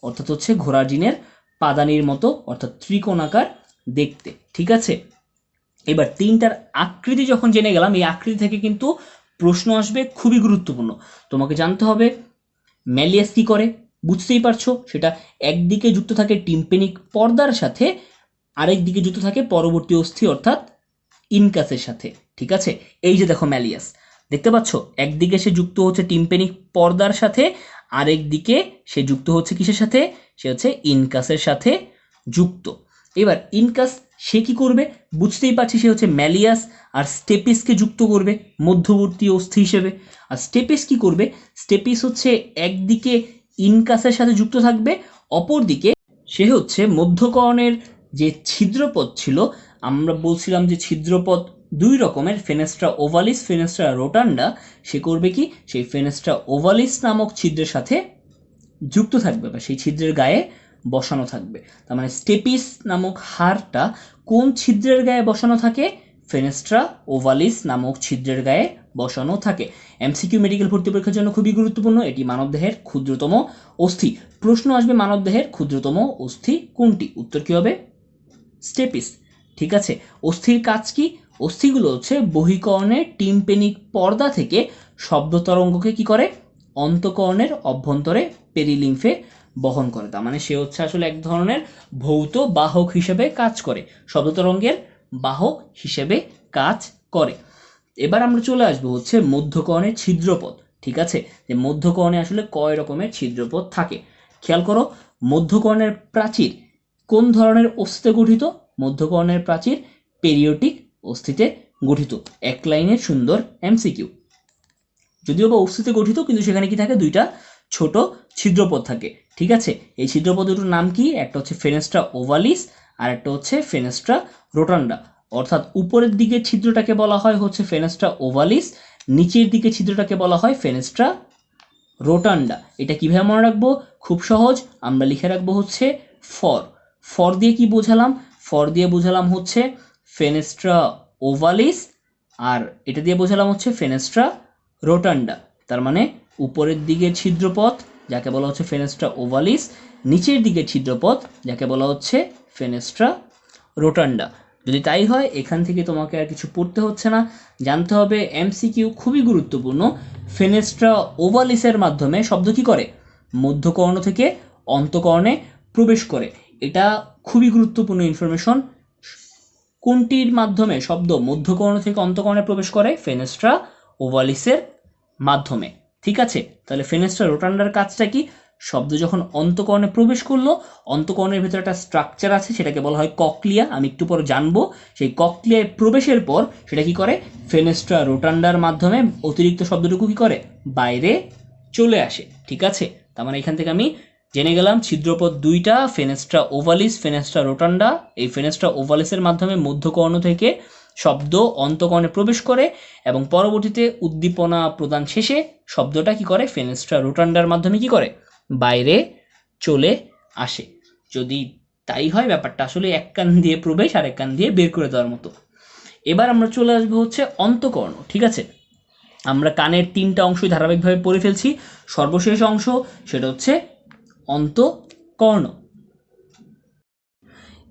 অর্থাৎ হচ্ছে ঘোড়ার জিনের পাদানির মতো, অর্থাৎ ত্রিকোণাকার দেখতে, ঠিক আছে। এবার 3টার আকৃতি যখন জেনে গেলাম, এই আকৃতি থেকে কিন্তু প্রশ্ন আসবে খুবই গুরুত্বপূর্ণ। তোমাকে জানতে হবে ম্যালিয়াস কি করে, বুঝতেই পারছো, সেটা একদিকে যুক্ত থাকে টিম্পেনিক পর্দার সাথে, আরেক দিকে যুক্ত থাকে পরবর্তী অস্থি অর্থাৎ ইনকাসের সাথে, ঠিক আছে। এই যে দেখো ম্যালিয়াস, দেখতে পাচ্ছ একদিকে সে যুক্ত হচ্ছে টিম্পেনিক পর্দার সাথে, আরেক দিকে সে যুক্ত হচ্ছে কিসের সাথে, সে হচ্ছে ইনকাসের সাথে যুক্ত। এবার ইনকাস সে কি করবে, বুঝতেই পারছি সে হচ্ছে ম্যালিয়াস আর স্টেপিসকে যুক্ত করবে মধ্যবর্তী অস্থি হিসেবে। আর স্টেপিস কি করবে, স্টেপিস হচ্ছে একদিকে ইনকাসের সাথে যুক্ত থাকবে, অপরদিকে সে হচ্ছে মধ্যকর্ণের যে ছিদ্রপথ ছিল, আমরা বলছিলাম যে ছিদ্রপথ দুই রকমের, ফেনেস্ট্রা ওভালিস, ফেনেস্ট্রা রোটান্ডা, সে করবে কি, সেই ফেনেস্ট্রা ওভালিস নামক ছিদ্রের সাথে যুক্ত থাকবে বা সেই ছিদ্রের গায়ে বসানো থাকবে। তার মানে স্টেপিস নামক হাড়টা কোন ছিদ্রের গায়ে বসানো থাকে, ফেনেস্ট্রা ওভালিস নামক ছিদ্রের গায়ে বসানো থাকে। এমসিকিউ মেডিকেল ভর্তি পরীক্ষার জন্য খুবই গুরুত্বপূর্ণ, এটি মানবদেহের ক্ষুদ্রতম অস্থি। প্রশ্ন আসবে মানবদেহের ক্ষুদ্রতম অস্থি কোনটি, উত্তর কি হবে, স্টেপিস, ঠিক আছে। অস্থির কাজ কি, অস্থিগুলো হচ্ছে বহিকর্ণের টিম্পেনিক পর্দা থেকে শব্দ তরঙ্গকে কি করে, অন্তকর্ণের অভ্যন্তরে পেরিলিম্ফে বহন করে। তার মানে সে হচ্ছে আসলে এক ধরনের ভৌত বাহক হিসেবে কাজ করে, শব্দ তরঙ্গের বাহক হিসেবে কাজ করে। এবার আমরা চলে আসবো হচ্ছে মধ্যকর্ণের ছিদ্রপথ, ঠিক আছে, যে মধ্যকর্ণে আসলে কয় রকমের ছিদ্রপথ থাকে। খেয়াল করো মধ্যকর্ণের প্রাচীর কোন ধরনের অস্থিতে গঠিত, মধ্যকর্ণের প্রাচীর পেরিওটিক অস্থিতে গঠিত। এক লাইনের সুন্দর এমসিকিউ, যদিও বা অস্থিতে গঠিত কিন্তু সেখানে কি থাকে, দুইটা ছোট ছিদ্রপথ থাকে, ঠিক আছে। এই ছিদ্রপথ দুটোর নাম কি, একটা হচ্ছে ফেনেস্ট্রা ওভালিস আর একটা হচ্ছে ফেনেস্ট্রা রোটান্ডা। অর্থাৎ উপরের দিকে ছিদ্রটাকে বলা হয় হচ্ছে ফেনেস্ট্রা ওভালিস, নিচের দিকে ছিদ্রটাকে বলা হয় ফেনেস্ট্রা রোটান্ডা। এটা কিভাবে মনে রাখবো? খুব সহজ, আমরা লিখে রাখবো হচ্ছে ফর। ফর দিয়ে কি বোঝালাম? ফর দিয়ে বোঝালাম হচ্ছে ফেনেস্ট্রা ওভালিস, আর এটা দিয়ে বোঝালাম হচ্ছে ফেনেস্ট্রা রোটান্ডা। তার মানে উপরের দিকের ছিদ্রপথ যাকে বলা হচ্ছে ফেনেস্ট্রা ওভালিস, নিচের দিকের ছিদ্রপথ যাকে বলা হচ্ছে ফেনেস্ট্রা রোটান্ডা। যদি তাই হয় এখান থেকে তোমাকে আর কিছু পড়তে হচ্ছে না, জানতে হবে এমসিকিউ খুবই গুরুত্বপূর্ণ। ফেনেস্ট্রা ওভালিসের মাধ্যমে শব্দ কি করে? মধ্যকর্ণ থেকে অন্তকর্ণে প্রবেশ করে। এটা খুবই গুরুত্বপূর্ণ ইনফরমেশন। কোনটির মাধ্যমে শব্দ মধ্যকর্ণ থেকে অন্তকর্ণে প্রবেশ করে? ফেনেস্ট্রা ওভালিসের মাধ্যমে। ঠিক আছে, তাহলে ফেনেস্ট্রা রোটান্ডার কাজটা কি? শব্দ যখন অন্তকর্ণে প্রবেশ করলো, অন্তকর্ণের ভেতরে একটা স্ট্রাকচার আছে, সেটাকে বলা হয় ককলিয়া, আমি একটু পরে জানবো। সেই ককলিয়ায় প্রবেশের পর সেটা কি করে? ফেনেস্ট্রা রোটান্ডার মাধ্যমে অতিরিক্ত শব্দটুকু কি করে? বাইরে চলে আসে। ঠিক আছে, তার মানে এখান থেকে আমি জেনে গেলাম ছিদ্রপথ দুইটা, ফেনেস্ট্রা ওভালিস, ফেনেস্ট্রা রোটান্ডা। এই ফেনেস্ট্রা ওভালিসের মাধ্যমে মধ্যকর্ণ থেকে শব্দ অন্তকর্ণে প্রবেশ করে এবং পরবর্তীতে উদ্দীপনা প্রদান শেষে শব্দটা কি করে? ফেনেস্ট্রা রোটান্ডার মাধ্যমে কি করে? বাইরে চলে আসে। যদি তাই হয় ব্যাপারটা আসলে এক কান দিয়ে প্রবেশ আর এক কান দিয়ে বের করে দেওয়ার মতো। এবার আমরা চলে আসবো হচ্ছে অন্তকর্ণ। ঠিক আছে, আমরা কানের তিনটা অংশই ধারাবাহিকভাবে পড়ে ফেলছি। সর্বশেষ অংশ সেটা হচ্ছে অন্তকর্ণ।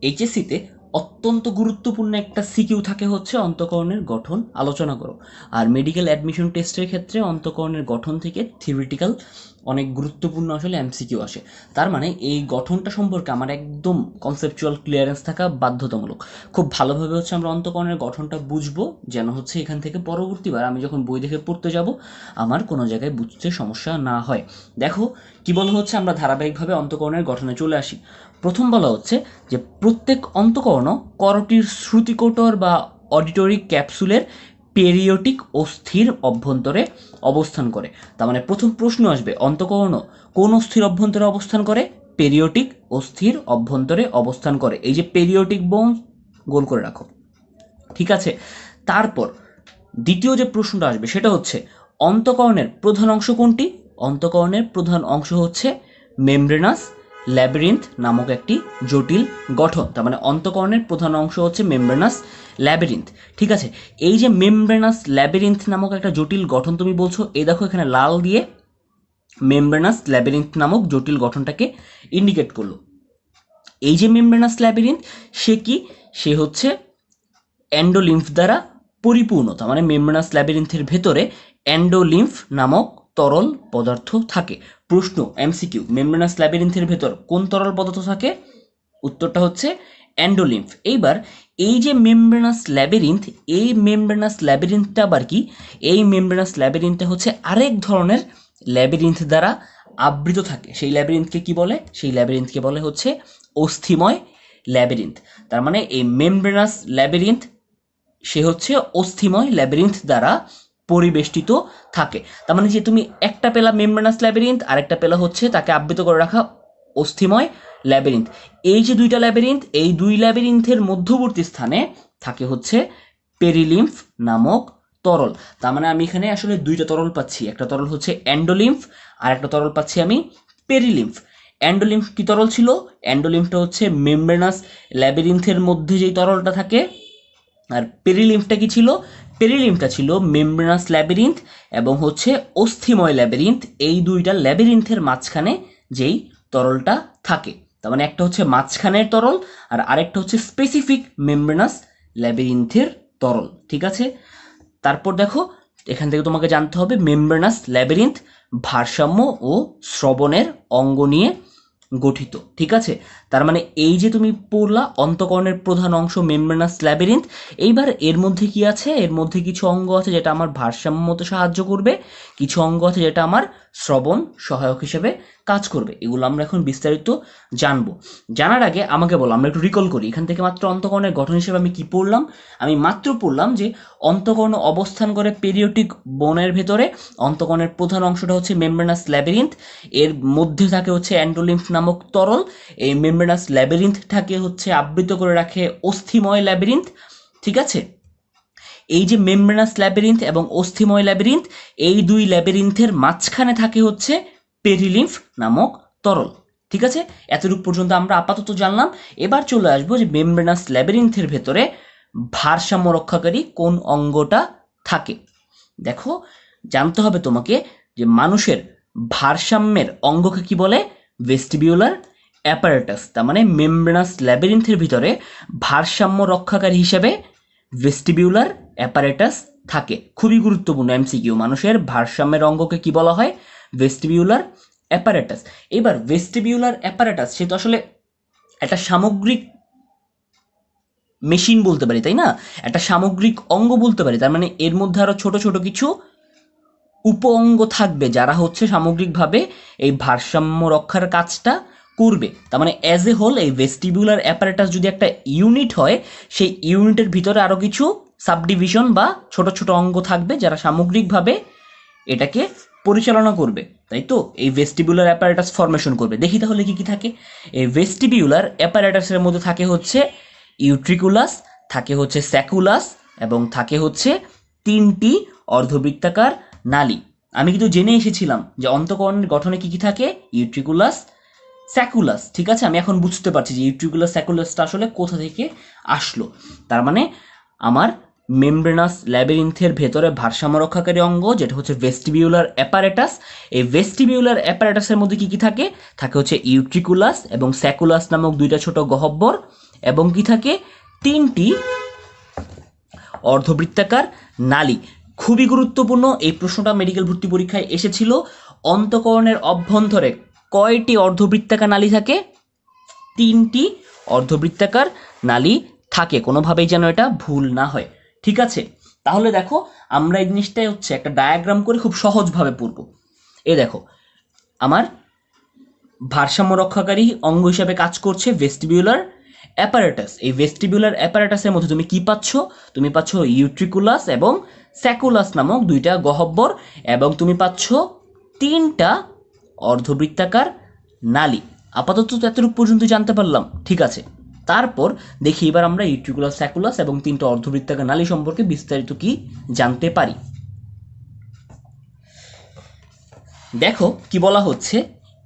এইচএসসিতে অত্যন্ত গুরুত্বপূর্ণ একটা সিকিউ থাকে হচ্ছে অন্তকর্ণের গঠন আলোচনা করো। আর মেডিকেল অ্যাডমিশন টেস্টের ক্ষেত্রে অন্তকর্ণের গঠন থেকে থিওরিটিক্যাল অনেক গুরুত্বপূর্ণ আসলে এমসিকিউ আসে। তার মানে এই গঠনটা সম্পর্কে আমার একদম কনসেপচুয়াল ক্লিয়ারেন্স থাকা বাধ্যতামূলক। খুব ভালোভাবে হচ্ছে আমরা অন্তকর্ণের গঠনটা বুঝবো, যেন হচ্ছে এখান থেকে পরবর্তীবার আমি যখন বই দেখে পড়তে যাব আমার কোনো জায়গায় বুঝতে সমস্যা না হয়। দেখো কি বলা হচ্ছে, আমরা ধারাবাহিকভাবে অন্তকর্ণের গঠনে চলে আসি। প্রথম বলা হচ্ছে যে প্রত্যেক অন্তকর্ণ করটির শ্রুতিকোটর বা অডিটরি ক্যাপসুলের পেরিওটিক ও স্থির অভ্যন্তরে অবস্থান করে। তার মানে প্রথম প্রশ্ন আসবে, অন্তকর্ণ কোন স্থির অভ্যন্তরে অবস্থান করে? পেরিওটিক ও স্থির অভ্যন্তরে অবস্থান করে। এই যে পেরিওটিক বোন গোল করে রাখো। ঠিক আছে, তারপর দ্বিতীয় যে প্রশ্নটা আসবে সেটা হচ্ছে অন্তকর্ণের প্রধান অংশ কোনটি? অন্তকর্ণের প্রধান অংশ হচ্ছে মেমব্রেনাস ল্যাবিরিন্থ নামক একটি জটিল গঠন। তার মানে অন্তকর্ণের প্রধান অংশ হচ্ছে মেমব্রেনাস ল্যাবিরিন্থ। ঠিক আছে, এই যে মেমব্রেনাস ল্যাবিরিন্থ নামক একটা জটিল গঠন তুমি বলছো, এই দেখো এখানে লাল দিয়ে মেমব্রেনাস ল্যাবিরিন্থ নামক জটিল গঠনটাকে ইন্ডিকেট করলো। এই যে মেমব্রেনাস ল্যাবিরিন্থ, সে কি? সে হচ্ছে অ্যান্ডোলিম্ফ দ্বারা পরিপূর্ণ। তার মানে মেমব্রেনাস ল্যাবিরিন্থের ভেতরে অ্যান্ডোলিম্ফ নামক তরল পদার্থ থাকে। প্রশ্ন এমসিকিউ, মেমব্রেনাস ল্যাবিরিন্থের ভেতর কোন তরল পদার্থ থাকে? উত্তরটা হচ্ছে অ্যান্ডোলিম্ফ। এইবার এই যে মেমব্রেনাস ল্যাবিরিন্থ, এই মেমব্রেনাস ল্যাবিরিন্থটা আবার কি? এই মেমব্রেনাস ল্যাবিরিন্থটা হচ্ছে আরেক ধরনের ল্যাবিরিন্থ দ্বারা আবৃত থাকে। সেই ল্যাবিরিন্থকে কি বলে? সেই ল্যাবিরিন্থকে বলে হচ্ছে অস্থিময় ল্যাবিরিন্থ। তার মানে এই মেমব্রেনাস ল্যাবিরিন্থ সে হচ্ছে অস্থিময় ল্যাবিরিন্থ দ্বারা পরিবেষ্টিত থাকে। তার মানে যে তুমি একটা পেলা মেমব্রেনাস ল্যাবিরিন্থ, আরেকটা পেলা হচ্ছে তাকে আবৃত করে রাখা অস্থিময় ল্যাবিরিন্থ। এই যে দুইটা ল্যাবিরিন্থ, এই দুই ল্যাবিরিন্থের মধ্যবর্তী স্থানে থাকে হচ্ছে পেরিলিম্ফ নামক তরল। তার মানে আমি এখানে আসলে দুইটা তরল পাচ্ছি, একটা তরল হচ্ছে অ্যান্ডোলিম্ফ আর একটা তরল পাচ্ছি আমি পেরিলিম্ফ। অ্যান্ডোলিম্ফ কি তরল ছিল? অ্যান্ডোলিম্ফটা হচ্ছে মেমব্রেনাস ল্যাবিরিন্থের মধ্যে যেই তরলটা থাকে। আর পেরিলিম্ফটা কি ছিল? পেরিলিম্ফটা ছিল মেমব্রেনাস ল্যাবিরিন্থ এবং হচ্ছে অস্থিময় ল্যাবিরিন্থ। এই দুইটা ল্যাবিরিন্থের মাঝখানে যেই তরলটা থাকে। তার মানে একটা হচ্ছে মাঝখানের তরল আর আরেকটা হচ্ছে স্পেসিফিক মেমব্রেনাস ল্যাবিরিন্থের তরল। ঠিক আছে, তারপর দেখো এখান থেকে তোমাকে জানতে হবে মেমব্রেনাস ল্যাবিরিন্থ ভারসাম্য ও শ্রবণের অঙ্গ নিয়ে গঠিত। ঠিক আছে, তার মানে এই যে তুমি পড়লা অন্তকর্ণের প্রধান অংশ মেমব্রেনাস ল্যাবিরিন্থ, এইবার এর মধ্যে কি আছে? এর মধ্যে কিছু অঙ্গ আছে যেটা আমার ভারসাম্য মতো সাহায্য করবে, কিছু অঙ্গ আছে যেটা আমার শ্রবণ সহায়ক হিসেবে কাজ করবে। এগুলো আমরা এখন বিস্তারিত জানবো। জানার আগে আমাকে বলো, আমরা একটু রিকল করি এখান থেকে মাত্র অন্তকর্ণের গঠন হিসেবে আমি কি পড়লাম? আমি মাত্র পড়লাম যে অন্তকর্ণ অবস্থান করে পেরিওটিক বোনের ভেতরে। অন্তকর্ণের প্রধান অংশটা হচ্ছে মেমব্রেনাস ল্যাবিরিন্থ, এর মধ্যে থাকে হচ্ছে অ্যান্ডোলিম্ফ নামক তরল। এই মেমব্রেনাস ল্যাবিরিন্থটাকে হচ্ছে আবৃত করে রাখে অস্থিময় ল্যাবিরিন্থ। ঠিক আছে, এই যে মেমব্রেনাস ল্যাবিরিন্থ এবং অস্থিময় ল্যাবিরিন্থ, এই দুই ল্যাবিরিন্থের মাঝখানে থাকে হচ্ছে পেরিলিম্ফ নামক তরল। ঠিক আছে, এতটুকু পর্যন্ত আমরা আপাতত জানলাম। এবার চলে আসবো যে মেমব্রেনাস ল্যাবিরিন্থের ভেতরে ভারসাম্য রক্ষাকারী কোন অঙ্গটা থাকে। দেখো, জানতে হবে তোমাকে যে মানুষের ভারসাম্যের অঙ্গকে কি বলে? Vestibular apparatus. তার মানে মেমব্রেনাস ল্যাবিরিন্থের ভিতরে ভারসাম্য রক্ষাকারী হিসেবে ভেস্টিবিউলার অ্যাপারেটাস থাকে। খুবই গুরুত্বপূর্ণ এমসিকিউ। মানুষের ভারসাম্যের অঙ্গকে কি বলা হয়? Vestibular apparatus. এবার ভেস্টিবিউলার অ্যাপারেটাস সে তো আসলে একটা সামগ্রিক মেশিন বলতে পারি, তাই না? একটা সামগ্রিক অঙ্গ বলতে পারি। তার মানে এর মধ্যে আরো ছোট ছোট কিছু উপ অঙ্গ থাকবে যারা হচ্ছে সামগ্রিকভাবে এই ভারসাম্য রক্ষার কাজটা করবে। তার মানে অ্যাজ এ হোল এই ভেস্টিবিউলার অ্যাপারেটাস যদি একটা ইউনিট হয়, সেই ইউনিটের ভিতরে আরো কিছু সাবডিভিশন বা ছোট ছোট অঙ্গ থাকবে যারা সামগ্রিকভাবে এটাকে পরিচালনা করবে, তাই তো? এই ভেস্টিবিউলার অ্যাপারেটাস ফরমেশন করবে। দেখি তাহলে কি কি থাকে। এই ভেস্টিবিউলার অ্যাপারেটাসের মধ্যে থাকে হচ্ছে ইউট্রিকুলাস, থাকে হচ্ছে স্যাকুলাস, এবং থাকে হচ্ছে 3টি অর্ধবৃত্তাকার নালী। আমি কিন্তু জেনে এসেছিলাম যে অন্তঃকরণের গঠনে কি কি থাকে, ইউট্রিকুলাস, স্যাকুলাস। ঠিক আছে, আমি এখন বুঝতে পারছি যে ইউট্রিকুলাস স্যাকুলাসটা আসলে কোথা থেকে আসলো। তার মানে আমার মেমব্রেনাস ল্যাবিরিন্থের ভেতরে ভারসাম্য রক্ষাকারী অঙ্গ যেটা হচ্ছে ভেস্টিবিউলার অ্যাপারেটাস, এই ভেস্টিবিউলার অ্যাপারেটাসের মধ্যে কি কি থাকে? থাকে হচ্ছে ইউট্রিকুলাস এবং স্যাকুলাস নামক দুইটা ছোট গহ্বর, এবং কি থাকে? 3টি অর্ধবৃত্তাকার নালী। খুবই গুরুত্বপূর্ণ এই প্রশ্নটা মেডিকেল ভর্তি পরীক্ষায় এসেছিল। অন্তঃকরণের অভ্যন্তরে কয়টি অর্ধবৃত্তাকার নালী থাকে? 3টি অর্ধবৃত্তাকার নালী থাকে, কোনোভাবেই যেন এটা ভুল না হয়। ঠিক আছে, তাহলে দেখো আমরা এই জিনিসটাই হচ্ছে একটা ডায়াগ্রাম করে খুব সহজভাবে পড়ব। এই দেখো, আমার ভারসাম্য রক্ষাকারী অঙ্গ হিসাবে কাজ করছে ভেস্টিবিউলার অ্যাপারেটাস। এই ভেস্টিবিউলার অ্যাপারেটাসের মধ্যে তুমি কি পাচ্ছ? তুমি পাচ্ছ ইউট্রিকুলাস এবং স্যাকুলাস নামক দুইটা গহ্বর, এবং তুমি পাচ্ছ 3টা অর্ধবৃত্তাকার নালী। আপাতত এতটুকু পর্যন্ত জানতে পারলাম, ঠিক আছে। তারপর দেখি এবার আমরা ইউট্রিকুলাস, স্যাকুলাস এবং 3টা অর্ধবৃত্তাকার নালী সম্পর্কে বিস্তারিত কি জানতে পারি। দেখো কি বলা হচ্ছে,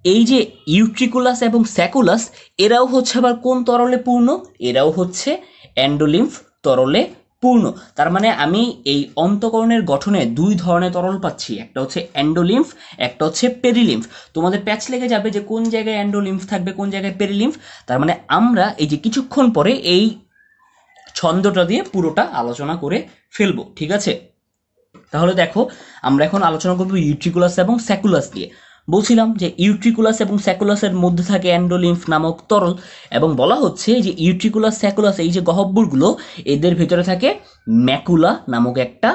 এই যে ইউট্রিকুলাস এবং স্যাকুলাস এরাও হচ্ছে আবার কোন তরলে পূর্ণ? এরাও হচ্ছে অ্যান্ডোলিম্ফ তরলে পূর্ণ। তার মানে আমি এই অন্তঃকরণের গঠনে 2 ধরনের তরল পাচ্ছি, একটা হচ্ছে অ্যান্ডোলিম্ফ, একটা হচ্ছে পেরিলিম্ফ। তোমাদের প্যাচ লেগে যাবে যে কোন জায়গায় অ্যান্ডোলিম্ফ থাকবে, কোন জায়গায় পেরিলিম্ফ। তার মানে আমরা এই যে কিছুক্ষণ পরে এই ছন্দটা দিয়ে পুরোটা আলোচনা করে ফেলবো, ঠিক আছে? তাহলে দেখো, আমরা এখন আলোচনা করবো ইউট্রিকুলাস এবং স্যাকুলাস দিয়ে। বলছিলাম যে ইউট্রিকুলাস এবং স্যাকুলাসের মধ্যে থাকে অ্যান্ডোলিম্ফ নামক তরল, এবং বলা হচ্ছে যে ইউট্রিকুলাস, স্যাকুলাস এই যে গহ্বরগুলো, এদের ভিতরে থাকে ম্যাকুলা নামক একটা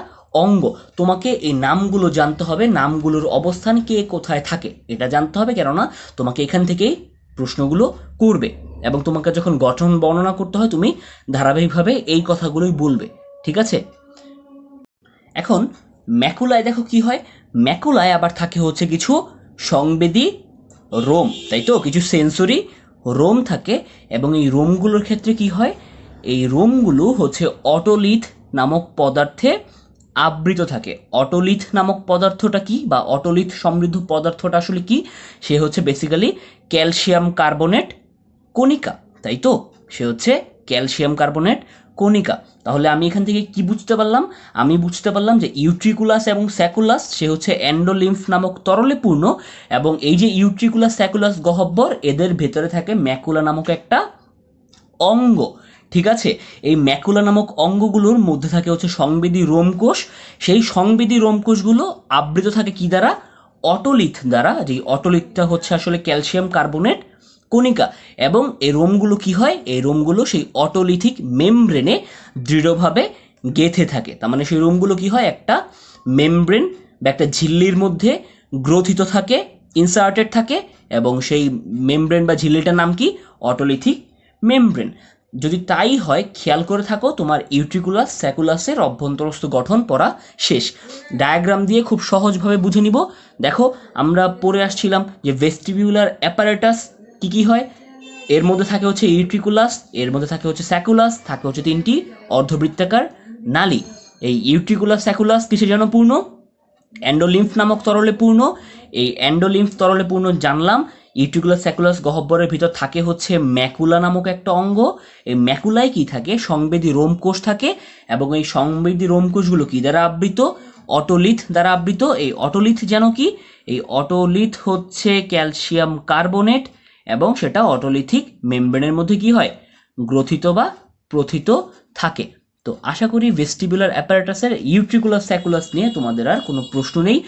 অঙ্গ। তোমাকে এই নামগুলো জানতে হবে, নামগুলোর অবস্থান কে কোথায় থাকে এটা জানতে হবে, কেননা তোমাকে এখান থেকেই প্রশ্নগুলো করবে, এবং তোমাকে যখন গঠন বর্ণনা করতে হয় তুমি ধারাবাহিকভাবে এই কথাগুলোই বলবে, ঠিক আছে? এখন ম্যাকুলায় দেখো কি হয়, ম্যাকুলায় আবার থাকে হচ্ছে কিছু সংবেদী রোম, তাই তো? কিছু সেন্সরি রোম থাকে, এবং এই রোমগুলোর ক্ষেত্রে কি হয়, এই রোমগুলো হচ্ছে অটোলিথ নামক পদার্থে আবৃত থাকে। অটোলিথ নামক পদার্থটা কি, বা অটোলিথ সমৃদ্ধ পদার্থটা আসলে কি? সে হচ্ছে বেসিক্যালি ক্যালসিয়াম কার্বনেট কণিকা, তাই তো? সে হচ্ছে ক্যালসিয়াম কার্বনেট কণিকা। তাহলে আমি এখান থেকে কি বুঝতে পারলাম? আমি বুঝতে পারলাম যে ইউট্রিকুলাস এবং স্যাকুলাস সে হচ্ছে অ্যান্ডোলিম্ফ নামক তরলে পূর্ণ, এবং এই যে ইউট্রিকুলাস স্যাকুলাস গহ্বর এদের ভেতরে থাকে ম্যাকুলা নামক একটা অঙ্গ, ঠিক আছে? এই ম্যাকুলা নামক অঙ্গগুলোর মধ্যে থাকে হচ্ছে সংবেদী রোমকোষ। সেই সংবেদী রোমকোষগুলো আবৃত থাকে কি দ্বারা? অটোলিথ দ্বারা। যে অটোলিথটা হচ্ছে আসলে ক্যালসিয়াম কার্বনেট কণিকা, এবং এই রোমগুলো কি হয়, এই রোমগুলো সেই অটোলিথিক মেমব্রেনে দৃঢ়ভাবে গেঁথে থাকে। তার মানে সেই রোমগুলো কি হয়, একটা মেমব্রেন বা একটা ঝিল্লির মধ্যে গ্রথিত থাকে, ইনসার্টেড থাকে, এবং সেই মেমব্রেন বা ঝিল্লিটার নাম কি? Otolithic membrane. যদি তাই হয়, খেয়াল করে থাকো, তোমার ইউট্রিকুলাস স্যাকুলাসের অভ্যন্তরস্থ গঠন পড়া শেষ। ডায়াগ্রাম দিয়ে খুব সহজভাবে বুঝে নিব। দেখো, আমরা পড়ে আসছিলাম যে ভেস্টিবিউলার অ্যাপারেটাস কি কি হয়, এর মধ্যে থাকে হচ্ছে ইউট্রিকুলাস, এর মধ্যে থাকে হচ্ছে স্যাকুলাস, থাকে হচ্ছে 3টি অর্ধবৃত্তাকার নালী। এই ইউট্রিকুলাস স্যাকুলাস কিসে যেন পূর্ণ? অ্যান্ডোলিম্ফ নামক তরলে পূর্ণ। এই অ্যান্ডোলিম্ফ তরলে পূর্ণ জানলাম। ইউট্রিকুলাস স্যাকুলাস গহ্বরের ভিতর থাকে হচ্ছে ম্যাকুলা নামক একটা অঙ্গ। এই ম্যাকুলায় কি থাকে? সংবেদী রোমকোষ থাকে, এবং এই সংবেদী রোমকোষগুলো কি দ্বারা আবৃত? অটোলিথ দ্বারা আবৃত। এই অটোলিথ যেন কি? এই অটোলিথ হচ্ছে ক্যালসিয়াম কার্বনেট, এবং সেটা অটোলিথিক মেমব্রেনের মধ্যে কি হয়? গ্রথিত বা প্রথিত থাকে। তো আশা করি ভেস্টিবুলার অ্যাপারেটাসের ইউট্রিকুলাস স্যাকুলাস নিয়ে তোমাদের আর কোনো প্রশ্ন নেই।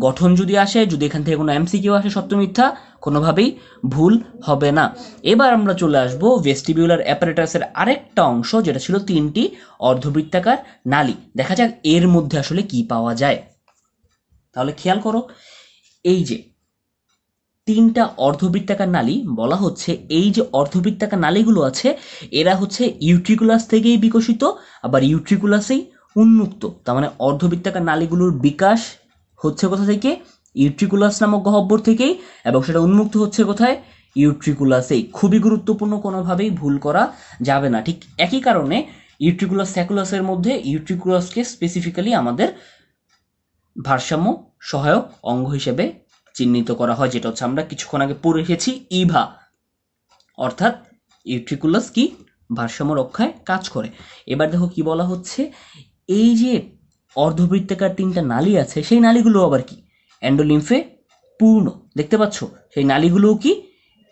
গঠন যদি আসে, যদি এখান থেকে কোনো এমসিকিউ আসে সত্য মিথ্যা, কোনোভাবেই ভুল হবে না। এবার আমরা চলে আসব ভেস্টিবুলার অ্যাপারেটাসের আরেকটা অংশ, যেটা ছিল 3টি অর্ধবৃত্তাকার নালী। দেখা যাক এর মধ্যে আসলে কি পাওয়া যায়। তাহলে খেয়াল করো, এই যে 3টা অর্ধবৃত্তাকার নালী বলা হচ্ছে, এই যে অর্ধবৃত্তাকার নালীগুলো আছে এরা হচ্ছে ইউট্রিকুলাস থেকেই বিকশিত, আবার ইউট্রিকুলাসেই উন্মুক্ত। তার মানে অর্ধবৃত্তাকার নালীগুলোর বিকাশ হচ্ছে কোথা থেকে? ইউট্রিকুলাস নামক গহ্বর থেকেই, এবং সেটা উন্মুক্ত হচ্ছে কোথায়? ইউট্রিকুলাসেই। খুবই গুরুত্বপূর্ণ, কোনোভাবেই ভুল করা যাবে না। ঠিক একই কারণে ইউট্রিকুলাস স্যাকুলাসের মধ্যে ইউট্রিকুলাসকে স্পেসিফিক্যালি আমাদের ভারসাম্য সহায়ক অঙ্গ হিসেবে চিহ্নিত করা হয়, যেটা হচ্ছে আমরা কিছুক্ষণ আগে পড়ে এসেছি ইভা। অর্থাৎ ইউট্রিকুলাস কি? ভারসাম্য রক্ষায় কাজ করে। এবার দেখো কি বলা হচ্ছে, এই যে অর্ধবৃত্তাকার 3টা নালী আছে, সেই নালীগুলো আবার কি? অ্যান্ডোলিম্ফে পূর্ণ। দেখতে পাচ্ছ, সেই নালীগুলোও কি?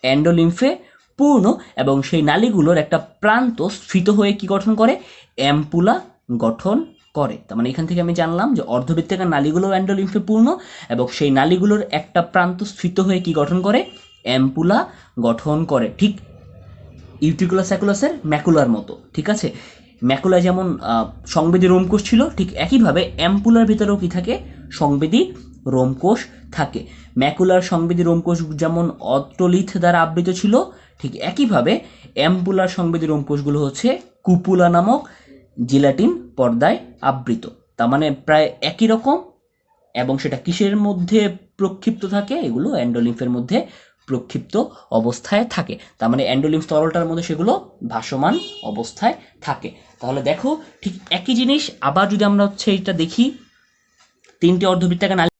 অ্যান্ডোলিম্ফে পূর্ণ, এবং সেই নালীগুলোর একটা প্রান্ত স্ফীত হয়ে কি গঠন করে? অ্যাম্পুলা গঠন করে। তার মানে এখান থেকে আমি জানলাম যে অর্ধবৃত্তাকার নালীগুলো অ্যান্ডোলিম্ফে পূর্ণ, এবং সেই নালীগুলোর একটা প্রান্ত স্ফীত হয়ে কি গঠন করে? অ্যাম্পুলা গঠন করে। ঠিক ইউট্রিকুলাস স্যাকুলাসের ম্যাকুলার মতো। ঠিক আছে, ম্যাকুলায় যেমন সংবেদী রোমকোষ ছিল, ঠিক একইভাবে অ্যাম্পুলার ভিতরেও কি থাকে? সংবেদী রোমকোষ থাকে। ম্যাকুলার সংবেদী রোমকোষ যেমন অটোলিথ দ্বারা আবৃত ছিল, ঠিক একইভাবে অ্যাম্পুলার সংবেদী রোমকোষগুলো হচ্ছে কুপুলা নামক জিলাটিন পর্দায় আবৃত। তার মানে প্রায় একই রকম, এবং সেটা কিসের মধ্যে প্রক্ষিপ্ত থাকে? এগুলো অ্যান্ডোলিম্ফের মধ্যে প্রক্ষিপ্ত অবস্থায় থাকে। তার মানে অ্যান্ডোলিম্ফ তরলটার মধ্যে সেগুলো ভাসমান অবস্থায় থাকে। তাহলে দেখো, ঠিক একই জিনিস আবার যদি আমরা হচ্ছে এটা দেখি, 3টি অর্ধবৃত্তাকার নালী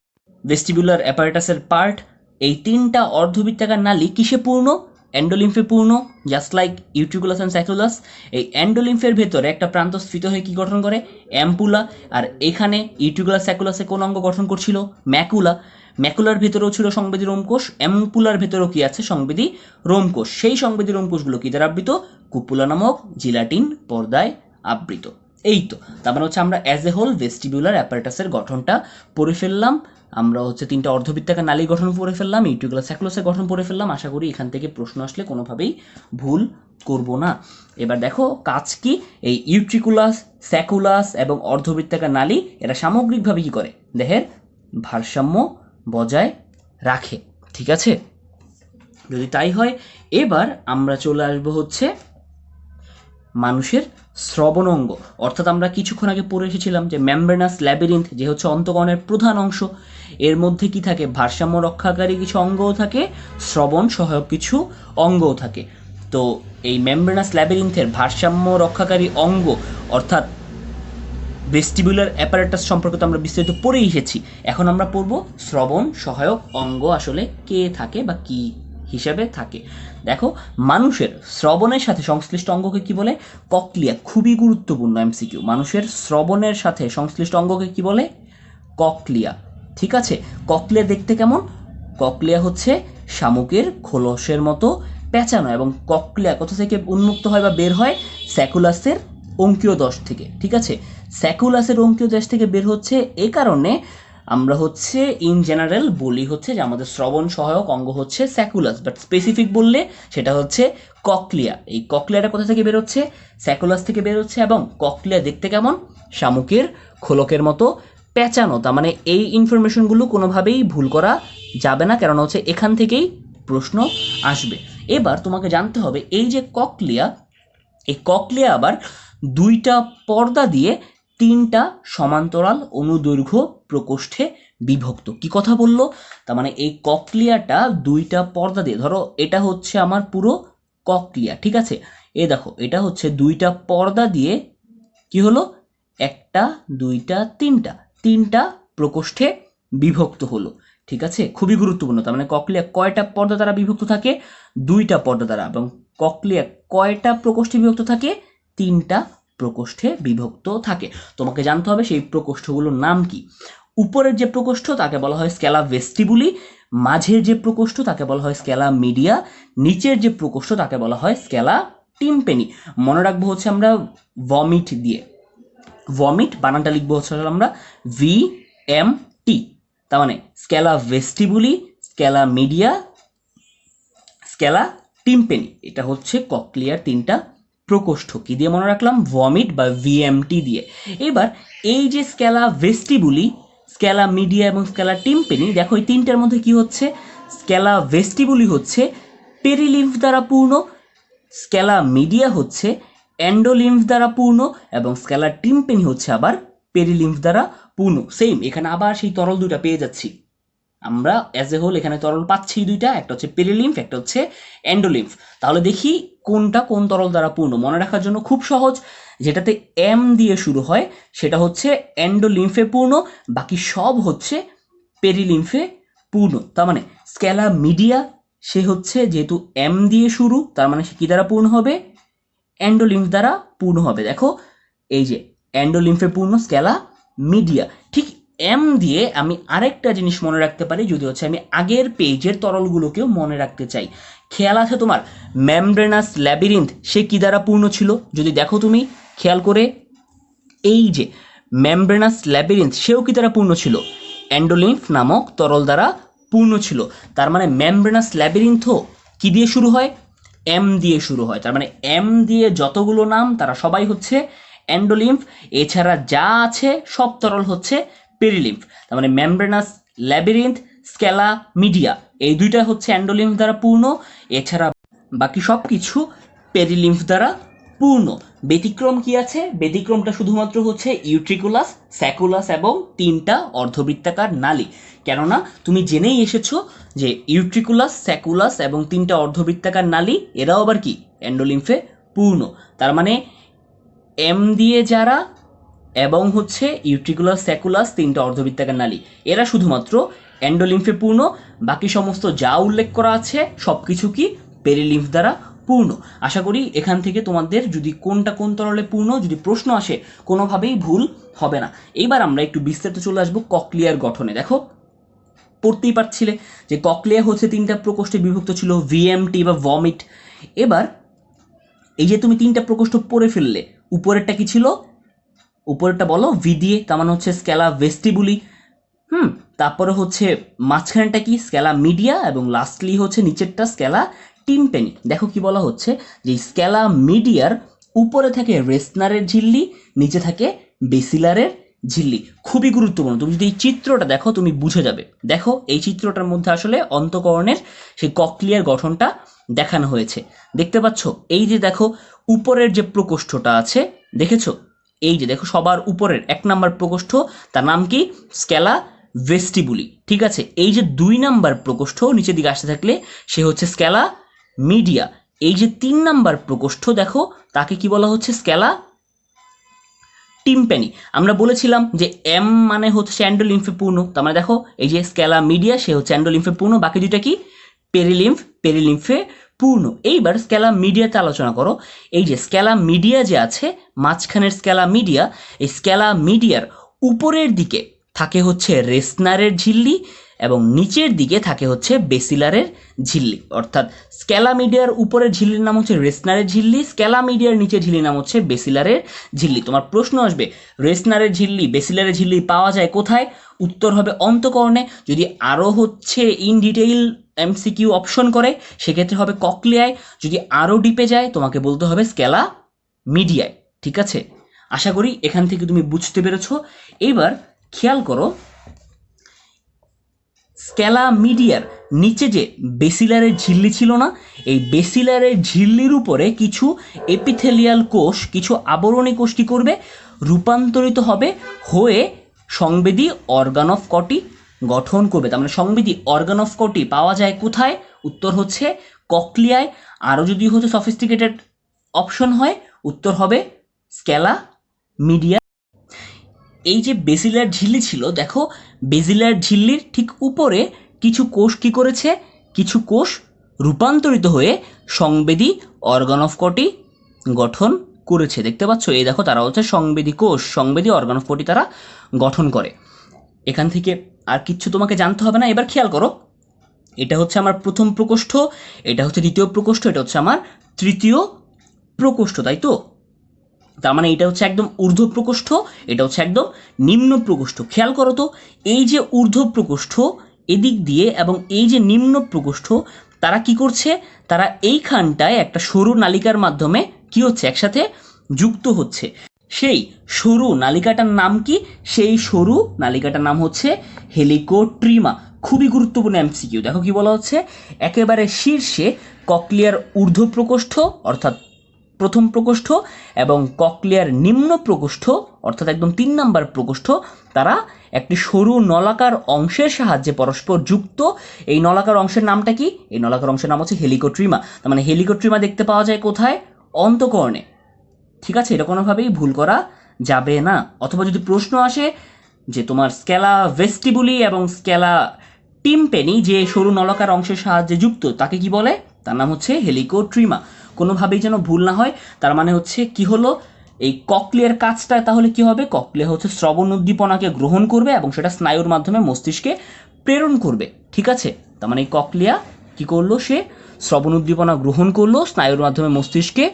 ভেস্টিবুলার অ্যাপারেটাসের পার্ট। এই 3টা অর্ধবৃত্তাকার নালী কিসে পূর্ণ? অ্যান্ডোলিম্ফে পূর্ণ, just like utriculus and sacculus. এই অ্যান্ডোলিম্ফের ভেতরে একটা প্রান্ত স্ফীত হয়ে কি গঠন করে? অ্যাম্পুলা। আর এখানে ইউট্রিকুলাস স্যাকুলাসে কোন অঙ্গ গঠন করছিল? ম্যাকুলা। ম্যাকুলার ভেতরেও ছিল সংবেদী রোমকোষ, অ্যাম্পুলার ভেতরেও কি আছে? সংবেদী রোমকোষ। সেই সংবেদী রোমকোষগুলো কি দ্বারা আবৃত? কুপুলা নামক জিলাটিন পর্দায় আবৃত। এই তো, তার মানে হচ্ছে আমরা অ্যাজ এ হোল ভেস্টিবুলার অ্যাপারেটাসের গঠনটা পড়ে ফেললাম। আমরা হচ্ছে 3টা অর্ধবৃত্তাকার নালী গঠন পড়ে ফেললাম, ইউট্রিকুলাস স্যাকুলাসের গঠন পড়ে ফেললাম। আশা করি এখান থেকে প্রশ্ন আসলে কোনোভাবেই ভুল করব না। এবার দেখো কাজ কি। এই ইউট্রিকুলাস, স্যাকুলাস এবং অর্ধবৃত্তাকার নালী এরা সামগ্রিকভাবে কি করে? দেহের ভারসাম্য বজায় রাখে। ঠিক আছে, যদি তাই হয় এবার আমরা চলে আসবো হচ্ছে মানুষের শ্রবণ অঙ্গ। অর্থাৎ আমরা কিছুক্ষণ আগে পড়ে এসেছিলাম যে মেমব্রেনাস ল্যাবিরিন্থ যে হচ্ছে অন্তঃকরণের প্রধান অংশ, এর মধ্যে কি থাকে? ভারসাম্য রক্ষাকারী কিছু অঙ্গও থাকে, শ্রবণ সহায়ক কিছু অঙ্গও থাকে। তো এই মেমব্রেনাস ল্যাবিরিন্থের ভারসাম্য রক্ষাকারী অঙ্গ অর্থাৎ ভেস্টিবুলার অ্যাপারেটাস সম্পর্কে তো আমরা বিস্তারিত পড়ে এসেছি। এখন আমরা পড়ব শ্রবণ সহায়ক অঙ্গ আসলে কে থাকে বা কি হিসাবে থাকে। দেখো, মানুষের শ্রবণের সাথে সংশ্লিষ্ট অঙ্গকে কি বলে? ককলিয়া। খুবই গুরুত্বপূর্ণ এমসিকিউ। মানুষের শ্রবণের সাথে সংশ্লিষ্ট অঙ্গকে কি বলে? ককলিয়া। ঠিক আছে, ককলিয়া দেখতে কেমন? ককলিয়া হচ্ছে শামুকের খোলসের মতো পেঁচানো, এবং ককলিয়া কোথা থেকে উন্মুক্ত হয় বা বের হয়? স্যাকুলাসের অঙ্কীয় দশ থেকে। ঠিক আছে, স্যাকুলাসের অঙ্কীয় দশ থেকে বের হচ্ছে। এ কারণে আমরা হচ্ছে ইন জেনারেল বলি হচ্ছে যে আমাদের শ্রবণ সহায়ক অঙ্গ হচ্ছে স্যাকুলাস, বাট স্পেসিফিক বললে সেটা হচ্ছে ককলিয়া। এই ককলিয়াটা কোথা থেকে বের হচ্ছে? স্যাকুলাস থেকে বের হচ্ছে, এবং ককলিয়া দেখতে কেমন? শামুকের খোলকের মতো পেঁচানো। তার মানে এই ইনফরমেশনগুলো কোনোভাবেই ভুল করা যাবে না, কারণ হচ্ছে এখান থেকেই প্রশ্ন আসবে। এবার তোমাকে জানতে হবে এই যে ককলিয়া, এই ককলিয়া আবার 2টা পর্দা দিয়ে 3টা সমান্তরাল অনুদৈর্ঘ্য প্রকোষ্ঠে বিভক্ত। কি কথা বললো? তার মানে এই ককলিয়াটা 2টা পর্দা দিয়ে, ধরো এটা হচ্ছে আমার পুরো ককলিয়া। ঠিক আছে, এ দেখো এটা হচ্ছে 2টা পর্দা দিয়ে কি হলো? একটা, দুইটা, তিনটা প্রকোষ্ঠে বিভক্ত হলো। ঠিক আছে, খুবই গুরুত্বপূর্ণ। তার মানে ককলিয়া কয়টা পর্দা দ্বারা বিভক্ত থাকে? 2টা পর্দা দ্বারা। এবং ককলিয়া কয়টা প্রকোষ্ঠে বিভক্ত থাকে? 3টা প্রকোষ্ঠে বিভক্ত থাকে। তোমাকে জানতে হবে সেই প্রকোষ্ঠগুলোর নাম কি। উপরের যে প্রকোষ্ঠ তাকে বলা হয় স্ক্যালা ভেস্টিবুলি, মাঝের যে প্রকোষ্ঠ তাকে বলা হয় স্ক্যালা মিডিয়া, নিচের যে প্রকোষ্ঠ তাকে বলা হয় স্ক্যালা টিম্পেনি। মনে রাখবো হচ্ছে আমরা ভমিট দিয়ে, ভমিট বানানটা লিখবো হচ্ছে আমরা VMT। তার মানে scala vestibuli, scala media, scala টিম্পেনি, এটা হচ্ছে ককলিয়ার 3টা প্রকোষ্ঠ। কি দিয়ে মনে রাখলাম? ভমিট বা VMT দিয়ে। এবার এই যে স্ক্যালা ভেস্টিবুলি, স্ক্যালা মিডিয়া এবং স্ক্যালা টিম্পেনি, দেখো এই 3টার মধ্যে কি হচ্ছে? স্ক্যালা ভেস্টিবুলি হচ্ছে পেরিলিম্ফ দ্বারা পূর্ণ, স্ক্যালা মিডিয়া হচ্ছে এন্ডোলিম্ফ দ্বারা পূর্ণ, এবং স্ক্যালা টিম্পেনি হচ্ছে আবার পেরিলিম্ফ দ্বারা পূর্ণ। সেম, এখানে আবার সেই তরল দুটা পেয়ে যাচ্ছি আমরা অ্যাজ এ হোল। এখানে তরল পাচ্ছি দুইটা, একটা হচ্ছে পেরিলিম্ফ, একটা হচ্ছে এন্ডোলিম্ফ। তাহলে দেখি কোনটা কোন তরল দ্বারা পূর্ণ। মনে রাখার জন্য খুব সহজ, যেটাতে এম দিয়ে শুরু হয় সেটা হচ্ছে এন্ডোলিম্ফে পূর্ণ, বাকি সব হচ্ছে পেরিলিম্ফে পূর্ণ। তার মানে স্ক্যালা মিডিয়া সে হচ্ছে যেহেতু এম দিয়ে শুরু, তার মানে সে কি দ্বারা পূর্ণ হবে? এন্ডোলিম্ফ দ্বারা পূর্ণ হবে। দেখো এই যে এন্ডোলিম্ফে পূর্ণ স্ক্যালা মিডিয়া। ঠিক এম দিয়ে আমি আরেকটা জিনিস মনে রাখতে পারি, যদি হচ্ছে আমি আগের পেজের তরলগুলোকেও মনে রাখতে চাই। খেয়াল আছে তোমার মেমব্রেনাস ল্যাবিরিন্থ সে কি দ্বারা পূর্ণ ছিল? যদি দেখো তুমি খেয়াল করে, এই যে মেমব্রেনাস ল্যাবিরিন্থ সেও কি দ্বারা পূর্ণ ছিল? এন্ডোলিম্ফ নামক তরল দ্বারা পূর্ণ ছিল। তার মানে মেমব্রেনাস ল্যাবিরিন্থও কি দিয়ে শুরু হয়? এম দিয়ে শুরু হয়। তার মানে এম দিয়ে যতগুলো নাম তারা সবাই হচ্ছে এন্ডোলিম্ফ, এছাড়া যা আছে সব তরল হচ্ছে পেরিলিম্ফ। তার মানে মেমব্রেনাস ল্যাবিরিন্থ, স্ক্যালা মিডিয়া, এই দুইটা হচ্ছে এন্ডোলিম্ফ দ্বারা পূর্ণ, এছাড়া বাকি সব কিছু পেরিলিম্ফ দ্বারা পূর্ণ। ব্যতিক্রম কি আছে? ব্যতিক্রমটা শুধুমাত্র হচ্ছে ইউট্রিকুলাস, স্যাকুলাস এবং 3টা অর্ধবৃত্তাকার নালী। কেননা তুমি জেনেই এসেছো যে ইউট্রিকুলাস, স্যাকুলাস এবং 3টা অর্ধবৃত্তাকার নালী এরাও আবার কি? এন্ডোলিম্ফে পূর্ণ। তার মানে এম দিয়ে যারা এবং হচ্ছে ইউট্রিকুলাস, স্যাকুলাস 3টা অর্ধবৃত্তাকার নালী, এরা শুধুমাত্র এন্ডোলিম্ফে পূর্ণ। বাকি সমস্ত যা উল্লেখ করা আছে সব কিছু কি? পেরিলিম্ফ দ্বারা পূর্ণ। আশা করি এখান থেকে তোমাদের যদি কোনটা কোন তরলে পূর্ণ যদি প্রশ্ন আসে কোনোভাবেই ভুল হবে না। এইবার আমরা একটু বিস্তারিত চলে আসবো ককলিয়ার গঠনে। দেখো পড়তেই পারছিলে যে ককলিয়া হচ্ছে 3টা প্রকোষ্ঠে বিভক্ত ছিল, VMT বা ভমিট। এবার এই যে তুমি 3টা প্রকোষ্ঠ পড়ে ফেললে, উপরেরটা কি ছিল? উপরেরটা বলো ভি দিয়ে, তার মানে হচ্ছে স্ক্যালা ভেস্টিবুলি। তারপরে হচ্ছে মাঝখানেরটা কি? স্ক্যালা মিডিয়া, এবং লাস্টলি হচ্ছে নিচেরটা স্ক্যালা টিম্পেনি। দেখো কি বলা হচ্ছে যে স্ক্যালা মিডিয়ার উপরে থাকে রেসনারের ঝিল্লি, নিচে থাকে বেসিলারের ঝিল্লি। খুবই গুরুত্বপূর্ণ, তুমি যদি এই চিত্রটা দেখো তুমি বুঝে যাবে। দেখো এই চিত্রটার মধ্যে আসলে অন্তঃকরণের সেই ককলিয়ার গঠনটা দেখানো হয়েছে। দেখতে পাচ্ছ? এই যে দেখো উপরের যে প্রকোষ্ঠটা আছে, দেখেছো? এই যে দেখো সবার উপরের 1 নাম্বার প্রকোষ্ঠ, তার নাম কি? Scala vestibuli. ঠিক আছে, এই যে 2 নাম্বার প্রকোষ্ঠ নিচের দিকে আসতে থাকলে সে হচ্ছে স্ক্যালা মিডিয়া। এই যে 3 নাম্বার প্রকোষ্ঠ দেখো তাকে কি বলা হচ্ছে? স্ক্যালা টিম্পেনি। আমরা বলেছিলাম যে এম মানে হচ্ছে এন্ডোলিম্ফে পূর্ণ, তার মানে দেখো এই যে স্ক্যালা মিডিয়া সে হচ্ছে এন্ডোলিম্ফে পূর্ণ, বাকি দুইটা কি? পেরিলিম্ফ, পেরিলিম্ফে পূর্ণ। এইবার স্ক্যালা মিডিয়াতে আলোচনা করো। এই যে স্ক্যালা মিডিয়া যে আছে মাঝখানের স্ক্যালা মিডিয়া, এই স্ক্যালা মিডিয়ার উপরের দিকে থাকে হচ্ছে রেসনারের ঝিল্লি এবং নিচের দিকে থাকে হচ্ছে বেসিলারের ঝিল্লি। অর্থাৎ স্ক্যালা মিডিয়ার উপরের ঝিল্লির নাম হচ্ছে রেসনারের ঝিল্লি, স্ক্যালা মিডিয়ার নিচের ঝিল্লির নাম হচ্ছে বেসিলারের ঝিল্লি। তোমার প্রশ্ন আসবে রেসনারের ঝিল্লি, বেসিলারের ঝিল্লি পাওয়া যায় কোথায়? উত্তর হবে অন্তঃকরণে। যদি আরও হচ্ছে ইন ডিটেইল MCQ অপশন করে সেক্ষেত্রে হবে ককলিয়ায়। যদি আরও ডিপে যায় তোমাকে বলতে হবে স্ক্যালা মিডিয়ায়। ঠিক আছে, আশা করি এখান থেকে তুমি বুঝতে পেরেছ। এবার খেয়াল করো, স্ক্যালা মিডিয়ার নিচে যে বেসিলারের ঝিল্লি ছিল না, এই বেসিলারের ঝিল্লির উপরে কিছু এপিথেলিয়াল কোষ, কিছু আবরণী কোষ কি করবে? রূপান্তরিত হবে হয়ে সংবেদী অর্গান অফ কটি গঠন করবে। তার মানে সংবেদী অর্গান অফ কটি পাওয়া যায় কোথায়? উত্তর হচ্ছে ককলিয়ায়। আরও যদি হচ্ছে সফিস্টিকেটেড অপশন হয় উত্তর হবে স্ক্যালা মিডিয়া। এই যে বেসিলার ঝিল্লি ছিল, দেখো বেসিলার ঝিল্লির ঠিক উপরে কিছু কোষ কি করেছে, কিছু কোষ রূপান্তরিত হয়ে সংবেদী অর্গান অফ কটি গঠন করেছে। দেখতে পাচ্ছ, এই দেখো তারা হচ্ছে সংবেদী কোষ, সংবেদী অর্গান অফ কটি তারা গঠন করে। এখান থেকে আর কিচ্ছু তোমাকে জানতে হবে না। এবার খেয়াল করো, এটা হচ্ছে আমার প্রথম প্রকোষ্ঠ, এটা হচ্ছে দ্বিতীয় প্রকোষ্ঠ, এটা হচ্ছে আমার তৃতীয় প্রকোষ্ঠ, তাই তো? তার মানে এটা হচ্ছে একদম ঊর্ধ্ব প্রকোষ্ঠ, এটা হচ্ছে একদম নিম্ন প্রকোষ্ঠ। খেয়াল করো তো, এই যে ঊর্ধ্ব প্রকোষ্ঠ এদিক দিয়ে এবং এই যে নিম্ন প্রকোষ্ঠ, তারা কি করছে, তারা এইখানটায় একটা সরু নালিকার মাধ্যমে কি হচ্ছে, একসাথে যুক্ত হচ্ছে। সেই সরু নালিকাটার নাম কি? সেই সরু নালিকাটার নাম হচ্ছে হেলিকোট্রিমা। খুবই গুরুত্বপূর্ণ এমসিকিউ। দেখো কি বলা হচ্ছে, একেবারে শীর্ষে ককলিয়ার ঊর্ধ্ব প্রকোষ্ঠ অর্থাৎ প্রথম প্রকোষ্ঠ এবং ককলিয়ার নিম্ন প্রকোষ্ঠ অর্থাৎ একদম 3 নাম্বার প্রকোষ্ঠ, তারা একটি সরু নলাকার অংশের সাহায্যে পরস্পর যুক্ত। এই নলাকার অংশের নামটা কি? এই নলাকার অংশের নাম হচ্ছে হেলিকোট্রিমা। তার মানে হেলিকোট্রিমা দেখতে পাওয়া যায় কোথায়? অন্তঃকর্ণে। ঠিক আছে, এটা কোনোভাবেই ভুল করা যাবে না। অথবা যদি প্রশ্ন আসে যে তোমার স্ক্যালা ভেস্টিবুলি এবং স্ক্যালা টিম্পেনি যে সরু নলাকার অংশের সাহায্যে যুক্ত, তাকে কি বলে? তার নাম হচ্ছে হেলিকোট্রিমা। কোনোভাবেই যেন ভুল না হয়। তার মানে হচ্ছে কি হলো, এই ককলিয়ার কাজটা তাহলে কি হবে? ককলিয়া হচ্ছে শ্রবণ উদ্দীপনাকে গ্রহণ করবে এবং সেটা স্নায়ুর মাধ্যমে মস্তিষ্কে প্রেরণ করবে। ঠিক আছে, তার মানে এই ককলিয়া কি করলো, সে শ্রবণ উদ্দীপনা গ্রহণ করলো, স্নায়ুর মাধ্যমে মস্তিষ্কে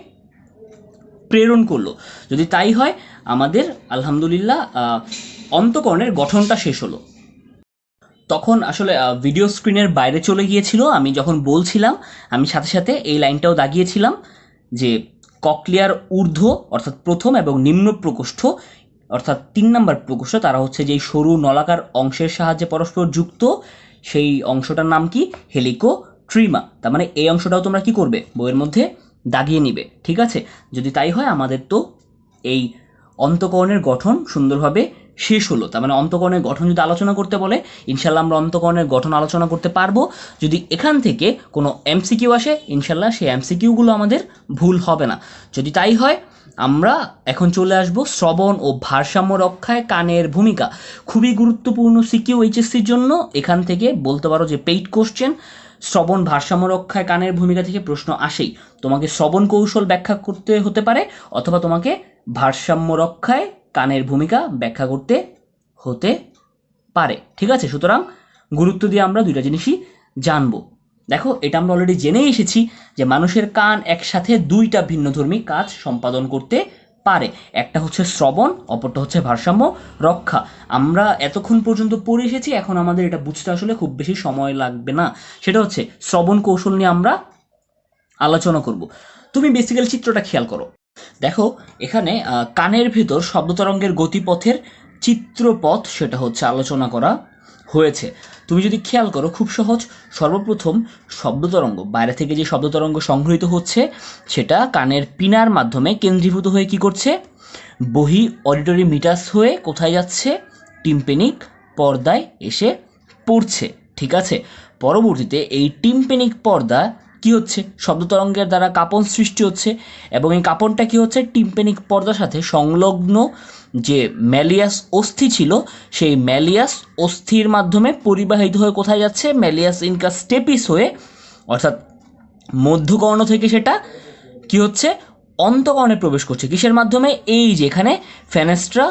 প্রেরণ করলো। যদি তাই হয়, আমাদের আলহামদুলিল্লাহ অন্তঃকর্ণের গঠনটা শেষ হলো। তখন আসলে ভিডিও স্ক্রিনের বাইরে চলে গিয়েছিল, আমি যখন বলছিলাম আমি সাথে সাথে এই লাইনটাও দাগিয়েছিলাম যে ককলিয়ার ঊর্ধ্ব অর্থাৎ প্রথম এবং নিম্ন প্রকোষ্ঠ অর্থাৎ 3 নাম্বার প্রকোষ্ঠ, তারা হচ্ছে যেই সরু নলাকার অংশের সাহায্যে পরস্পর যুক্ত, সেই অংশটার নাম কি? হেলিকোট্রিমা। তার মানে এই অংশটাও তোমরা কি করবে? বইয়ের মধ্যে দাগিয়ে নিবে। ঠিক আছে, যদি তাই হয় আমাদের তো এই অন্তঃকর্ণের গঠন সুন্দরভাবে শেষ হলো। তার মানে অন্তঃকর্ণের গঠন যদি আলোচনা করতে বলে, ইনশাল্লাহ আমরা অন্তঃকর্ণের গঠন আলোচনা করতে পারবো। যদি এখান থেকে কোনো এমসিকিউ আসে, ইনশাল্লাহ সেই এমসিকিউগুলো আমাদের ভুল হবে না। যদি তাই হয়, আমরা এখন চলে আসব শ্রবণ ও ভারসাম্য রক্ষায় কানের ভূমিকা। খুবই গুরুত্বপূর্ণ সিকিউ এইচএসসির জন্য। এখান থেকে বলতে পারো যে পেইড কোশ্চেন, শ্রবণ ভারসাম্য রক্ষায় কানের ভূমিকা থেকে প্রশ্ন আসেই। তোমাকে শ্রবণ কৌশল ব্যাখ্যা করতে হতে পারে অথবা তোমাকে ভারসাম্য রক্ষায় কানের ভূমিকা ব্যাখ্যা করতে হতে পারে। ঠিক আছে, সুতরাং গুরুত্ব দিয়ে আমরা দুইটা জিনিসই জানবো। দেখো, এটা আমরা অলরেডি জেনেই এসেছি যে মানুষের কান একসাথে দুইটা ভিন্নধর্মী কাজ সম্পাদন করতে পারে। একটা হচ্ছে শ্রবণ, অপরটা হচ্ছে ভারসাম্য রক্ষা। আমরা এতক্ষণ পর্যন্ত পড়ে এসেছি, এখন আমাদের এটা বুঝতে আসলে খুব বেশি সময় লাগবে না। সেটা হচ্ছে শ্রবণ কৌশল নিয়ে আমরা আলোচনা করব। তুমি বেসিক্যালি চিত্রটা খেয়াল করো। দেখো, এখানে কানের ভেতর শব্দ তরঙ্গের গতিপথের চিত্রপথ সেটা হচ্ছে আলোচনা করা হয়েছে। তুমি যদি খেয়াল করো, খুব সহজ। সর্বপ্রথম শব্দ তরঙ্গ, বাইরে থেকে যে শব্দ তরঙ্গ সংগৃহীত হচ্ছে সেটা কানের পিনার মাধ্যমে কেন্দ্রীভূত হয়ে কি করছে? বহি অডিটরি মিটাস হয়ে কোথায় যাচ্ছে? টিম্পেনিক পর্দায় এসে পড়ছে। ঠিক আছে, পরবর্তীতে এই টিম্পেনিক পর্দা কি হচ্ছে? শব্দ তরঙ্গের দ্বারা কাঁপন সৃষ্টি হচ্ছে এবং এই কাঁপনটা কি হচ্ছে? টিম্পেনিক পর্দার সাথে সংলগ্ন যে ম্যালিয়াস অস্থি ছিল, সেই ম্যালিয়াস অস্থির মাধ্যমে পরিবাহিত হয়ে কোথায় যাচ্ছে? ম্যালিয়াস ইনকা স্টেপিস হয়ে, অর্থাৎ মধ্যকর্ণ থেকে সেটা কি হচ্ছে? অন্তঃকর্ণে প্রবেশ করছে। কিসের মাধ্যমে? এই যে এখানে ফেনেস্ট্রা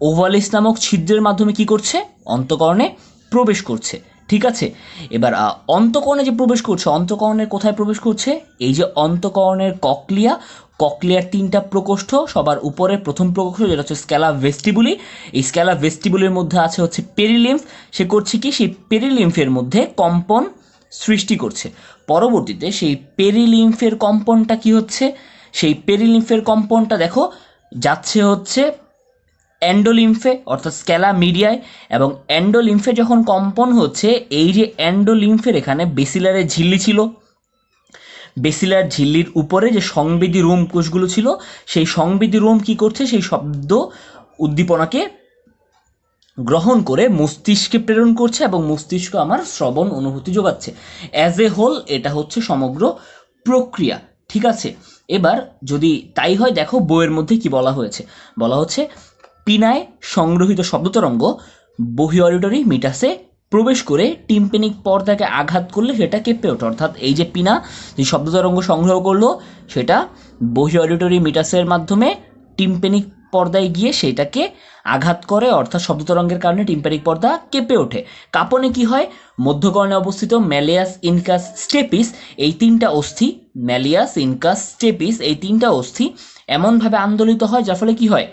ওভালিস নামক ছিদ্রের মাধ্যমে কি করছে? অন্তঃকর্ণে প্রবেশ করছে। ঠিক আছে, এবার অন্তঃকর্ণে যে প্রবেশ করছে, অন্তঃকর্ণের কোথায় প্রবেশ করছে? এই যে অন্তঃকর্ণের ককলিয়া, ককলিয়ার 3টা প্রকোষ্ঠ, সবার উপরে প্রথম প্রকোষ্ঠ যেটা হচ্ছে স্ক্যালা ভেস্টিবুলি। এই স্ক্যালা ভেস্টিবুলের মধ্যে আছে হচ্ছে পেরিলিম্ফ। সে করছে কি? সেই পেরিলিম্ফের মধ্যে কম্পন সৃষ্টি করছে। পরবর্তীতে সেই পেরিলিম্ফের কম্পনটা কি হচ্ছে? সেই পেরিলিম্ফের কম্পনটা দেখো যাচ্ছে হচ্ছে অ্যান্ডোলিম্ফে অর্থাৎ স্ক্যালা মিডিয়ায়, এবং অ্যান্ডোলিম্ফে যখন কম্পন হচ্ছে, এই যে অ্যান্ডোলিম্ফের এখানে বেসিলারের ঝিল্লি ছিল, বেসিলার ঝিল্লির উপরে যে সংবেদী রোম কোষগুলো ছিল, সেই সংবেদী রোম কি করছে? সেই শব্দ উদ্দীপনাকে গ্রহণ করে মস্তিষ্কে প্রেরণ করছে এবং মস্তিষ্ক আমার শ্রবণ অনুভূতি যোগাচ্ছে। অ্যাজ এ হোল এটা হচ্ছে সমগ্র প্রক্রিয়া। ঠিক আছে, এবার যদি তাই হয়, দেখো বইয়ের মধ্যে কি বলা হয়েছে। বলা হচ্ছে পিনায় সংগ্রহিত শব্দতরঙ্গ বহি অডিটরি মিটাসে প্রবেশ করে টিম্পেনিক পর্দাকে আঘাত করলে সেটা কেঁপে ওঠে। অর্থাৎ এই যে পিনা যে শব্দতরঙ্গ সংগ্রহ করলো সেটা বহি অডিটরি মিটাসের মাধ্যমে টিম্পেনিক পর্দায় গিয়ে সেটাকে আঘাত করে, অর্থাৎ শব্দতরঙ্গের কারণে টিম্পেনিক পর্দা কেঁপে ওঠে। কাঁপনে কি হয়? মধ্যকর্ণে অবস্থিত ম্যালিয়াস, ইনকাস, স্টেপিস এই তিনটা অস্থি, ম্যালিয়াস, ইনকাস, স্টেপিস এই তিনটা অস্থি এমনভাবে আন্দোলিত হয় যার ফলে কি হয়,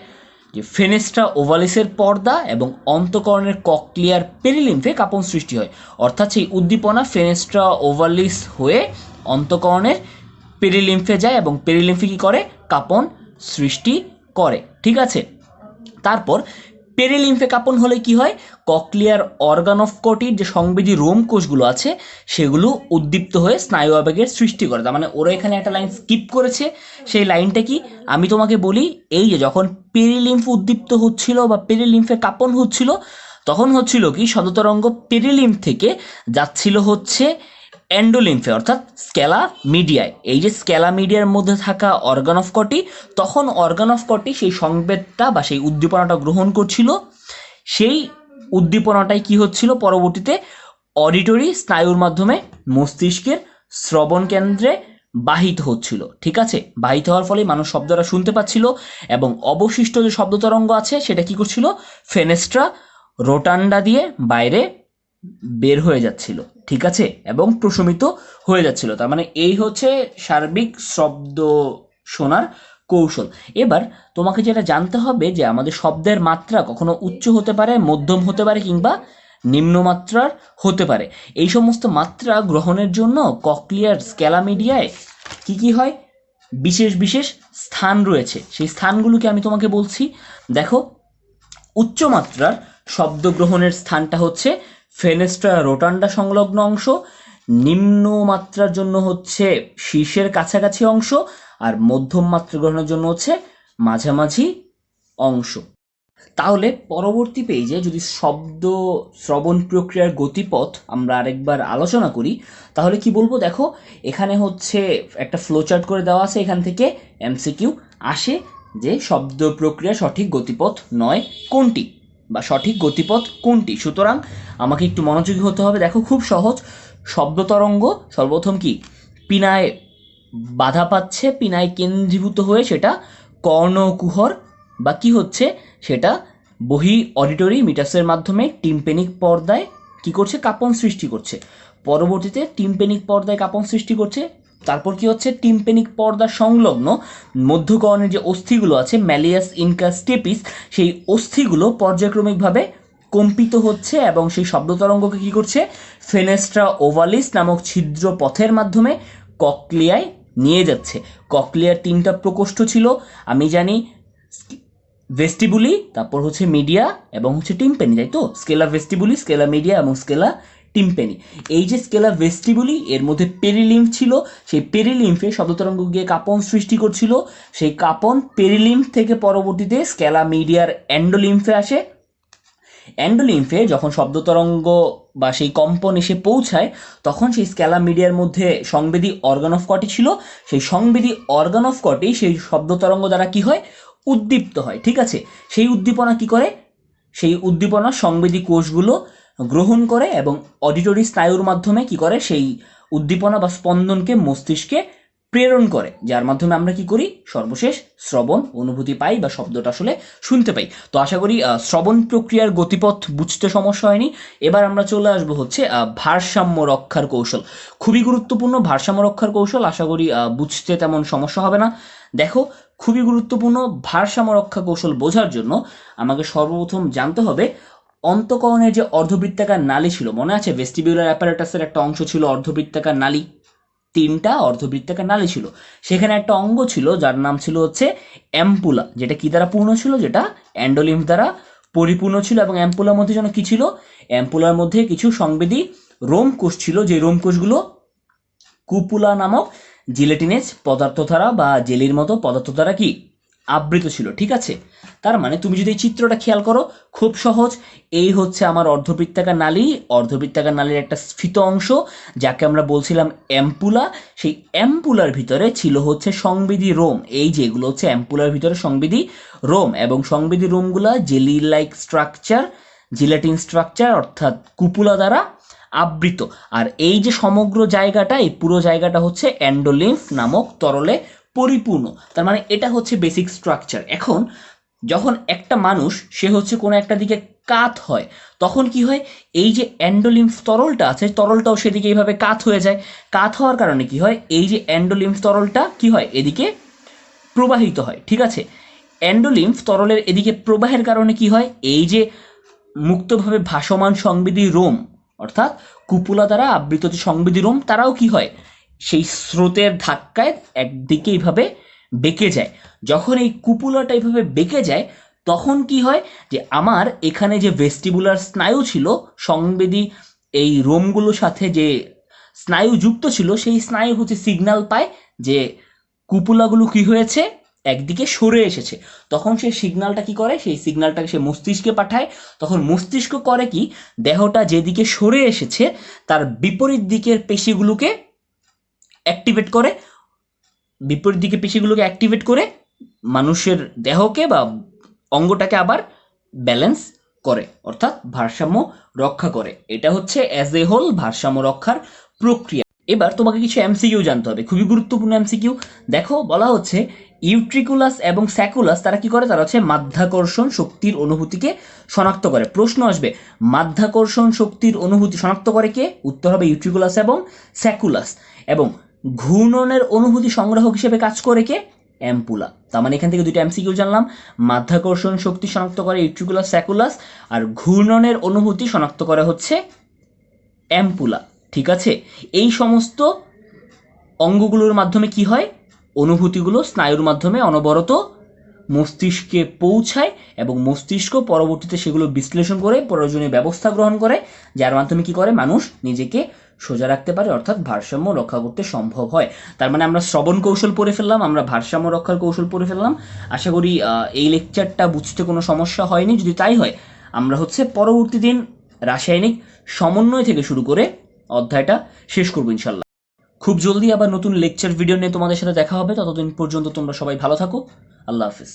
যে ফেনেস্ট্রা ওভালিসের পর্দা এবং অন্তঃকরণের ককলিয়ার পেরিলিম্ফে কাঁপন সৃষ্টি হয়। অর্থাৎ সেই উদ্দীপনা ফেনেস্ট্রা ওভালিস হয়ে অন্তঃকরণের পেরিলিম্ফে যায় এবং পেরিলিম্ফে কী করে? কাঁপন সৃষ্টি করে। ঠিক আছে, তারপর পেরিলিম্ফে কাঁপন হলে কি হয়? ককলিয়ার অর্গান অফ কটির যে সংবেদী রোম কোষগুলো আছে সেগুলো উদ্দীপ্ত হয়ে স্নায়ু আবেগের সৃষ্টি করে। তার মানে ওরা এখানে একটা লাইন স্কিপ করেছে। সেই লাইনটা কি? আমি তোমাকে বলি, এই যে যখন পেরিলিম্ফ উদ্দীপ্ত হচ্ছিল বা পেরিলিম্ফে কাঁপন হচ্ছিল তখন হচ্ছিল কি, শব্দতরঙ্গ পেরিলিম্ফ থেকে যাচ্ছিল হচ্ছে এন্ডোলিম্ফে অর্থাৎ স্কেলা মিডিয়ায়। এই যে স্কেলা মিডিয়ার মধ্যে থাকা অর্গান অফ কটি, তখন অর্গান অফ কটি সেই সংবেদটা বা সেই উদ্দীপনাটা গ্রহণ করছিল। সেই উদ্দীপনাটাই কি হচ্ছিল পরবর্তীতে অডিটরি স্নায়ুর মাধ্যমে মস্তিষ্কের শ্রবণ কেন্দ্রে বাহিত হচ্ছিল। ঠিক আছে, বাহিত হওয়ার ফলে মানুষ শব্দটা শুনতে পাচ্ছিল এবং অবশিষ্ট যে শব্দ তরঙ্গ আছে সেটা কি করছিল? ফেনেস্ট্রা রোটান্ডা দিয়ে বাইরে বের হয়ে যাচ্ছিল। ঠিক আছে, এবং প্রশমিত হয়ে যাচ্ছিল। তার মানে এই হচ্ছে সার্বিক শব্দ শোনার কৌশল। এবার তোমাকে যেটা জানতে হবে যে আমাদের শব্দের মাত্রা কখনো উচ্চ হতে পারে, মধ্যম হতে পারে কিংবা নিম্নমাত্রার হতে পারে। এই সমস্ত মাত্রা গ্রহণের জন্য ককলিয়ার স্কেলা মিডিয়ায় কি কি হয়? বিশেষ বিশেষ স্থান রয়েছে। সেই স্থানগুলোকে আমি তোমাকে বলছি। দেখো, উচ্চ মাত্রার শব্দ গ্রহণের স্থানটা হচ্ছে ফেনেস্ট্রা রোটান্ডা সংলগ্ন অংশ, নিম্ন মাত্রার জন্য হচ্ছে শীর্ষের কাছাকাছি অংশ, আর মধ্যম মাত্রা গ্রহণের জন্য হচ্ছে মাঝামাঝি অংশ। তাহলে পরবর্তী পেজে যদি শব্দ শ্রবণ প্রক্রিয়ার গতিপথ আমরা আরেকবার আলোচনা করি তাহলে কি বলবো? দেখো, এখানে হচ্ছে একটা ফ্লোচার্ট করে দেওয়া আছে, এখান থেকে এমসিকিউ আসে যে শব্দ প্রক্রিয়া সঠিক গতিপথ নয় কোনটি, বা সঠিক গতিপথ কোনটি। সুতরাং আমাকে একটু মনোযোগী হতে হবে। দেখো, খুব সহজ। শব্দ তরঙ্গ সর্বপ্রথম কি পিনায় বাধা পাচ্ছে, পিনায় কেন্দ্রীভূত হয়ে সেটা কর্ণকুহর বা কি হচ্ছে সেটা বহি অডিটরি মিটাসের মাধ্যমে টিম্পেনিক পর্দায় কি করছে? কাঁপন সৃষ্টি করছে। পরবর্তীতে টিম্পেনিক পর্দায় কাঁপন সৃষ্টি করছে। তারপর কি হচ্ছে? টিম্পেনিক পর্দা সংলগ্ন মধ্যকর্ণের যে অস্থিগুলো আছে ম্যালিয়াস, ইনকাস, স্টেপিস সেই অস্থিগুলো পর্যায়ক্রমিকভাবে কম্পিত হচ্ছে এবং সেই শব্দ তরঙ্গকে কি করছে? ফেনেস্ট্রা ওভালিস নামক ছিদ্র পথের মাধ্যমে ককলিয়ায় নিয়ে যাচ্ছে। ককলিয়ার তিনটা প্রকোষ্ঠ ছিল আমি জানি, ভেস্টিবুলি, তারপর হচ্ছে মিডিয়া এবং হচ্ছে টিম্পেনি, তাই তো? স্কেলা ভেস্টিবুলি, স্কেলা মিডিয়া এবং স্কেলা টিম্পেনি। এই যে স্কেলা ভেস্টিবুলি এর মধ্যে পেরিলিম্ফ ছিল, সেই পেরিলিম্ফে শব্দতরঙ্গ গিয়ে কাঁপন সৃষ্টি করছিল। সেই কাঁপন পেরিলিম্ফ থেকে পরবর্তীতে স্কেলা মিডিয়ার এন্ডোলিম্ফে আসে। এন্ডোলিম্ফে যখন শব্দতরঙ্গ বা সেই কম্পন এসে পৌঁছায় তখন সেই স্কেলা মিডিয়ার মধ্যে সংবেদী অর্গান অফ কটি ছিল। সেই সংবেদী অর্গান অফ কটি সেই শব্দতরঙ্গ দ্বারা কি হয়? উদ্দীপ্ত হয়। ঠিক আছে, সেই উদ্দীপনা কি করে? সেই উদ্দীপনা সংবেদী কোষগুলো গ্রহণ করে এবং অডিটরি স্নায়ুর মাধ্যমে কি করে? সেই উদ্দীপনা বা স্পন্দনকে মস্তিষ্কে প্রেরণ করে, যার মাধ্যমে আমরা কি করি? সর্বশেষ শ্রবণ অনুভূতি পাই বা শব্দটা আসলে শুনতে পাই। তো আশা করি শ্রবণ প্রক্রিয়ার গতিপথ বুঝতে সমস্যা হয়নি। এবার আমরা চলে আসবো হচ্ছে ভারসাম্য রক্ষার কৌশল। খুবই গুরুত্বপূর্ণ ভারসাম্য রক্ষার কৌশল, আশা করি বুঝতে তেমন সমস্যা হবে না। দেখো, খুবই গুরুত্বপূর্ণ ভারসাম্য রক্ষা কৌশল বোঝার জন্য আমাকে সর্বপ্রথম জানতে হবে অন্তঃকরণের যে অর্ধবৃত্তাকার নালী ছিল, মনে আছে? ভেস্টিবিউলার অ্যাপারেটাসের একটা অংশ ছিল অর্ধবৃত্তাকার নালী, তিনটা অর্ধবৃত্তাকার নালী ছিল। সেখানে একটা অঙ্গ ছিল যার নাম ছিল হচ্ছে অ্যাম্পুলা, যেটা কি দ্বারা পূর্ণ ছিল? যেটা অ্যান্ডোলিম্ফ দ্বারা পরিপূর্ণ ছিল। এবং অ্যাম্পুলার মধ্যে যেন কি ছিল? অ্যাম্পুলার মধ্যে কিছু সংবেদী রোমকোষ ছিল, যে রোমকোষগুলো কুপুলা নামক জিলেটিনেজ পদার্থ দ্বারা বা জেলির মতো পদার্থ দ্বারা কি আবৃত ছিল, ঠিক আছে? তার মানে তুমি যদি এই চিত্রটা খেয়াল করো, খুব সহজ। এই হচ্ছে আমার অর্ধবৃত্তাকার নালী, অর্ধবৃত্তাকার নালীর একটা স্ফীত অংশ যাকে আমরা বলছিলাম অ্যাম্পুলা। সেই অ্যাম্পুলার ভিতরে ছিল হচ্ছে সংবেদী রোম। এই যে এগুলো হচ্ছে অ্যাম্পুলার ভিতরে সংবেদী রোম, এবং সংবেদী রোমগুলা jelly like structure, gelatin structure অর্থাৎ কুপুলা দ্বারা আবৃত। আর এই যে সমগ্র জায়গাটা, এই পুরো জায়গাটা হচ্ছে অ্যান্ডোলিম্ফ নামক তরলে পরিপূর্ণ। তার মানে এটা হচ্ছে বেসিক স্ট্রাকচার। এখন যখন একটা মানুষ সে হচ্ছে কোনো একটা দিকে কাত হয়, তখন কি হয়, এই যে অ্যান্ডোলিম্ফ তরলটা আছে, তরলটাও সেদিকে এইভাবে কাত হয়ে যায়। কাত হওয়ার কারণে কি হয়, এই যে অ্যান্ডোলিম্ফ তরলটা কি হয়, এদিকে প্রবাহিত হয়, ঠিক আছে? অ্যান্ডোলিম্ফ তরলের এদিকে প্রবাহের কারণে কি হয়, এই যে মুক্তভাবে ভাসমান সংবেদী রোম অর্থাৎ কুপুলা দ্বারা আবৃত যে সংবেদী রোম, তারাও কি হয়, সেই স্রোতের ধাক্কায় একদিকে এইভাবে বেঁকে যায়। যখন এই কুপুলাটা এইভাবে বেঁকে যায়, তখন কি হয়, যে আমার এখানে যে ভেস্টিবুলার স্নায়ু ছিল, সংবেদী এই রোমগুলোর সাথে যে স্নায়ু যুক্ত ছিল, সেই স্নায়ু হচ্ছে সিগন্যাল পায় যে কুপুলাগুলো কি হয়েছে, একদিকে সরে এসেছে। তখন সেই সিগন্যালটা কি করে, সেই সিগন্যালটাকে সে মস্তিষ্কে পাঠায়। তখন মস্তিষ্ক করে কি, দেহটা যেদিকে সরে এসেছে তার বিপরীত দিকের পেশিগুলোকে অ্যাক্টিভেট করে, বিপরীত দিকে পেশিগুলোকে অ্যাক্টিভেট করে মানুষের দেহকে বা অঙ্গটাকে আবার ব্যালেন্স করে, অর্থাৎ ভারসাম্য রক্ষা করে। এটা হচ্ছে অ্যাজ এ হোল ভারসাম্য রক্ষার প্রক্রিয়া। এবার তোমাকে কিছু এমসিকিউ জানতে হবে, খুবই গুরুত্বপূর্ণ এমসিকিউ। দেখো, বলা হচ্ছে ইউট্রিকুলাস এবং স্যাকুলাস তারা কি করে, তারা হচ্ছে মাধ্যাকর্ষণ শক্তির অনুভূতিকে শনাক্ত করে। প্রশ্ন আসবে, মাধ্যাকর্ষণ শক্তির অনুভূতি শনাক্ত করে কে? উত্তর হবে ইউট্রিকুলাস এবং স্যাকুলাস। এবং ঘূর্ণনের অনুভূতি সংগ্রাহক হিসেবে কাজ করে কে? অ্যাম্পুলা। তার মানে এখান থেকে দুইটা এমসিকিউ জানলাম, মাধ্যাকর্ষণ শক্তি শনাক্ত করে ইউট্রিকুলাস স্যাকুলাস, আর ঘূর্ণনের অনুভূতি শনাক্ত করে হচ্ছে অ্যাম্পুলা, ঠিক আছে? এই সমস্ত অঙ্গগুলোর মাধ্যমে কি হয়, অনুভূতিগুলো স্নায়ুর মাধ্যমে অনবরত মস্তিষ্কে পৌঁছায়, এবং মস্তিষ্ক পরবর্তীতে সেগুলো বিশ্লেষণ করে প্রয়োজনীয় ব্যবস্থা গ্রহণ করে, যার মাধ্যমে কি করে, মানুষ নিজেকে সোজা রাখতে পারে, অর্থাৎ ভারসাম্য রক্ষা করতে সম্ভব হয়। তার মানে আমরা শ্রবণ কৌশল পড়ে ফেললাম, আমরা ভারসাম্য রক্ষার কৌশল পড়ে ফেললাম। আশা করি এই লেকচারটা বুঝতে কোনো সমস্যা হয়নি। যদি তাই হয়, আমরা হচ্ছে পরবর্তী দিন রাসায়নিক সমন্বয় থেকে শুরু করে অধ্যায়টা শেষ করবো ইনশাল্লাহ। খুব জলদি আবার নতুন লেকচার ভিডিও নিয়ে তোমাদের সাথে দেখা হবে। ততদিন পর্যন্ত তোমরা সবাই ভালো থাকো। আল্লাহ হাফিজ।